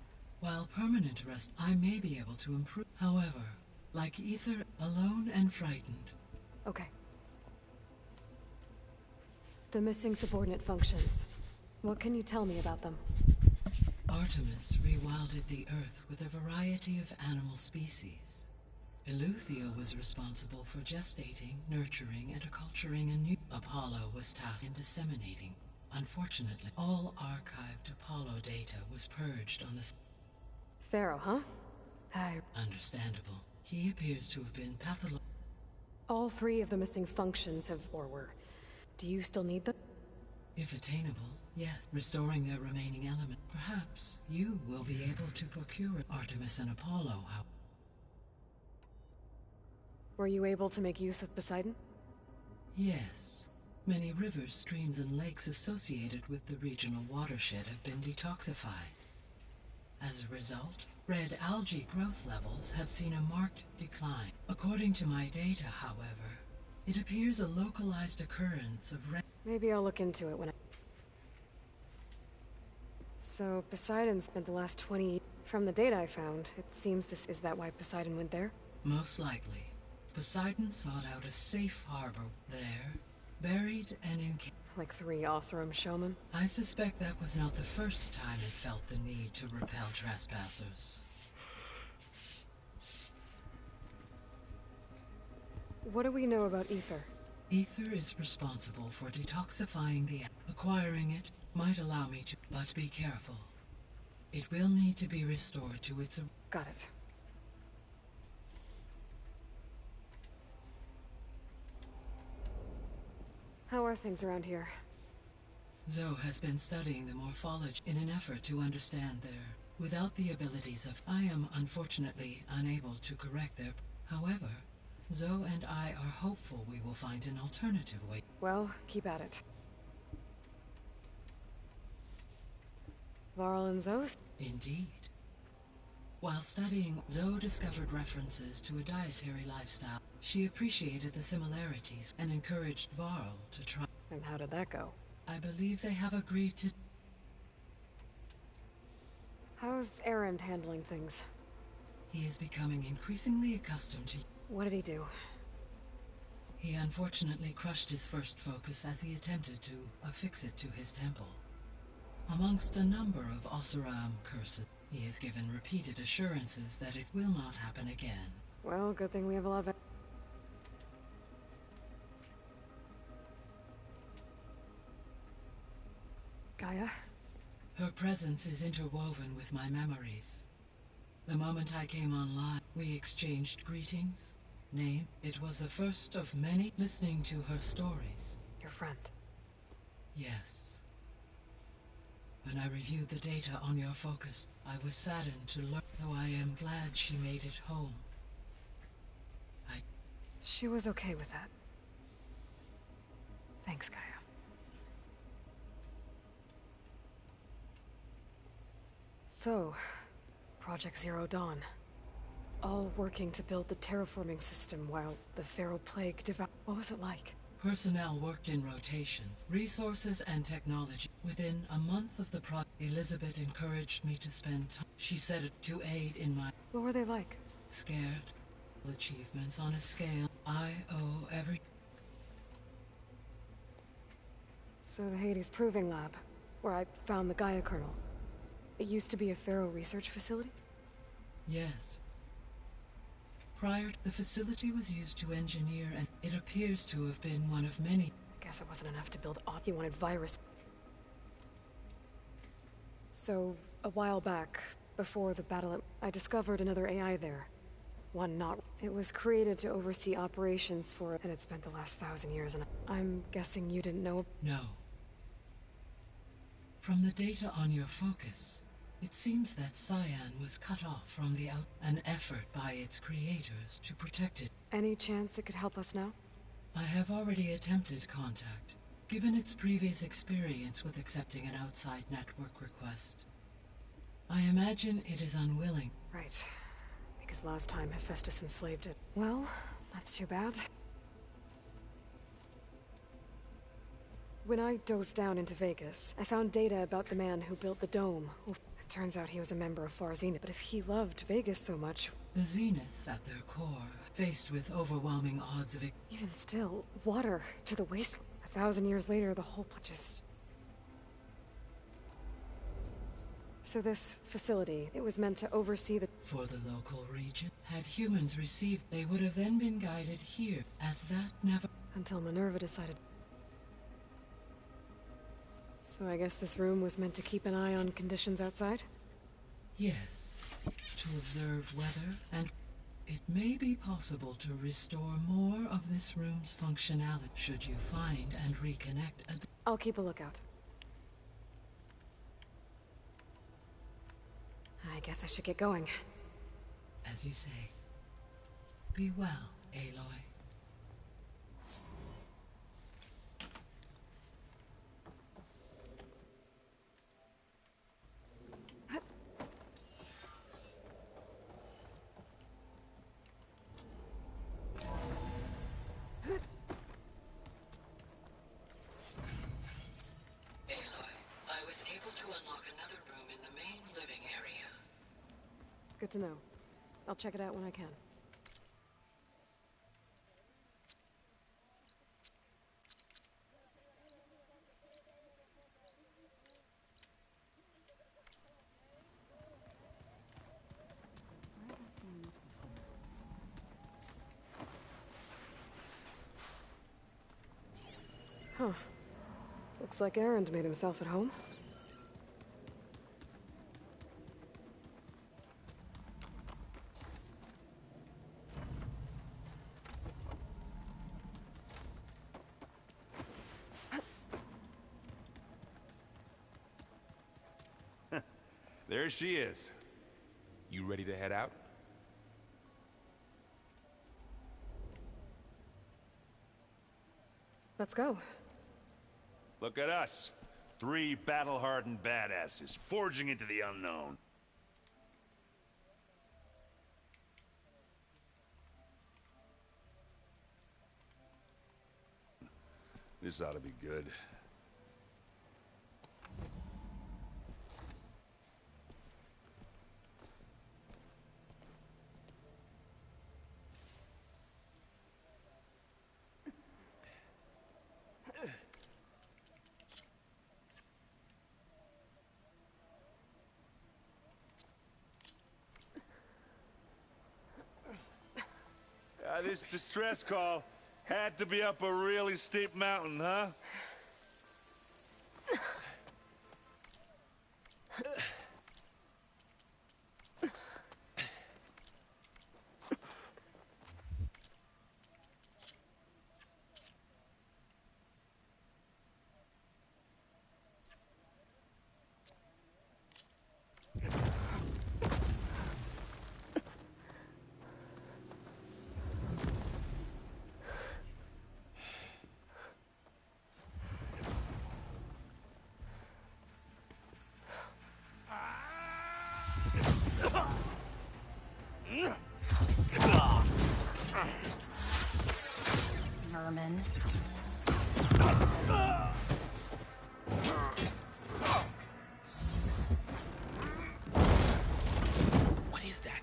While permanent rest, I may be able to improve. However, like Ether, alone and frightened. Okay. The missing subordinate functions. What can you tell me about them? Artemis rewilded the Earth with a variety of animal species. Eleuthia was responsible for gestating, nurturing, and acculturating a new... Apollo was tasked in disseminating. Unfortunately, all archived Apollo data was purged on the... Pharaoh, huh? Understandable. He appears to have been pathological. All 3 of the missing functions have... or were... Do you still need them? If attainable, yes. Restoring their remaining element. Perhaps you will be able to procure Artemis and Apollo. Were you able to make use of Poseidon? Yes. Many rivers, streams, and lakes associated with the regional watershed have been detoxified. As a result, red algae growth levels have seen a marked decline. According to my data, however, it appears a localized occurrence of red... Maybe I'll look into it when I... So, Poseidon spent the last 20... From the data I found, it seems this... Is that why Poseidon went there? Most likely. Poseidon sought out a safe harbor there, buried and in... Like 3 Oseram showmen? I suspect that was not the first time it felt the need to repel trespassers. What do we know about Ether? Ether is responsible for detoxifying the... Acquiring it might allow me to... But be careful. It will need to be restored to its... Got it. How are things around here? Zoe has been studying the morphology in an effort to understand their... Without the abilities of... I am unfortunately unable to correct their... However, Zoe and I are hopeful we will find an alternative way. Well, keep at it. Varl and Zoe? Indeed. While studying, Zoe discovered references to a dietary lifestyle. She appreciated the similarities and encouraged Varl to try. And how did that go? I believe they have agreed to... How's Aaron handling things? He is becoming increasingly accustomed to... What did he do? He unfortunately crushed his first focus as he attempted to affix it to his temple. Amongst a number of Oseram curses, he has given repeated assurances that it will not happen again. Well, good thing we have a lot of... Gaia? Her presence is interwoven with my memories. The moment I came online, we exchanged greetings. Name, it was the first of many listening to her stories. Your friend? Yes. When I reviewed the data on your focus, I was saddened to learn, though I am glad she made it home. She was okay with that. Thanks, Gaia. So, Project Zero Dawn. All working to build the terraforming system while the Feral Plague What was it like? Personnel worked in rotations, resources and technology. Within a month of the project, Elizabeth encouraged me to spend time. She said it to aid in my... What were they like? Scared. Achievements on a scale I owe every... So the Hades Proving Lab, where I found the Gaia kernel. It used to be a Pharaoh research facility? Yes. Prior, the facility was used to engineer, and it appears to have been one of many. Guess it wasn't enough to build He wanted virus. So, a while back, before the battle, I discovered another AI there. One not... It was created to oversee operations for it, and it spent the last 1,000 years, and I'm guessing you didn't know... No. From the data on your focus, It seems that Cyan was cut off from the an effort by its creators to protect it. Any chance it could help us now? I have already attempted contact, given its previous experience with accepting an outside network request. I imagine it is unwilling. Right. Because last time Hephaestus enslaved it. Well, that's too bad. When I dove down into Vegas, I found data about the man who built the dome. Oof. It turns out he was a member of Far Zenith. But if he loved Vegas so much... The Zeniths, at their core, faced with overwhelming odds of it. Even still, water to the wasteland. 1,000 years later, the whole just... So this facility, it was meant to oversee the... For the local region, had humans received, they would have then been guided here, as that never... Until Minerva decided... So I guess this room was meant to keep an eye on conditions outside? Yes, to observe weather, and it may be possible to restore more of this room's functionality should you find and reconnect a... I'll keep a lookout. I guess I should get going. As you say. Be well, Aloy. Good to know. I'll check it out when I can. Huh. Looks like Erend made himself at home. There she is. You ready to head out? Let's go. Look at us. 3 battle-hardened badasses, forging into the unknown. This ought to be good. This distress call had to be up a really steep mountain, huh? Merman. What is that?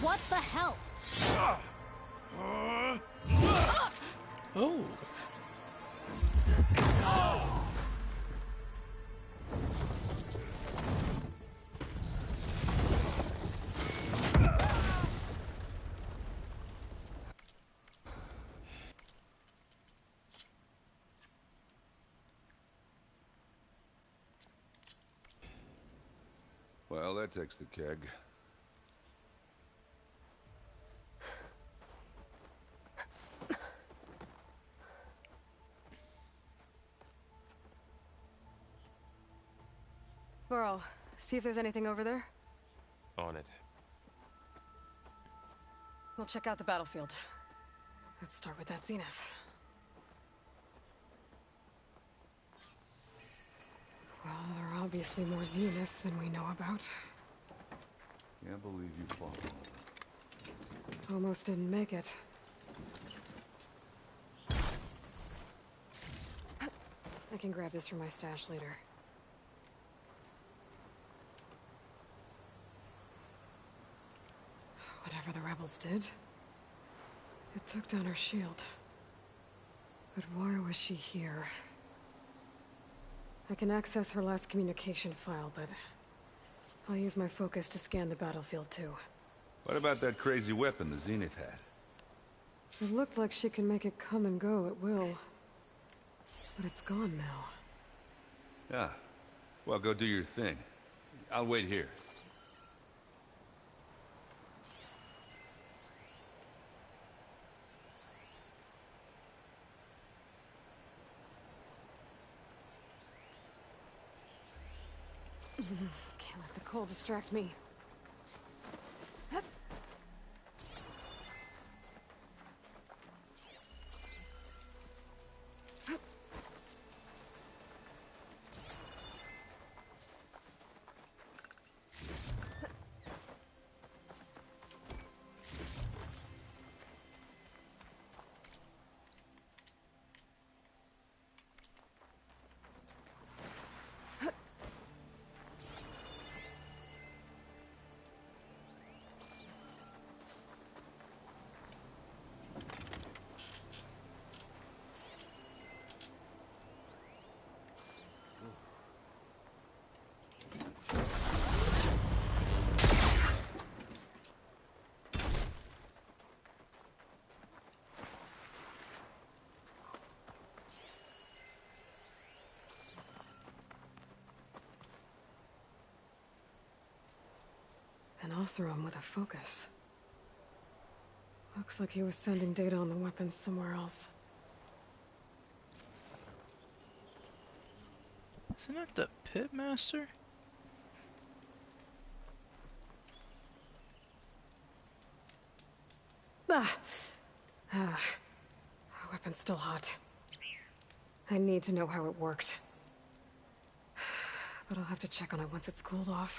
What the hell? Oh. Well, that takes the keg. Burrow, see if there's anything over there. On it. We'll check out the battlefield. Let's start with that zenith. Well, there are obviously more zeniths than we know about. Can't believe you fought one. Almost didn't make it. I can grab this from my stash later. Whatever the rebels did, it took down her shield. But why was she here? I can access her last communication file, but I'll use my focus to scan the battlefield too. What about that crazy weapon the Zenith had? It looked like she can make it come and go at will. But it's gone now. Yeah. Well, go do your thing. I'll wait here. Can't let the cold distract me. An Oseram with a focus. Looks like he was sending data on the weapons somewhere else. Isn't that the Pitmaster? Our weapon's still hot. I need to know how it worked. But I'll have to check on it once it's cooled off.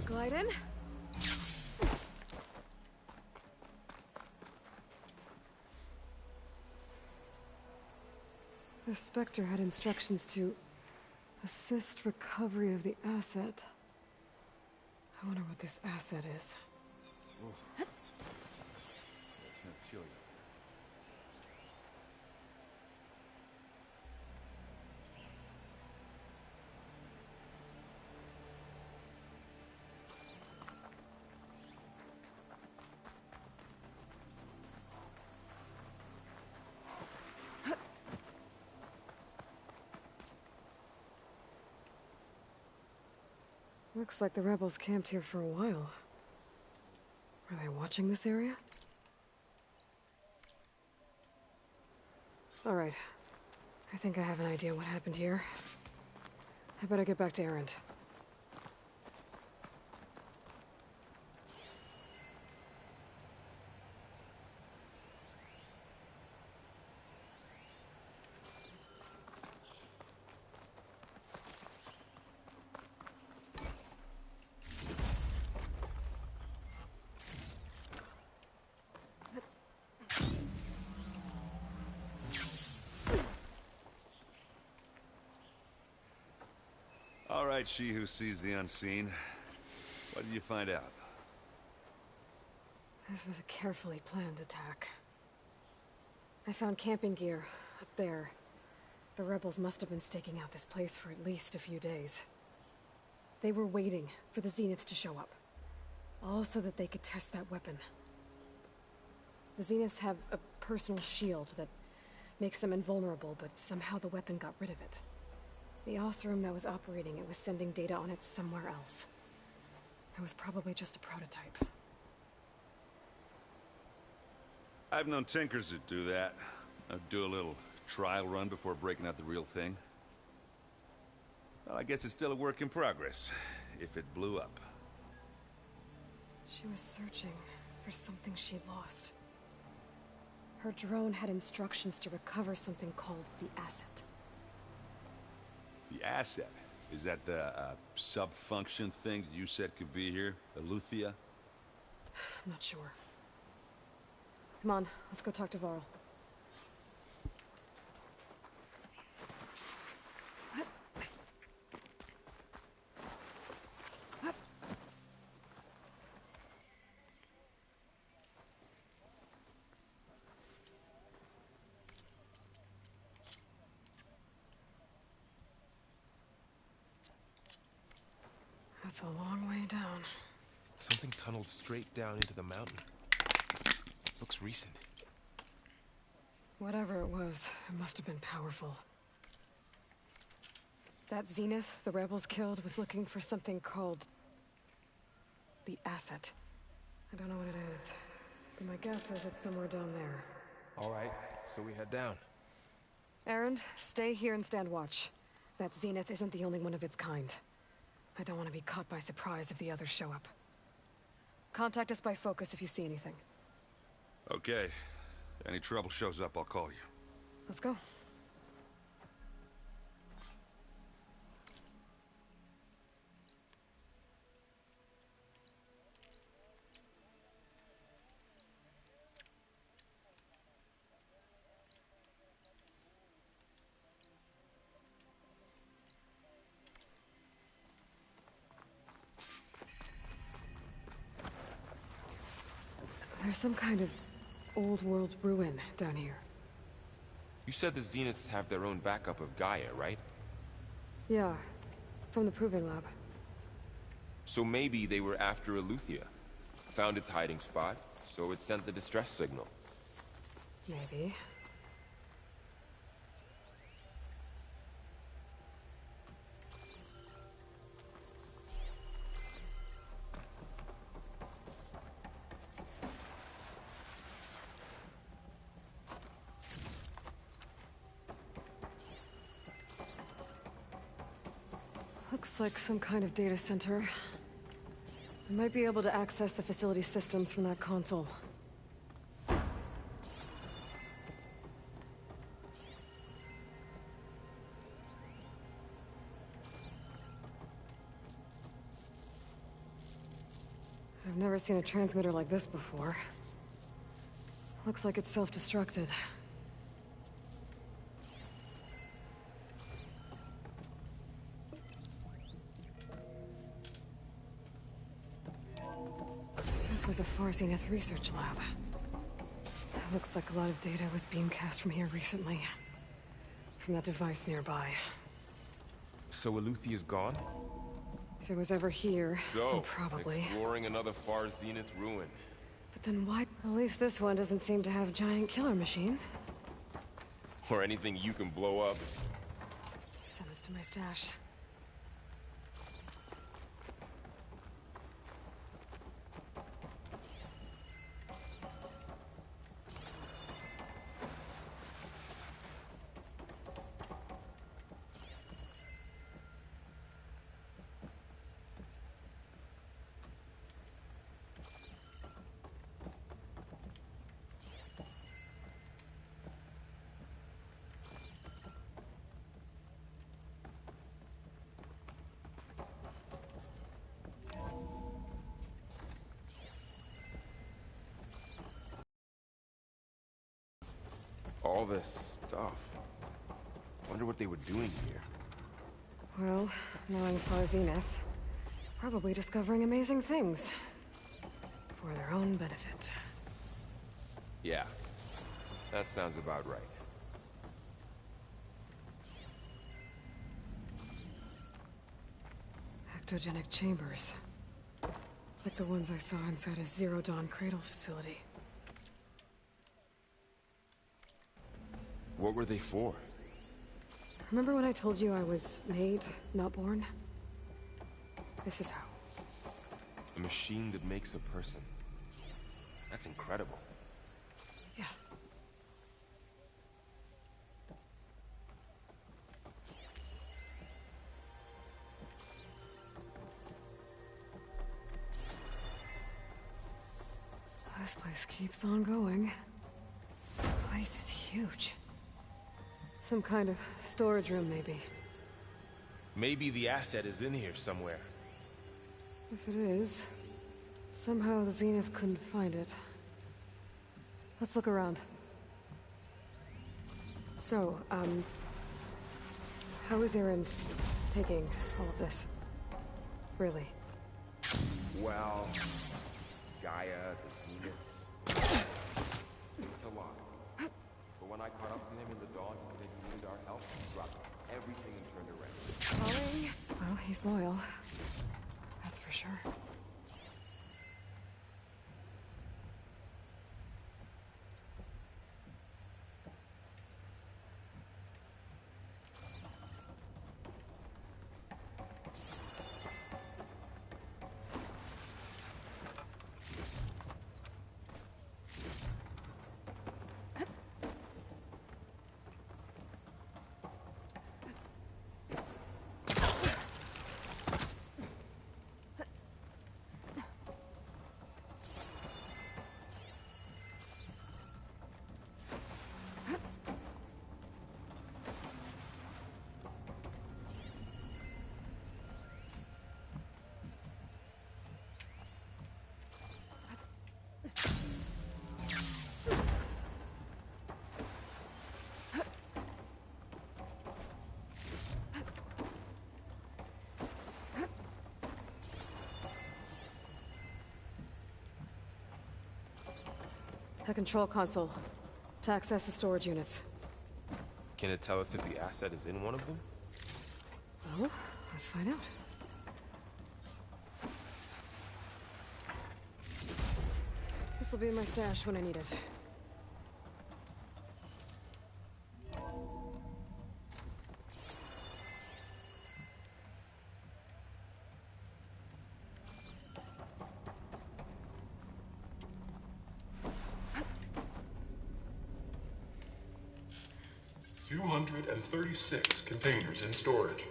Glide in. The Spectre had instructions to assist recovery of the asset. I wonder what this asset is. Kill you. Looks like the rebels camped here for a while. Were they watching this area? All right. I think I have an idea what happened here. I better get back to Erend. All right, she who sees the unseen. What did you find out? This was a carefully planned attack. I found camping gear up there. The rebels must have been staking out this place for at least a few days. They were waiting for the Zeniths to show up. All so that they could test that weapon. The Zeniths have a personal shield that Makes them invulnerable, but somehow the weapon got rid of it. The Oseram that was operating it was sending data on it somewhere else. It was probably just a prototype. I've known tinkers that do that. I'd do a little trial run before breaking out the real thing. Well, I guess it's still a work in progress, if it blew up. She was searching for something she'd lost. Her drone had instructions to recover something called the asset. The asset? Is that the sub-function thing that you said could be here? Eleuthia? I'm not sure. Come on, let's go talk to Varl. That's a long way down. Something tunneled straight down into the mountain. Looks recent. Whatever it was, it must have been powerful. That Zenith the rebels killed was looking for something called the asset. I don't know what it is, but my guess is it's somewhere down there. All right, so we head down. Erend, stay here and stand watch. That Zenith isn't the only one of its kind. I don't want to be caught by surprise if the others show up. Contact us by focus if you see anything. Okay. Any trouble shows up, I'll call you. Let's go. There's some kind of old world ruin down here. You said the Zeniths have their own backup of Gaia, right? Yeah, from the Proving Lab. So maybe they were after Eleuthia. Found its hiding spot, so it sent the distress signal. Maybe. Looks like some kind of data center. I might be able to access the facility systems from that console. I've never seen a transmitter like this before. Looks like it's self-destructed. This was a Far Zenith research lab. It looks like a lot of data was beamcast from here recently. From that device nearby. So Eleuthia's gone? If it was ever here, So, then probably. exploring another Far Zenith ruin. But then why? At least this one doesn't seem to have giant killer machines. Or anything you can blow up. Send this to my stash. All this stuff. Wonder what they were doing here. Well, knowing Far Zenith, probably discovering amazing things. For their own benefit. Yeah, that sounds about right. Ectogenic chambers. Like the ones I saw inside a Zero Dawn cradle facility. What were they for? Remember when I told you I was made, not born? This is how. A machine that makes a person. That's incredible. Yeah. This place keeps on going. This place is huge. Some kind of storage room, maybe. Maybe the asset is in here somewhere. If it is, somehow the Zenith couldn't find it. Let's look around. So, how is Erend taking all of this? Really? Well, Gaia, the Zenith. It's a lot. But when I caught up to him in the dawn, he said he needed our help. He dropped everything and turned around. Calling? Well, he's loyal. That's for sure. A control console to access the storage units. Can it tell us if the asset is in one of them? Well, let's find out. This will be in my stash when I need it. $236 containers in storage.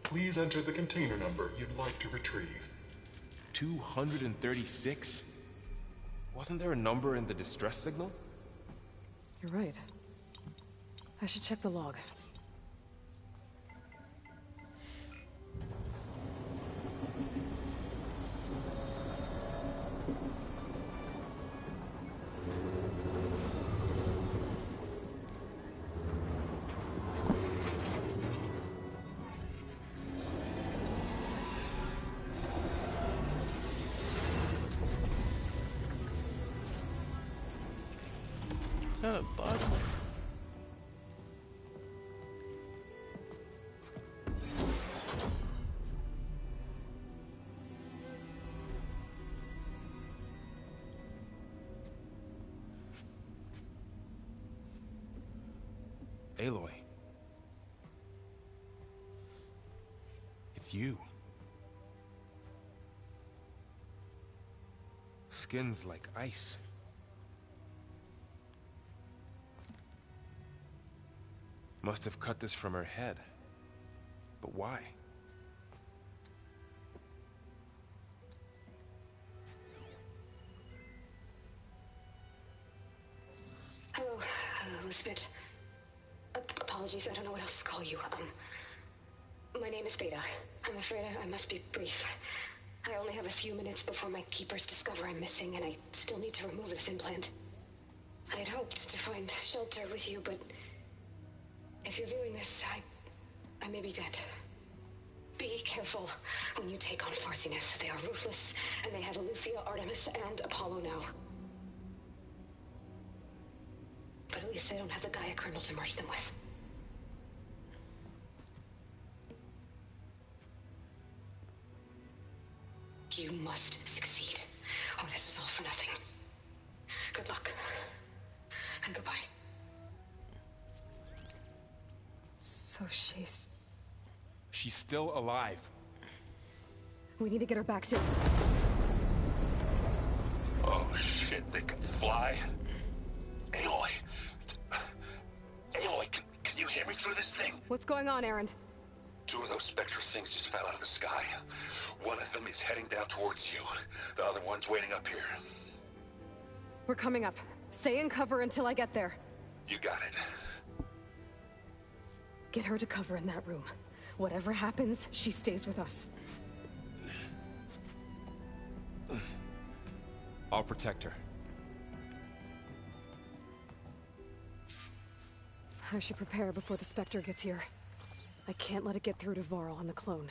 Please enter the container number you'd like to retrieve. 236? Wasn't there a number in the distress signal? You're right. I should check the log. Kind of bottom. Aloy. It's you. Skin's like ice. Must have cut this from her head. But why? Hello, Spit. Apologies, I don't know what else to call you. My name is Beta. I'm afraid I must be brief. I only have a few minutes before my keepers discover I'm missing, and I still need to remove this implant. I had hoped to find shelter with you, but if you're viewing this, I may be dead. Be careful when you take on Far Zenith. They are ruthless, and they have Eleuthia, Artemis, and Apollo now. But at least they don't have the Gaia kernel to merge them with. You must succeed, or this was all for nothing. Good luck, and goodbye. So she's... She's still alive. We need to get her back to... Oh shit, they can fly? Aloy! Aloy, can you hear me through this thing? What's going on, Erend? 2 of those Spectre things just fell out of the sky. One of them is heading down towards you. The other one's waiting up here. We're coming up. Stay in cover until I get there. You got it. Get her to cover in that room. Whatever happens, she stays with us. I'll protect her. I should prepare before the Spectre gets here. I can't let it get through to Varl on the clone.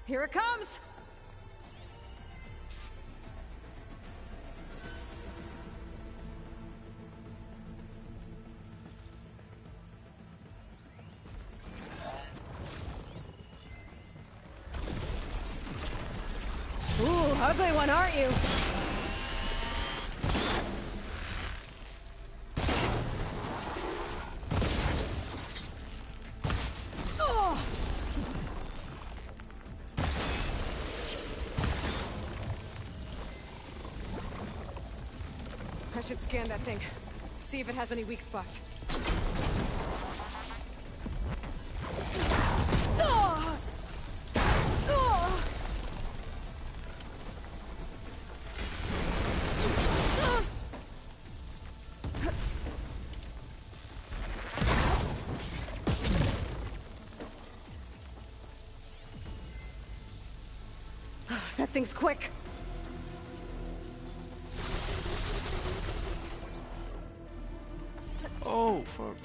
Here it comes! Ooh, ugly one, aren't you? I should scan that thing. See if it has any weak spots. That thing's quick. Oh, fuck.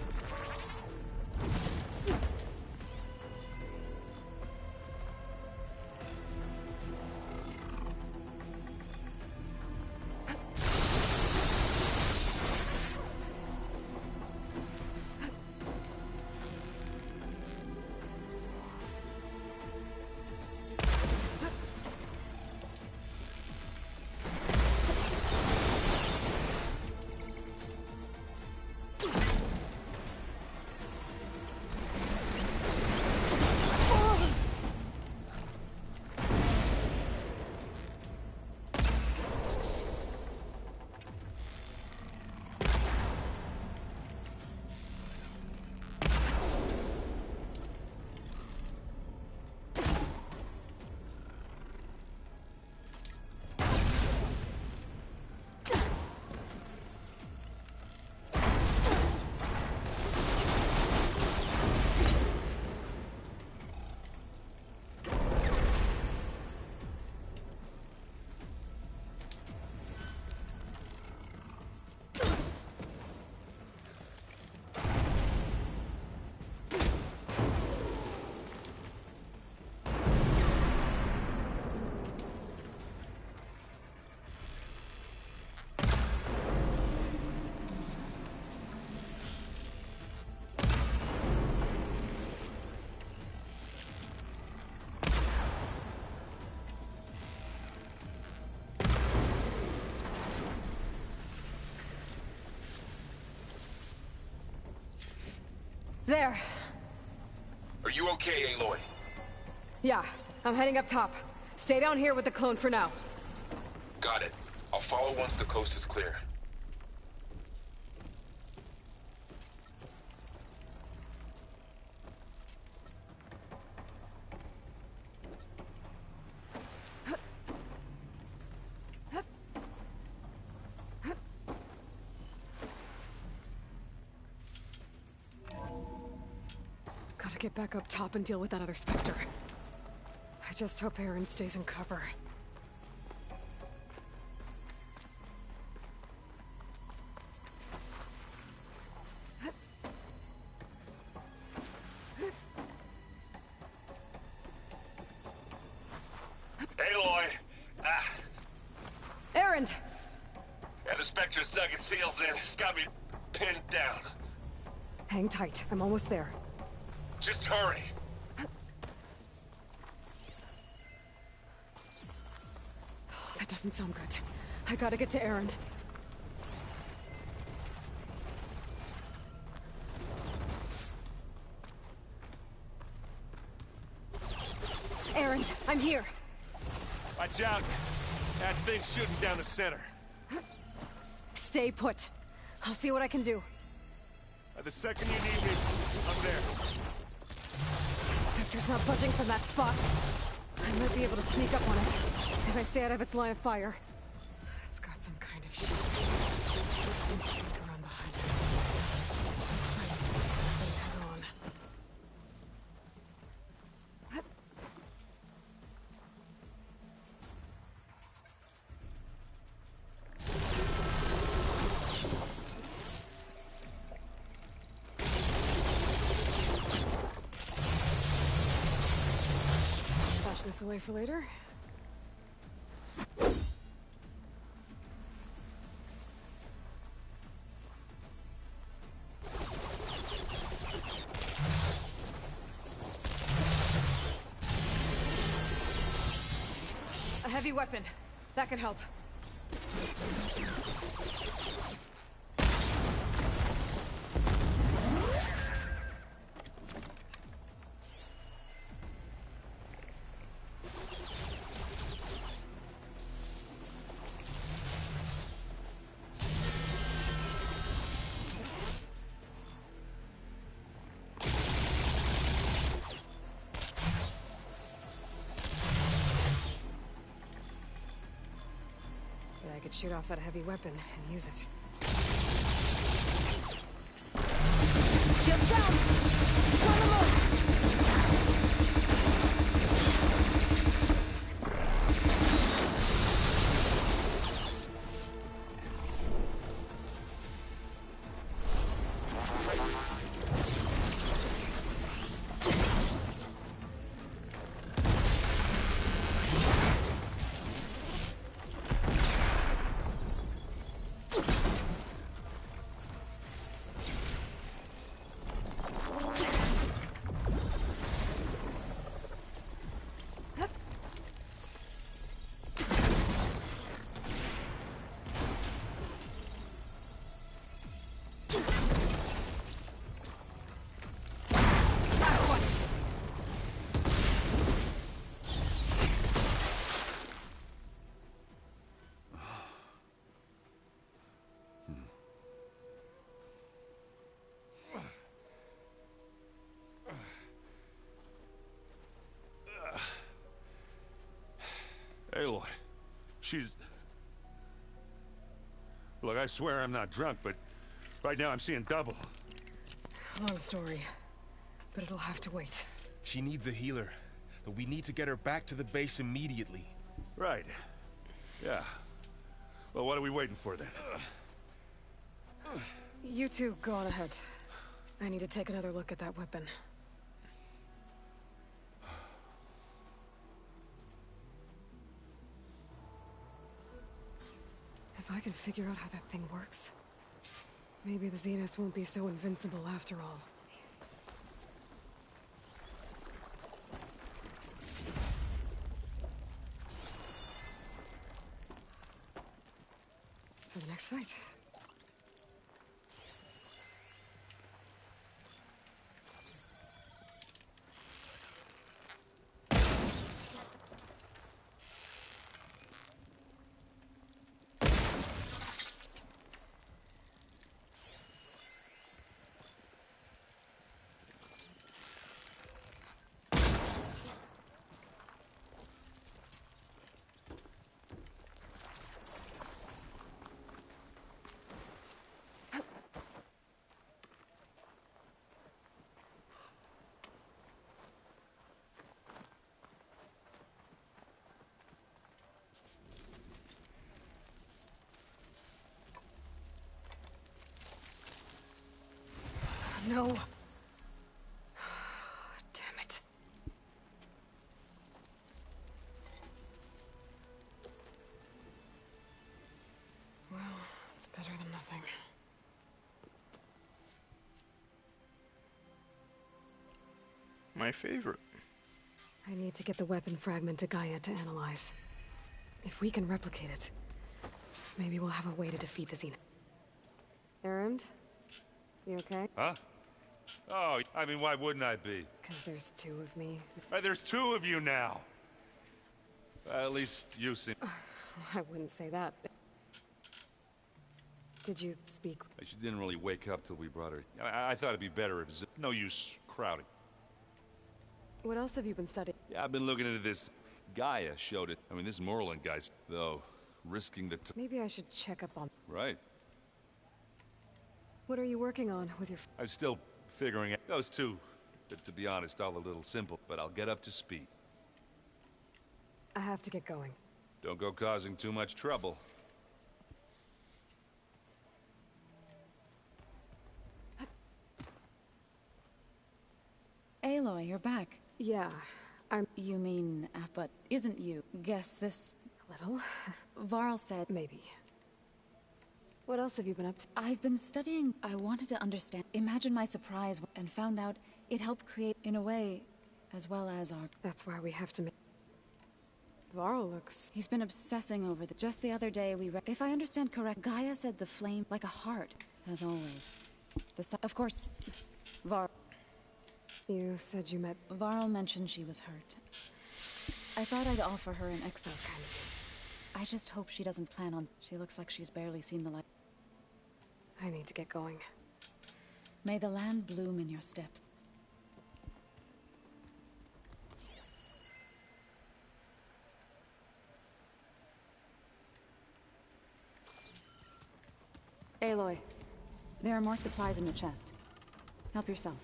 There. Are you okay, Aloy? Yeah, I'm heading up top. Stay down here with the clone for now. Got it. I'll follow once the coast is clear. Gotta get back up top and deal with that other Spectre. I just hope Erend stays in cover. Aloy, Erend! Yeah, the Spectre's dug its heels in. It's got me pinned down. Hang tight. I'm almost there. Just hurry. That doesn't sound good. I gotta get to Erend. Erend, I'm here. Watch out. That thing's shooting down the center. Stay put. I'll see what I can do. The second you need me, I'm there. Spectre's not budging from that spot. I might be able to sneak up on it if I stay out of its line of fire. It's got some kind of shit. Sneak around behind it. Hang on. Stash this away for later. A heavy weapon. That could help. I could shoot off that heavy weapon and use it. Shields down! On the move! Aloy, she's... Look, I swear I'm not drunk, but right now I'm seeing double. Long story, but it'll have to wait. She needs a healer, but we need to get her back to the base immediately. Right. Yeah. Well, what are we waiting for then? You two go on ahead. I need to take another look at that weapon. If I can figure out how that thing works, maybe the Zeniths won't be so invincible after all. For the next fight. No. Damn it. better than nothing. My favorite. I need to get the weapon fragment to Gaia to analyze. If we can replicate it, maybe we'll have a way to defeat the Zenith. Erend? You okay? Huh? Oh, I mean, why wouldn't I be? Because there's two of me. There's two of you now. At least you seem... I wouldn't say that. Did you speak? She didn't really wake up till we brought her. I thought it'd be better if... No use crowding. What else have you been studying? Yeah, I've been looking into this. Gaia showed it. I mean, this Moreland guy's, though, risking the... Maybe I should check up on... Right. What are you working on with your... I'm still figuring out those two. To be honest, all a little simple, but I'll get up to speed. I have to get going. Don't go causing too much trouble. Aloy, you're back. Yeah, You mean, but isn't you? Guess this... A little. Varl said... Maybe. What else have you been up to? I've been studying... I wanted to understand. Imagine my surprise and found out it helped create, in a way, as well as our... That's why we have to make... Varl looks... He's been obsessing over the... Just the other day we read... If I understand correct, Gaia said the flame, like a heart, as always. Of course, Varl... You said you met... Varl mentioned she was hurt. I thought I'd offer her an exercise kind of thing. I just hope she doesn't plan on... She looks like she's barely seen the light. I need to get going. May the land bloom in your steps. Aloy. There are more supplies in the chest. Help yourself.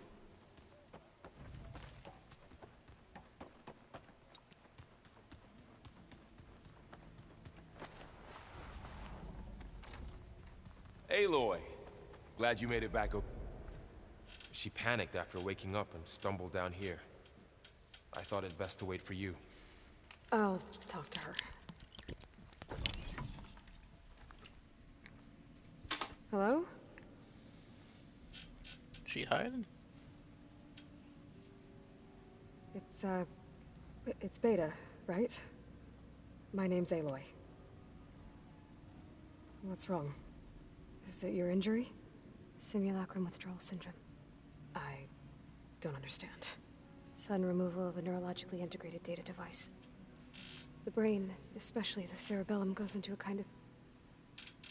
Aloy! Glad you made it back. She panicked after waking up and stumbled down here. I thought it best to wait for you. I'll talk to her. Hello? She hiding? It's Beta, right? My name's Aloy. What's wrong? Is it your injury? Simulacrum withdrawal syndrome. I don't understand. Sudden removal of a neurologically integrated data device. The brain, especially the cerebellum, goes into a kind of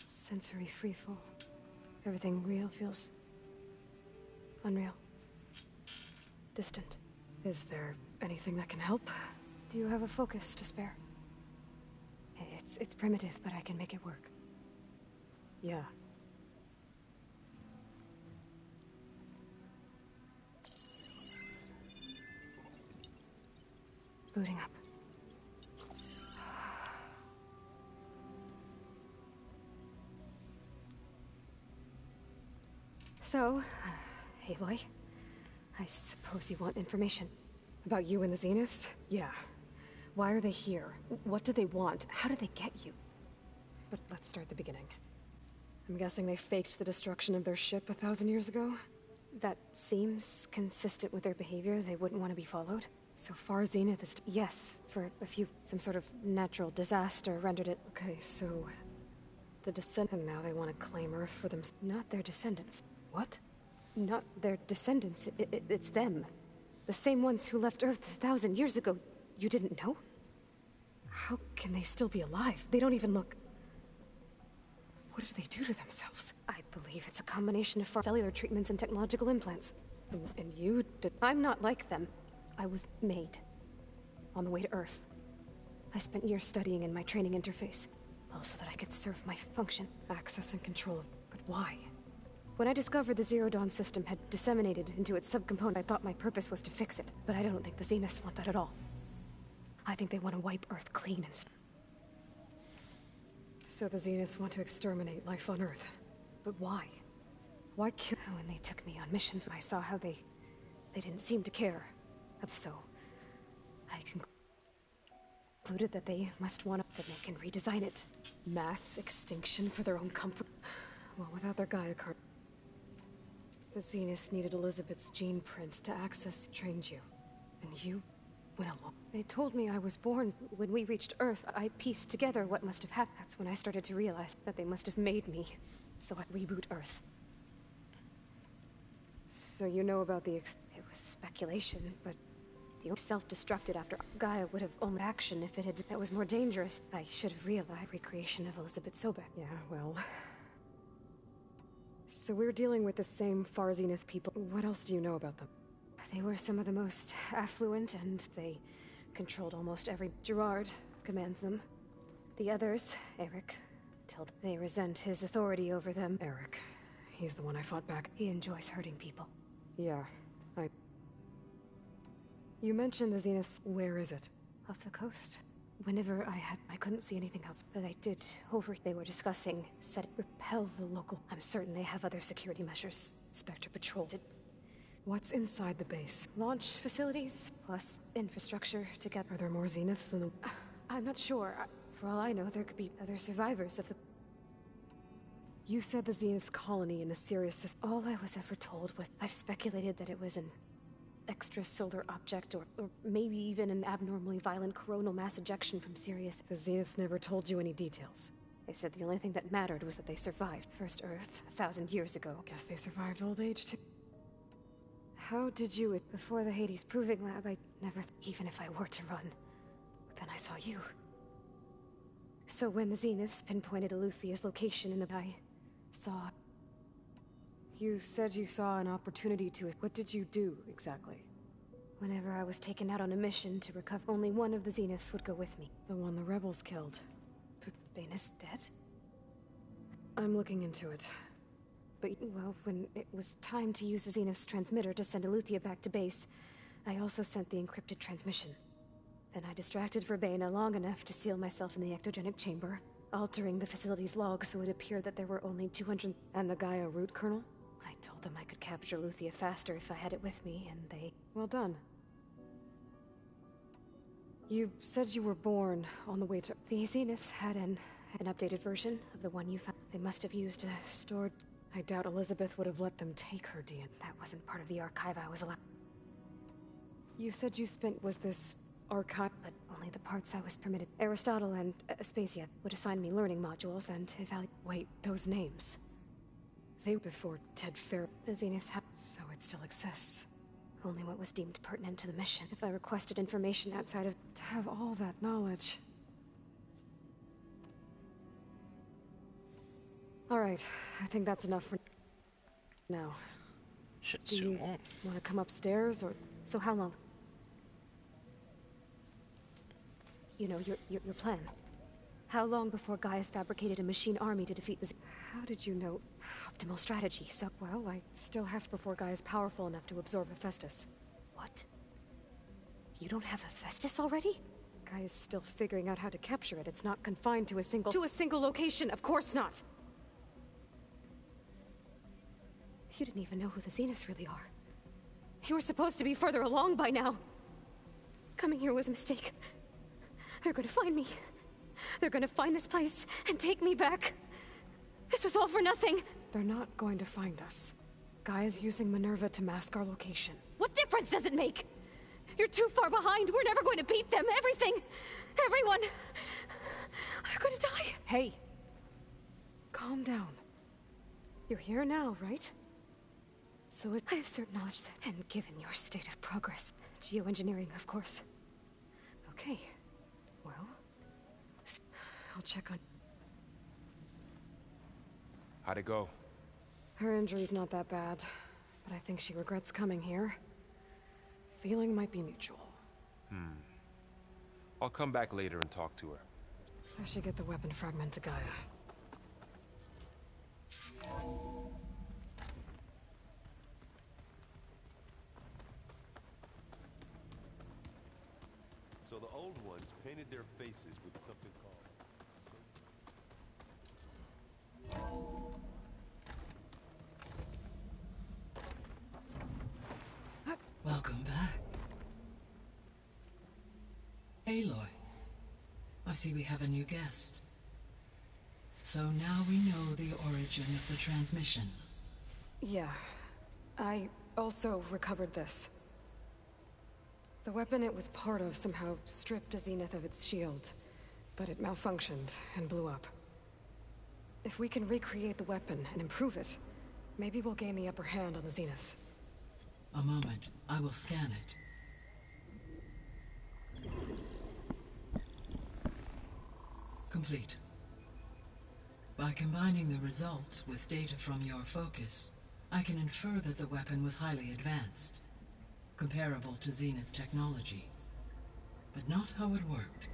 sensory freefall. Everything real feels unreal. Distant. Is there anything that can help? Do you have a focus to spare? It's primitive, but I can make it work. Yeah. Booting up. So, Aloy, I suppose you want information. About you and the Zeniths? Yeah. Why are they here? What do they want? How did they get you? But let's start at the beginning. I'm guessing they faked the destruction of their ship 1,000 years ago? That seems consistent with their behavior. They wouldn't want to be followed. So far, Zenith is... Yes, for a few... Some sort of natural disaster rendered it... Okay, so... The descendant... Now they want to claim Earth for them... Not their descendants. What? Not their descendants. It's them. The same ones who left Earth 1,000 years ago. You didn't know? How can they still be alive? They don't even look... What did they do to themselves? I believe it's a combination of cellular treatments and technological implants. And you did... I'm not like them. I was made. On the way to Earth. I spent years studying in my training interface. Well, so that I could serve my function. Access and control. But why? When I discovered the Zero Dawn system had disseminated into its subcomponent, I thought my purpose was to fix it. But I don't think the Zeniths want that at all. I think they want to wipe Earth clean and... So the Zeniths want to exterminate life on Earth. But why? Why kill... When they took me on missions, I saw how they didn't seem to care. So, I concluded that they must want that they can redesign it. Mass extinction for their own comfort. Well, without their Gaia card, the Zeniths needed Elizabeth's gene print to access trained you. And you went along. They told me I was born. When we reached Earth, I pieced together what must have happened. That's when I started to realize that they must have made me. So I reboot Earth. So you know about the it was speculation, but the self-destructed after Gaia would have only action if it had that was more dangerous. I should have realized recreation of Elizabeth Sobek. Yeah, well. So we're dealing with the same Far Zenith people. What else do you know about them? They were some of the most affluent, and they controlled almost every... Gerard commands them. The others, Eric, they resent his authority over them. Eric. He's the one I fought back. He enjoys hurting people. Yeah, You mentioned the Zenith. Where is it? Off the coast. Whenever I couldn't see anything else, but I did they were discussing repel the local. I'm certain they have other security measures. Spectre Patrol. What's inside the base? Launch facilities, plus infrastructure to get... Are there more Zeniths than the... I'm not sure. For all I know, there could be other survivors of the... You said the Zenith's colony in the Sirius system. All I was ever told was... I've speculated that it was an extrasolar object, or maybe even an abnormally violent coronal mass ejection from Sirius. The Zeniths never told you any details. They said the only thing that mattered was that they survived. First Earth, 1,000 years ago. Guess they survived old age, too. How did you... Before the Hades Proving Lab, I never... Even if I were to run. Then I saw you. So when the Zeniths pinpointed Eluthia's location in the... I saw... You said you saw an opportunity to... What did you do, exactly? Whenever I was taken out on a mission to recover, only one of the Zeniths would go with me. The one the rebels killed. Bane's dead? I'm looking into it. But, well, when it was time to use the Zenith's transmitter to send Eluthia back to base, I also sent the encrypted transmission. Then I distracted Verbena long enough to seal myself in the ectogenic chamber, altering the facility's log so it appeared that there were only 200... And the Gaia root kernel? I told them I could capture Eluthia faster if I had it with me, and they... Well done. You said you were born on the way to... The Zeniths had an updated version of the one you found. They must have used a stored... I doubt Elizabeth would have let them take her DNA. That wasn't part of the archive I was allowed. You said you spent... Was this archive? But only the parts I was permitted. Aristotle and Aspasia would assign me learning modules and evaluate... Wait, those names. They were before Ted Fair... The Zeniths have... So it still exists. Only what was deemed pertinent to the mission. If I requested information outside of... To have all that knowledge... Alright, I think that's enough for now. Shit's Do too you long. want to come upstairs, or... So how long? You know, your plan. How long before Gaius fabricated a machine army to defeat the... How did you know? Optimal strategy, so... Well, I still have before Gaia's powerful enough to absorb Hephaestus. What? You don't have Hephaestus already? Gaia's still figuring out how to capture it. It's not confined to a single... To a single location, of course not! You didn't even know who the Zeniths really are. You were supposed to be further along by now. Coming here was a mistake. They're gonna find me. They're gonna find this place and take me back. This was all for nothing. They're not going to find us. Gaia's using Minerva to mask our location. What difference does it make? You're too far behind. We're never going to beat them. Everything. Everyone. They're gonna die. Hey. Calm down. You're here now, right? So I have certain knowledge set, and given your state of progress, geoengineering, of course. Okay, well, I'll check on... How'd it go? Her injury's not that bad, but I think she regrets coming here. Feeling might be mutual. I'll come back later and talk to her. I should get the weapon fragment to Gaia. So the old ones painted their faces with something called... Welcome back. Aloy, I see we have a new guest. So now we know the origin of the transmission. Yeah. I also recovered this. The weapon it was part of somehow stripped a Zenith of its shield, but it malfunctioned and blew up. If we can recreate the weapon and improve it, maybe we'll gain the upper hand on the Zeniths. A moment. I will scan it. Complete. By combining the results with data from your focus, I can infer that the weapon was highly advanced, comparable to Zenith technology, but not how it worked.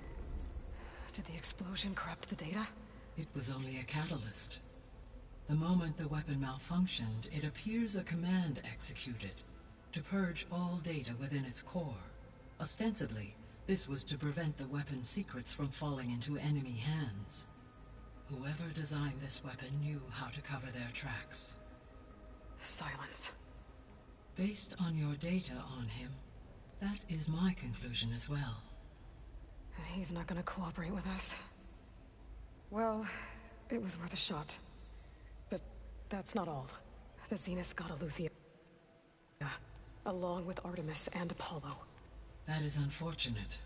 Did the explosion corrupt the data? It was only a catalyst. The moment the weapon malfunctioned, it appears a command executed to purge all data within its core. Ostensibly, this was to prevent the weapon's secrets from falling into enemy hands. Whoever designed this weapon knew how to cover their tracks. Silence. Based on your data on him, that is my conclusion as well. And he's not gonna cooperate with us. Well, it was worth a shot. But that's not all. The Zeniths got Eleuthia, along with Artemis and Apollo. That is unfortunate.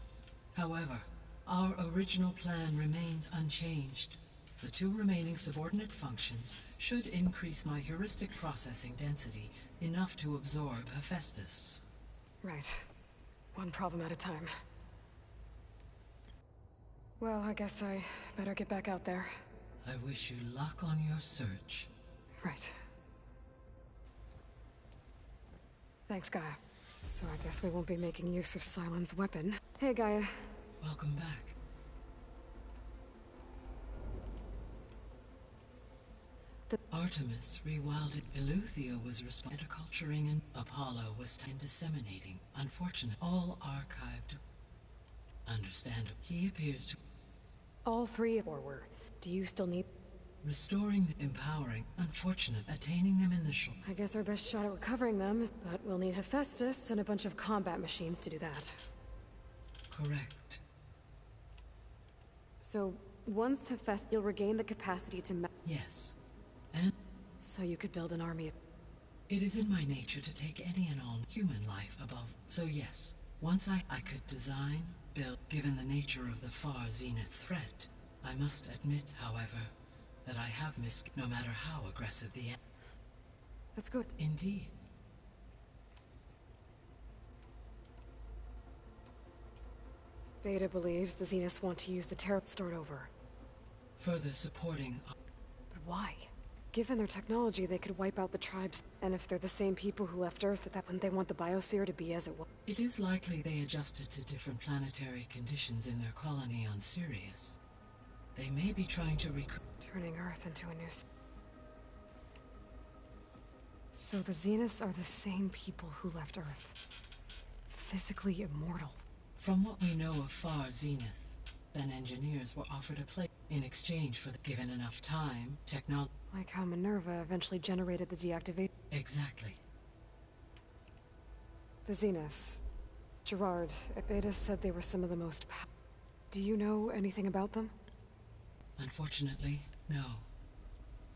However, our original plan remains unchanged. The two remaining subordinate functions should increase my heuristic processing density enough to absorb Hephaestus. Right. One problem at a time. Well, I guess I better get back out there. I wish you luck on your search. Right. Thanks, Gaia. So I guess we won't be making use of Cylon's weapon. Hey, Gaia. Welcome back. Artemis rewilded. Eleuthia was responsible for culturing, and Apollo was disseminating. Unfortunate. All archived. Understandable. He appears to... All three or were. Do you still need... Restoring, empowering, unfortunate, attaining them in the shore. I guess our best shot at recovering them is... But we'll need Hephaestus and a bunch of combat machines to do that. Correct. So, once Hephaestus, you'll regain the capacity to... Yes. And... So you could build an army of... It is in my nature to take any and all human life above. So yes, once I could design, build, given the nature of the far Zenith threat. I must admit, however, that I have missed no matter how aggressive the end. That's good. Indeed. Beta believes the Zeniths want to use the Terra to start over. Further supporting... But why? Given their technology, they could wipe out the tribes. And if they're the same people who left Earth, wouldn't they want the biosphere to be as it was? It is likely they adjusted to different planetary conditions in their colony on Sirius. They may be trying to turning Earth into a new... So the Zeniths are the same people who left Earth. Physically immortal. From what we know of far Zenith, then engineers were offered a place in exchange for given enough time, technology... Like how Minerva eventually generated the deactivation. Exactly. The Zeniths. Gerard, Beta said they were some of the most Do you know anything about them? Unfortunately, no.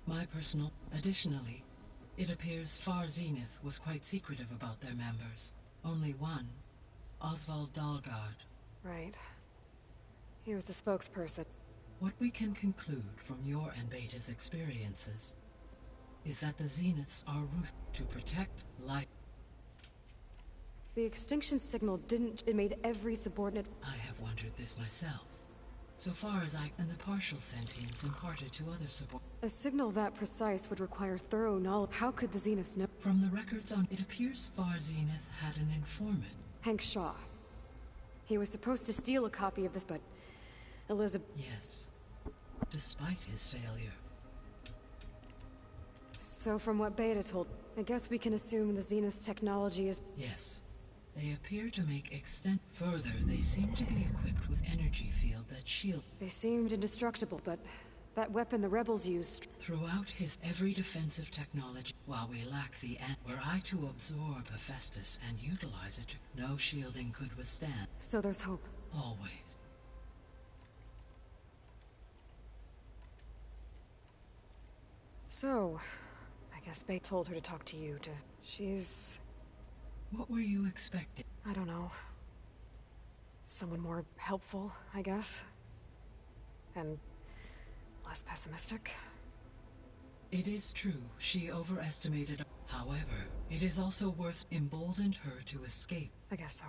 My personal... Additionally, it appears Far Zenith was quite secretive about their members. Only one, Oswald Dalgard. Right. He was the spokesperson. What we can conclude from your and Beta's experiences is that the Zeniths are ruthless to protect life. The extinction signal didn't... It made every subordinate... I have wondered this myself. So far as I... and the partial sentience imparted to other subordinates. A signal that precise would require thorough knowledge. How could the Zeniths know? From the records on... It appears Far Zenith had an informant. Hank Shaw. He was supposed to steal a copy of this, but... Elizabeth... Yes. Despite his failure. So from what Beta told, I guess we can assume the Zenith's technology is... Yes. They appear to make extent... Further, they seem to be equipped with energy field that shield... They seemed indestructible, but... That weapon the rebels used... Throughout his every defensive technology, while we lack the end, were I to absorb Hephaestus and utilize it, no shielding could withstand. So there's hope. Always. So, I guess Bay told her to talk to you, She's... What were you expecting? I don't know. Someone more helpful, I guess. And less pessimistic. It is true, she overestimated. However, it is also worth emboldened her to escape. I guess so.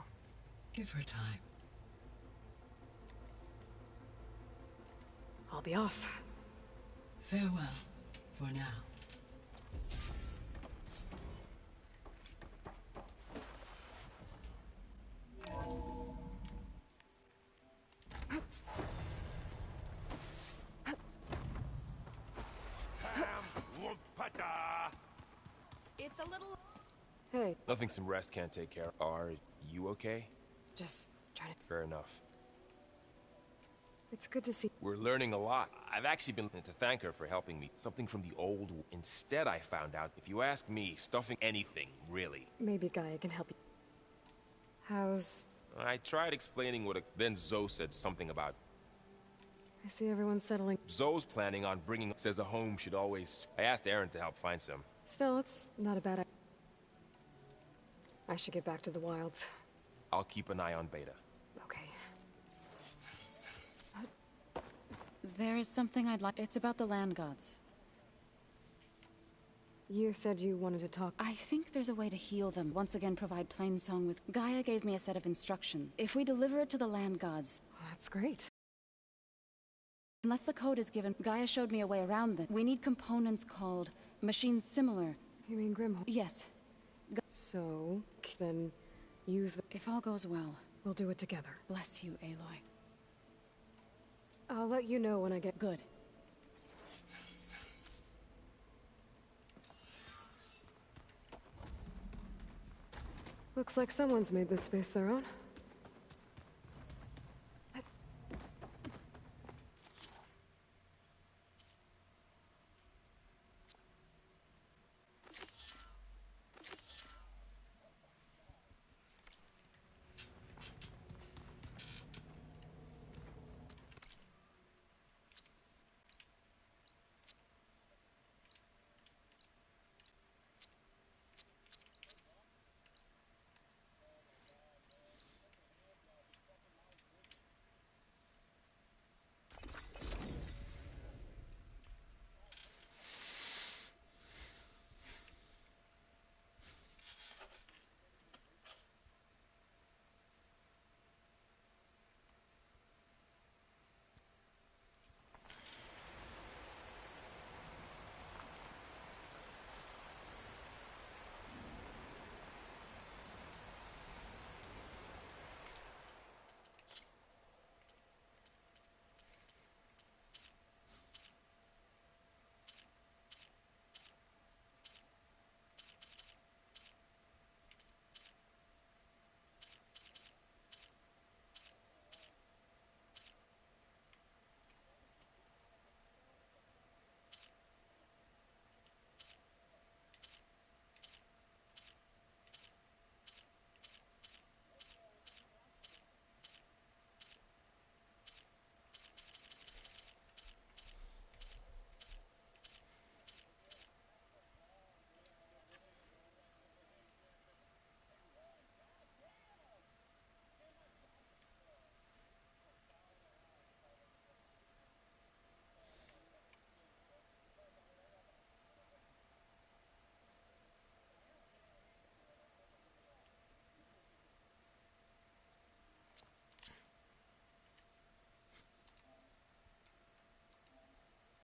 Give her time. I'll be off. Farewell, for now. It's a little... Hey. Nothing some rest can't take care of. Are you okay? Just trying to... Fair enough. It's good to see... We're learning a lot. I've actually been to thank her for helping me. Something from the old... Instead, I found out, if you ask me, stuffing anything, really. Maybe Gaia can help you. How's... I tried explaining what Then Zoe said something about... I see everyone's settling. Zoe's planning on bringing... Says a home should always... I asked Aaron to help find some. Still, it's not a bad idea. I should get back to the wilds. I'll keep an eye on Beta. Okay. There is something I'd like. It's about the land gods. You said you wanted to talk. I think there's a way to heal them. Once again, provide Plainsong with... Gaia gave me a set of instructions. If we deliver it to the land gods... That's great. Unless the code is given, Gaia showed me a way around them. We need components called machines similar. You mean Grimhorn? Yes. So, then use the... If all goes well, we'll do it together. Bless you, Aloy. I'll let you know when I get... Good. Looks like someone's made this space their own.